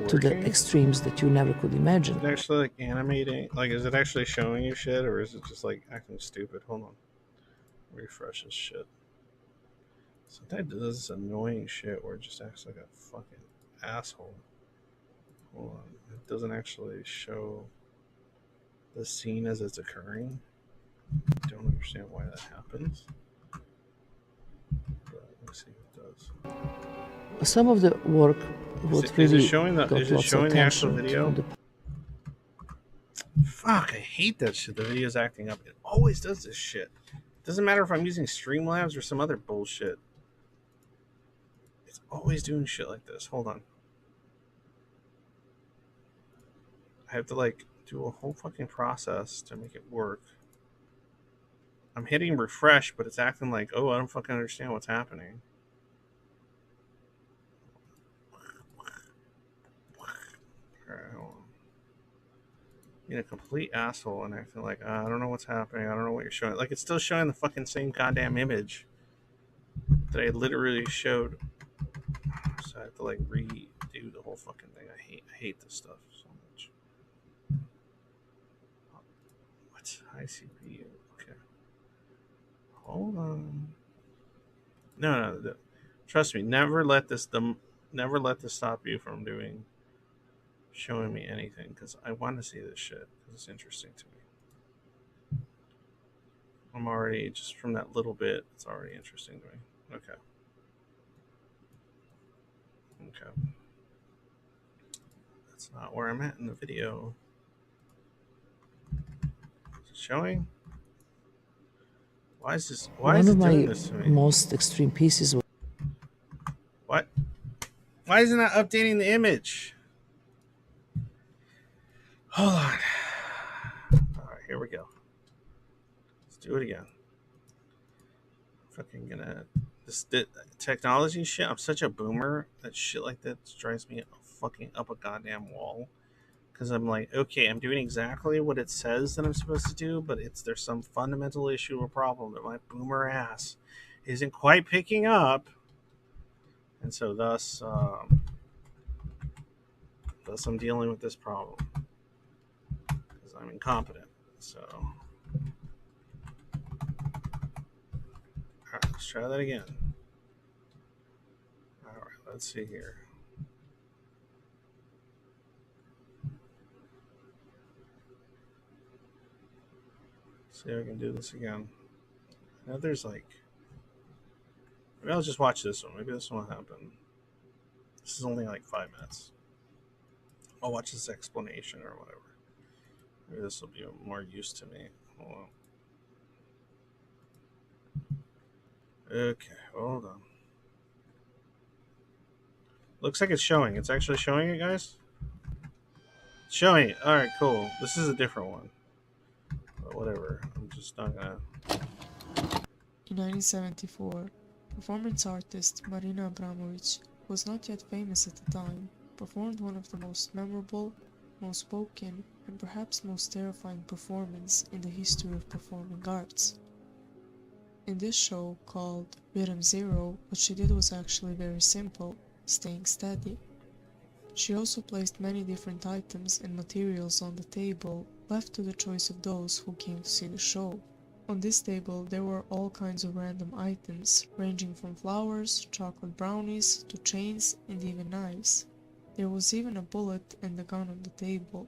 to the extremes that you never could imagine. Is it actually like animating? Like, is it actually showing you shit, or is it just like acting stupid? Hold on. Refresh this shit. Sometimes it does this annoying shit where it just acts like a fucking asshole. Hold on. It doesn't actually show the scene as it's occurring. I don't understand why that happens. But let's see if it does. Some of the work would Is really it showing the, got is it lots showing of the actual attention video? from the Fuck, I hate that shit. The video's acting up. It always does this shit. Doesn't matter if I'm using Streamlabs or some other bullshit. It's always doing shit like this. Hold on. I have to like do a whole fucking process to make it work. I'm hitting refresh, but it's acting like, oh, I don't fucking understand what's happening. Alright, hold on. Being a complete asshole and acting like, I don't know what's happening. I don't know what you're showing. Like, it's still showing the fucking same goddamn image that I literally showed. So I have to like redo the whole fucking thing. I hate this stuff so much. What? High CPU. Okay. Hold on. No. Trust me. Never let this stop you from showing me anything, because I want to see this shit because it's interesting to me. I'm already, just from that little bit, it's already interesting to me. Okay. That's not where I'm at in the video. Is it showing? Why is this? Why is it doing this to me? One of my most extreme pieces was What? Why isn't that updating the image? Hold on. All right, here we go. Let's do it again. Fucking gonna The technology shit. I'm such a boomer that shit like that drives me fucking up a goddamn wall. Because I'm like, okay, I'm doing exactly what it says that I'm supposed to do, but there's some fundamental issue or problem that my boomer ass isn't quite picking up, and so thus I'm dealing with this problem because I'm incompetent. So, all right, let's try that again. All right, let's see here. See if I can do this again. Now there's like, maybe I'll just watch this one. Maybe this one will happen. This is only like 5 minutes. I'll watch this explanation or whatever. Maybe this will be more use to me. Hold on. Okay, hold on. Looks like it's showing. It's actually showing it, guys? It's showing it. Alright, cool. This is a different one. But whatever. I'm just not gonna... In 1974, performance artist Marina Abramović, who was not yet famous at the time, performed one of the most memorable, most spoken, and perhaps most terrifying performance in the history of performing arts. In this show, called Rhythm Zero, what she did was actually very simple, staying steady. She also placed many different items and materials on the table, left to the choice of those who came to see the show. On this table there were all kinds of random items, ranging from flowers, chocolate brownies, to chains and even knives. There was even a bullet and a gun on the table.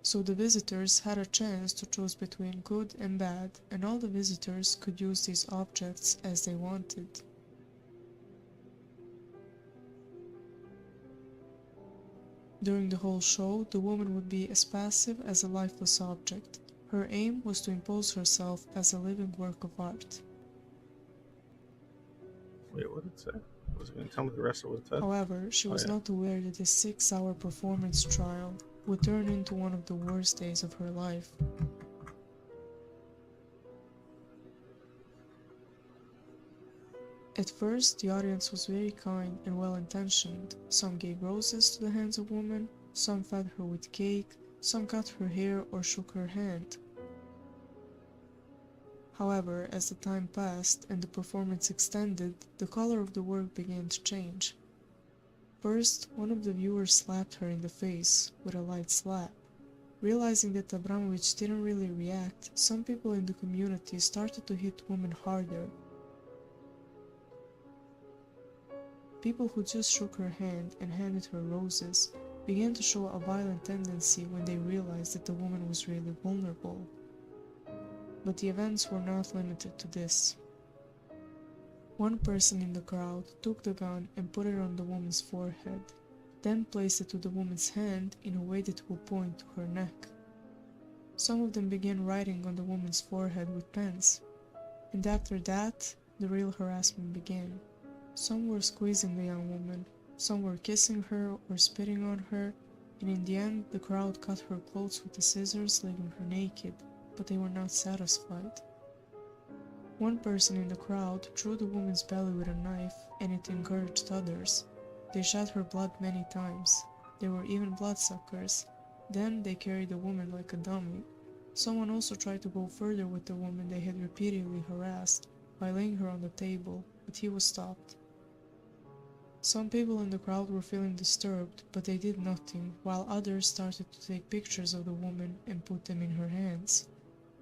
So the visitors had a chance to choose between good and bad, and all the visitors could use these objects as they wanted. During the whole show, the woman would be as passive as a lifeless object. Her aim was to impose herself as a living work of art. Wait, what did it say? Was it going to tell me the rest of what it said? However, she was not aware that this 6-hour performance trial would turn into one of the worst days of her life. At first, the audience was very kind and well-intentioned. Some gave roses to the hands of women, some fed her with cake, some cut her hair or shook her hand. However, as the time passed and the performance extended, the color of the work began to change. First, one of the viewers slapped her in the face with a light slap. Realizing that Abramović didn't really react, some people in the community started to hit women harder. People who just shook her hand and handed her roses began to show a violent tendency when they realized that the woman was really vulnerable. But the events were not limited to this. One person in the crowd took the gun and put it on the woman's forehead, then placed it to the woman's hand in a way that would point to her neck. Some of them began writing on the woman's forehead with pens, and after that, the real harassment began. Some were squeezing the young woman, some were kissing her or spitting on her, and in the end, the crowd cut her clothes with the scissors, leaving her naked, but they were not satisfied. One person in the crowd drew the woman's belly with a knife, and it encouraged others. They shot her blood many times. There were even bloodsuckers. Then they carried the woman like a dummy. Someone also tried to go further with the woman they had repeatedly harassed by laying her on the table, but he was stopped. Some people in the crowd were feeling disturbed, but they did nothing, while others started to take pictures of the woman and put them in her hands.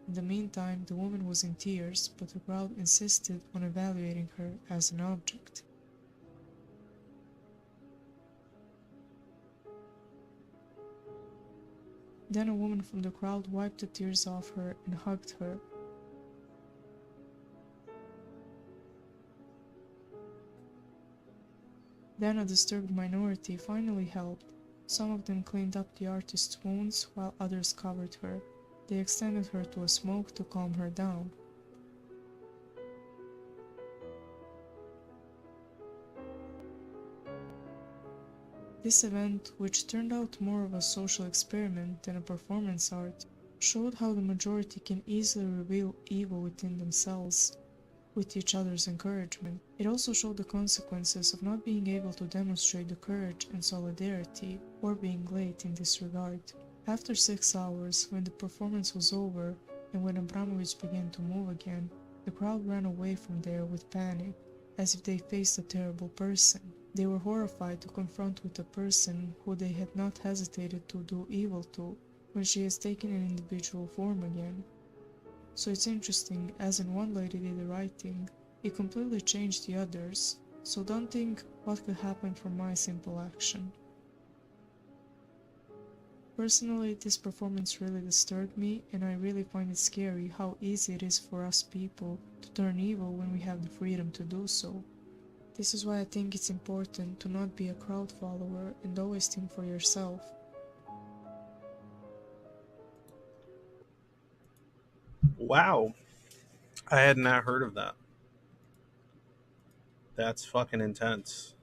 In the meantime, the woman was in tears, but the crowd insisted on evaluating her as an object. Then a woman from the crowd wiped the tears off her and hugged her. Then a disturbed minority finally helped. Some of them cleaned up the artist's wounds, while others covered her. They extended her to a smoke to calm her down. This event, which turned out more of a social experiment than a performance art, showed how the majority can easily reveal evil within themselves. with each other's encouragement. It also showed the consequences of not being able to demonstrate the courage and solidarity, or being late in this regard. After 6 hours, when the performance was over, and when Abramovich began to move again, the crowd ran away from there with panic, as if they faced a terrible person. They were horrified to confront with a person who they had not hesitated to do evil to, when she has taken an individual form again. So it's interesting, as in one lady did the right thing, it completely changed the others, so don't think what could happen from my simple action. Personally, this performance really disturbed me, and I really find it scary how easy it is for us people to turn evil when we have the freedom to do so. This is why I think it's important to not be a crowd follower and always think for yourself. Wow. I had not heard of that. That's fucking intense.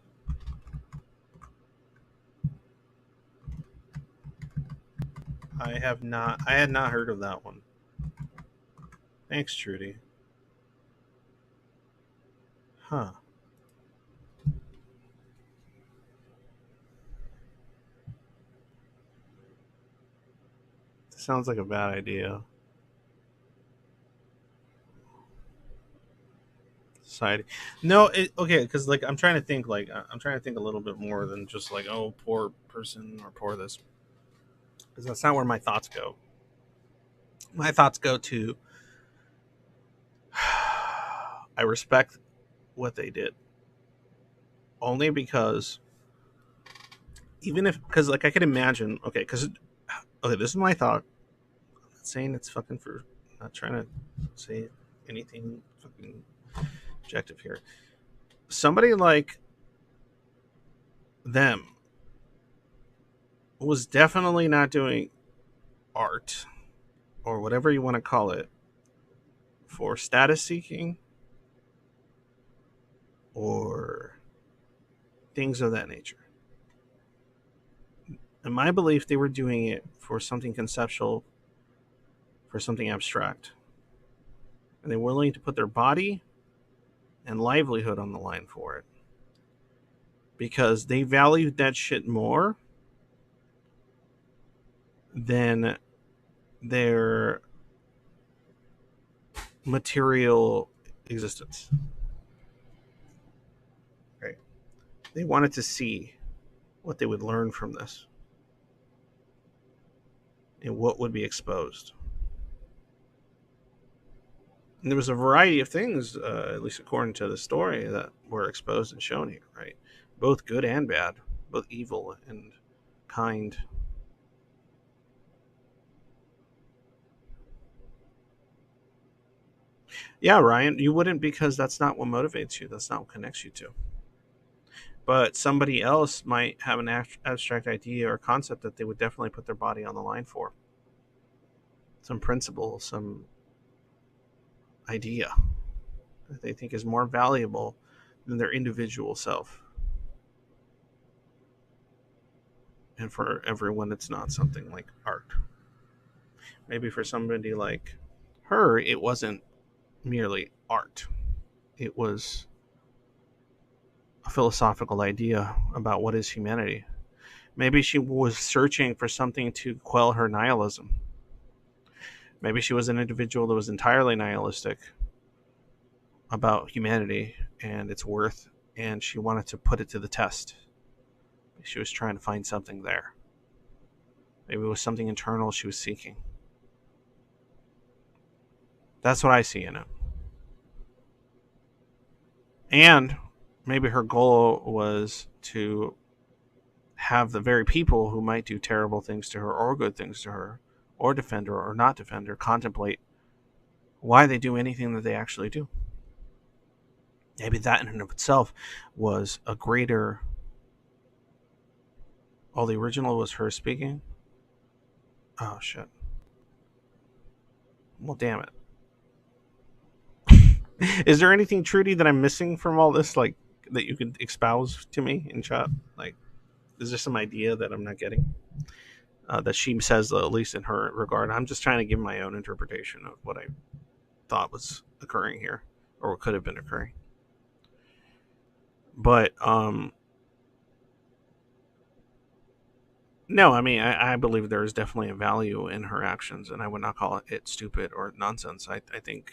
I had not heard of that one. Thanks, Trudy. Huh. Sounds like a bad idea. Society. No, okay, because like I'm trying to think a little bit more than just like, oh, poor person or poor this, because that's not where my thoughts go. My thoughts go to I respect what they did, only because even if, because like I could imagine, okay, this is my thought. I'm not saying it's fucking for, I'm not trying to say anything fucking objective here. Somebody like them was definitely not doing art or whatever you want to call it for status seeking or things of that nature. In my belief, they were doing it for something conceptual, for something abstract. And they were willing to put their body and livelihood on the line for it. Because they valued that shit more than their material existence. Right? They wanted to see what they would learn from this and what would be exposed. And there was a variety of things, at least according to the story, that were exposed and shown here, right? Both good and bad, both evil and kind. Yeah, Ryan, you wouldn't, because that's not what motivates you. That's not what connects you to. But somebody else might have an abstract idea or concept that they would definitely put their body on the line for. Some principle, some idea that they think is more valuable than their individual self. And for everyone, it's not something like art. Maybe for somebody like her, it wasn't merely art. It was a philosophical idea about what is humanity. Maybe she was searching for something to quell her nihilism. Maybe she was an individual that was entirely nihilistic about humanity and its worth, and she wanted to put it to the test. She was trying to find something there. Maybe it was something internal she was seeking. That's what I see in it. And maybe her goal was to have the very people who might do terrible things to her or good things to her or defend her or not defend her contemplate why they do anything that they actually do. Maybe that in and of itself was a greater... Oh, the original was her speaking? Oh, shit. Well, damn it. Is there anything, Trudy, that I'm missing from all this, like, that you could espouse to me in chat? Like, is there some idea that I'm not getting? That she says, at least in her regard. I'm just trying to give my own interpretation of what I thought was occurring here, or could have been occurring. But no, I mean, I believe there is definitely a value in her actions, and I would not call it stupid or nonsense. I think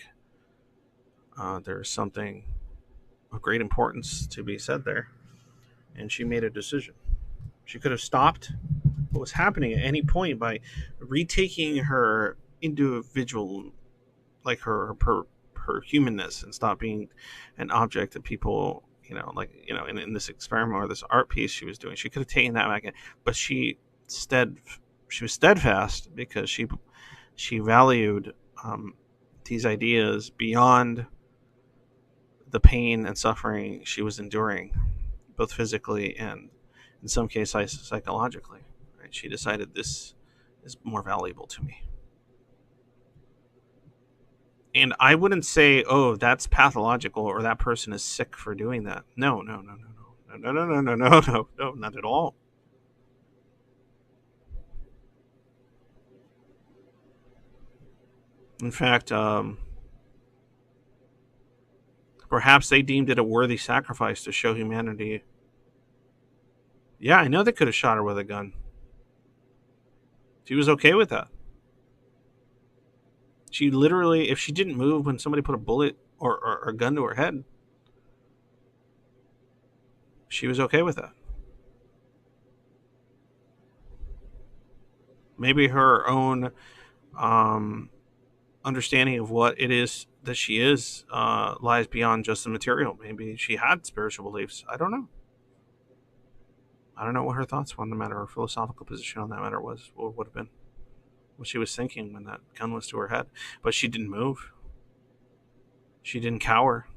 there's something of great importance to be said there, and she made a decision. She could have stopped what was happening at any point by retaking her individual, like her humanness, and stop being an object that people, like, in this experiment or this art piece she was doing. She could have taken that back in, but she was steadfast because she valued these ideas beyond the pain and suffering she was enduring, both physically and in some cases psychologically. Right? She decided this is more valuable to me. And I wouldn't say, oh, that's pathological or that person is sick for doing that. No, not at all. In fact, perhaps they deemed it a worthy sacrifice to show humanity. Yeah, I know they could have shot her with a gun. She was okay with that. She literally, if she didn't move when somebody put a bullet or a gun to her head, she was okay with that. Maybe her own understanding of what it is that she is lies beyond just the material. Maybe she had spiritual beliefs. I don't know. I don't know what her thoughts on the matter, or philosophical position on that matter was, or would have been, what she was thinking when that gun was to her head. But she didn't move. She didn't cower,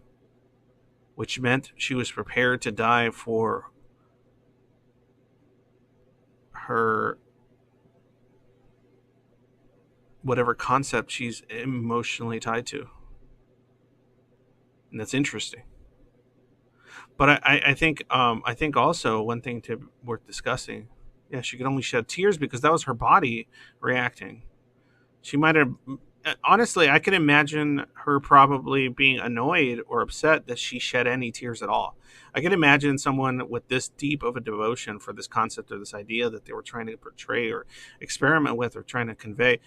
which meant she was prepared to die for her whatever concept she's emotionally tied to. And that's interesting. But I think also one thing worth discussing. Yeah, she could only shed tears because that was her body reacting. She might have, honestly, I can imagine her probably being annoyed or upset that she shed any tears at all. I can imagine someone with this deep of a devotion for this concept or this idea that they were trying to portray or experiment with or trying to convey.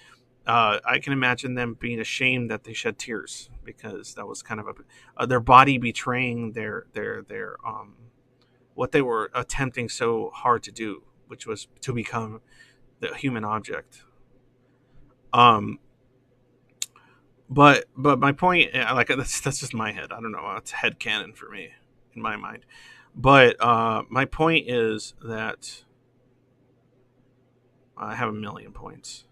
I can imagine them being ashamed that they shed tears because that was kind of their body betraying their what they were attempting so hard to do, which was to become the human object. But my point, like, that's just my head. I don't know. It's headcanon for me in my mind. But my point is that I have a million points.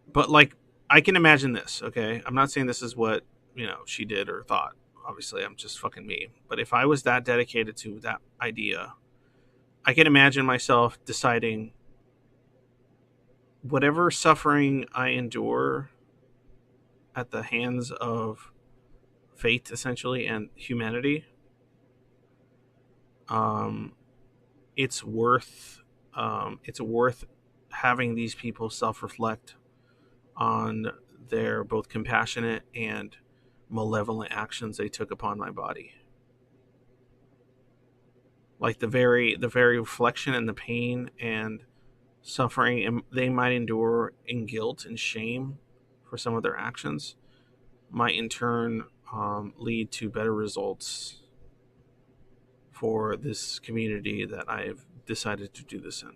But, like, I can imagine this, okay? I'm not saying this is what, she did or thought. Obviously, I'm just fucking me. But if I was that dedicated to that idea, I can imagine myself deciding whatever suffering I endure at the hands of fate, essentially, and humanity, it's worth having these people self-reflect on their both compassionate and malevolent actions they took upon my body. Like the very reflection and the pain and suffering they might endure in guilt and shame for some of their actions might in turn lead to better results for this community that I've decided to do this in.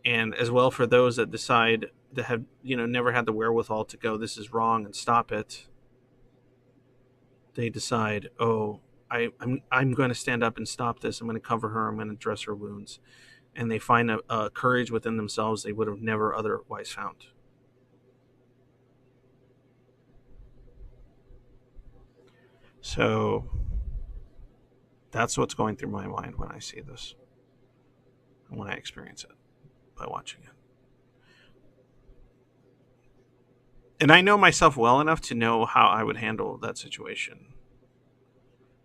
And as well for those that decide that have, never had the wherewithal to go, this is wrong, and stop it. They decide, oh, I'm going to stand up and stop this. I'm going to cover her. I'm going to dress her wounds. And they find a courage within themselves they would have never otherwise found. So that's what's going through my mind when I see this and when I experience it by watching it. And I know myself well enough to know how I would handle that situation.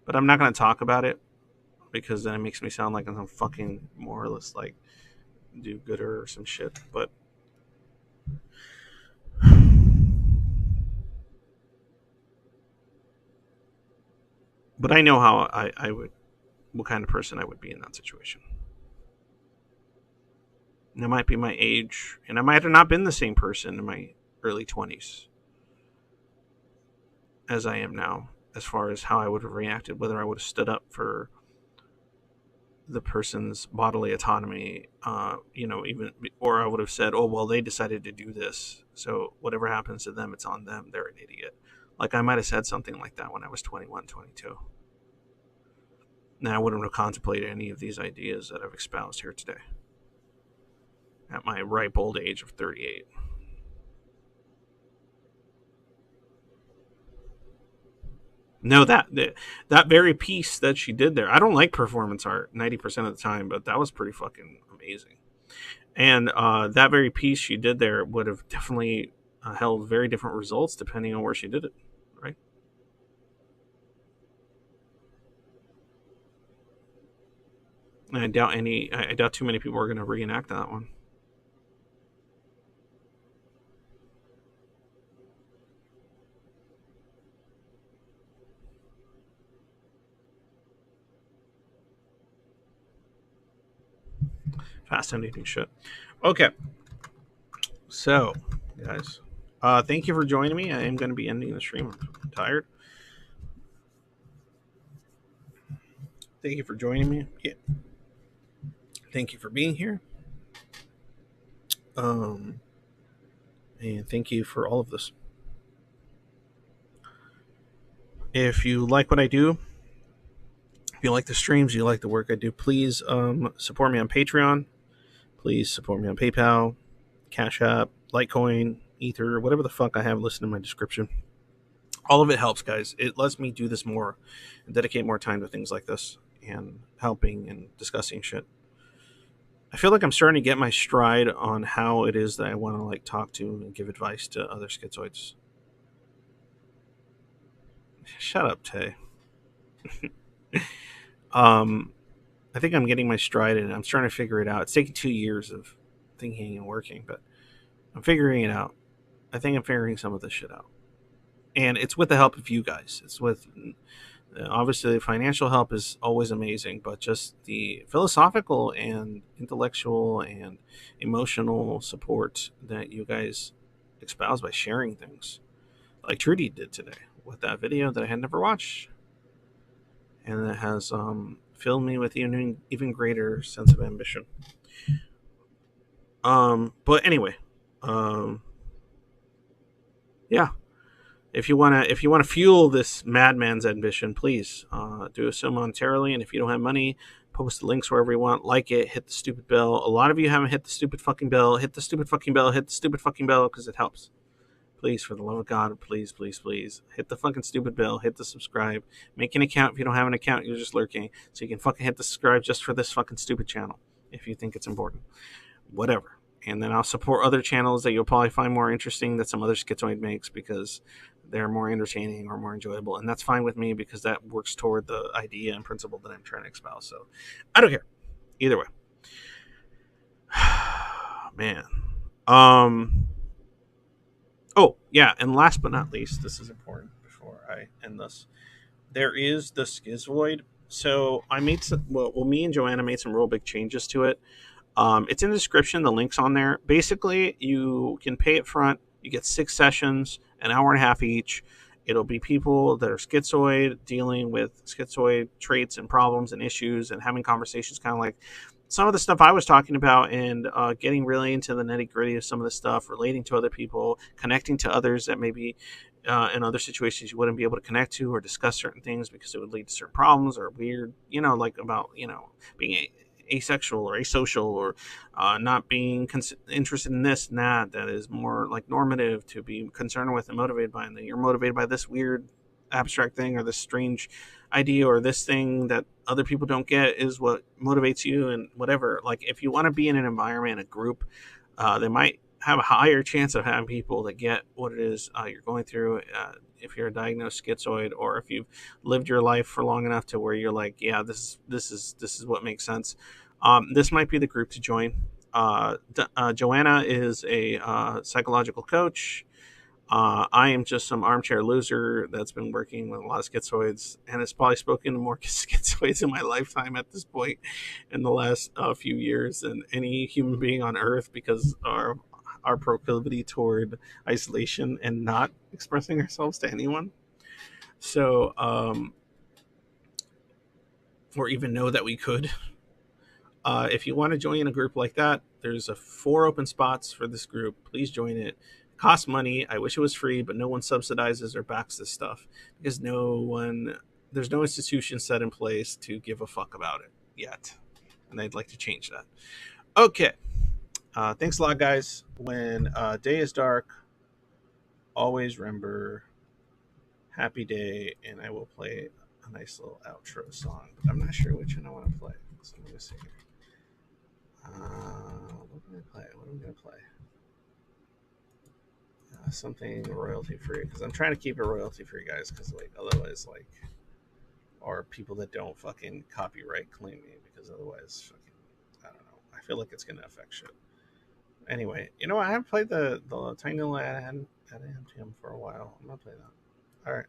But I'm not going to talk about it because then it makes me sound like I'm some fucking moralist, like, do-gooder or some shit. But But I know how I would, what kind of person I would be in that situation. And it might be my age, and I might have not been the same person in my early 20s as I am now, as far as how I would have reacted, whether I would have stood up for the person's bodily autonomy, even, or I would have said, oh, well, they decided to do this, so whatever happens to them, it's on them. They're an idiot. Like, I might have said something like that when I was 21, 22. Now, I wouldn't have contemplated any of these ideas that I've espoused here today at my ripe old age of 38. No, that very piece that she did there. I don't like performance art 90% of the time, but that was pretty fucking amazing. And that very piece she did there would have definitely held very different results depending on where she did it, right? And I doubt too many people are going to reenact that one. Fascinating shit. Okay. So, guys, thank you for joining me. I am going to be ending the stream. I'm tired. Thank you for joining me. Yeah. Thank you for being here. And thank you for all of this. If you like what I do, if you like the streams, you like the work I do, please support me on Patreon. Please support me on PayPal, Cash App, Litecoin, Ether, whatever the fuck I have listed in my description. All of it helps, guys. It lets me do this more and dedicate more time to things like this and helping and discussing shit. I feel like I'm starting to get my stride on how it is that I want to like talk to and give advice to other schizoids. Shut up, Tay. I think I'm getting my stride and I'm starting to figure it out. It's taken 2 years of thinking and working, but I'm figuring it out. I think I'm figuring some of this shit out. And it's with the help of you guys. It's with, obviously, the financial help is always amazing, but just the philosophical and intellectual and emotional support that you guys espouse by sharing things, like Trudy did today with that video that I had never watched, and that has filled me with even greater sense of ambition. But anyway, yeah. If you wanna fuel this madman's ambition, please do so monetarily. And if you don't have money, post the links wherever you want. Like it, hit the stupid bell. A lot of you haven't hit the stupid fucking bell. Hit the stupid fucking bell. Hit the stupid fucking bell because it helps. Please, for the love of God, please, please, please, hit the fucking stupid bell. Hit the subscribe. Make an account. If you don't have an account, you're just lurking. So you can fucking hit the subscribe just for this fucking stupid channel if you think it's important. Whatever. And then I'll support other channels that you'll probably find more interesting that some other schizoid makes because they're more entertaining or more enjoyable. And that's fine with me because that works toward the idea and principle that I'm trying to espouse. So I don't care. Either way. Man. Oh, yeah. And last but not least, this is important before I end this. There is the Schizoid. So I made me and Joanna made some real big changes to it. It's in the description. The link's on there. Basically, you can pay up front. You get 6 sessions, an hour and a half each. It'll be people that are schizoid, dealing with schizoid traits and problems and issues and having conversations kind of like some of the stuff I was talking about and getting really into the nitty gritty of some of the stuff, relating to other people, connecting to others that maybe in other situations you wouldn't be able to connect to or discuss certain things because it would lead to certain problems or weird, like about, being asexual or asocial or not being interested in this and that is more like normative to be concerned with and motivated by, and that you're motivated by this weird abstract thing or this strange idea or this thing that other people don't get is what motivates you and whatever. Like if you want to be in an environment, a group, they might have a higher chance of having people that get what it is you're going through if you're a diagnosed schizoid, or if you've lived your life for long enough to where you're like, yeah, this is what makes sense. This might be the group to join. Joanna is a psychological coach. I am just some armchair loser that's been working with a lot of schizoids, and has probably spoken to more schizoids in my lifetime at this point in the last few years than any human being on Earth, because our proclivity toward isolation and not expressing ourselves to anyone. So, or even know that we could. If you want to join a group like that, there's 4 open spots for this group. Please join it. It costs money. I wish it was free, but no one subsidizes or backs this stuff because there's no institution set in place to give a fuck about it yet. And I'd like to change that. Okay. Thanks a lot, guys. When day is dark, always remember happy day, and I will play a nice little outro song, but I'm not sure which one I want to play. So let me see here. What am I gonna play? Something royalty free, because I'm trying to keep it royalty free, guys. Because like otherwise, like, or people that don't fucking copyright claim me, because otherwise, fucking, I don't know. I feel like it's gonna affect shit. Anyway, I haven't played the tiny little ad MTM for a while. I'm gonna play that. All right.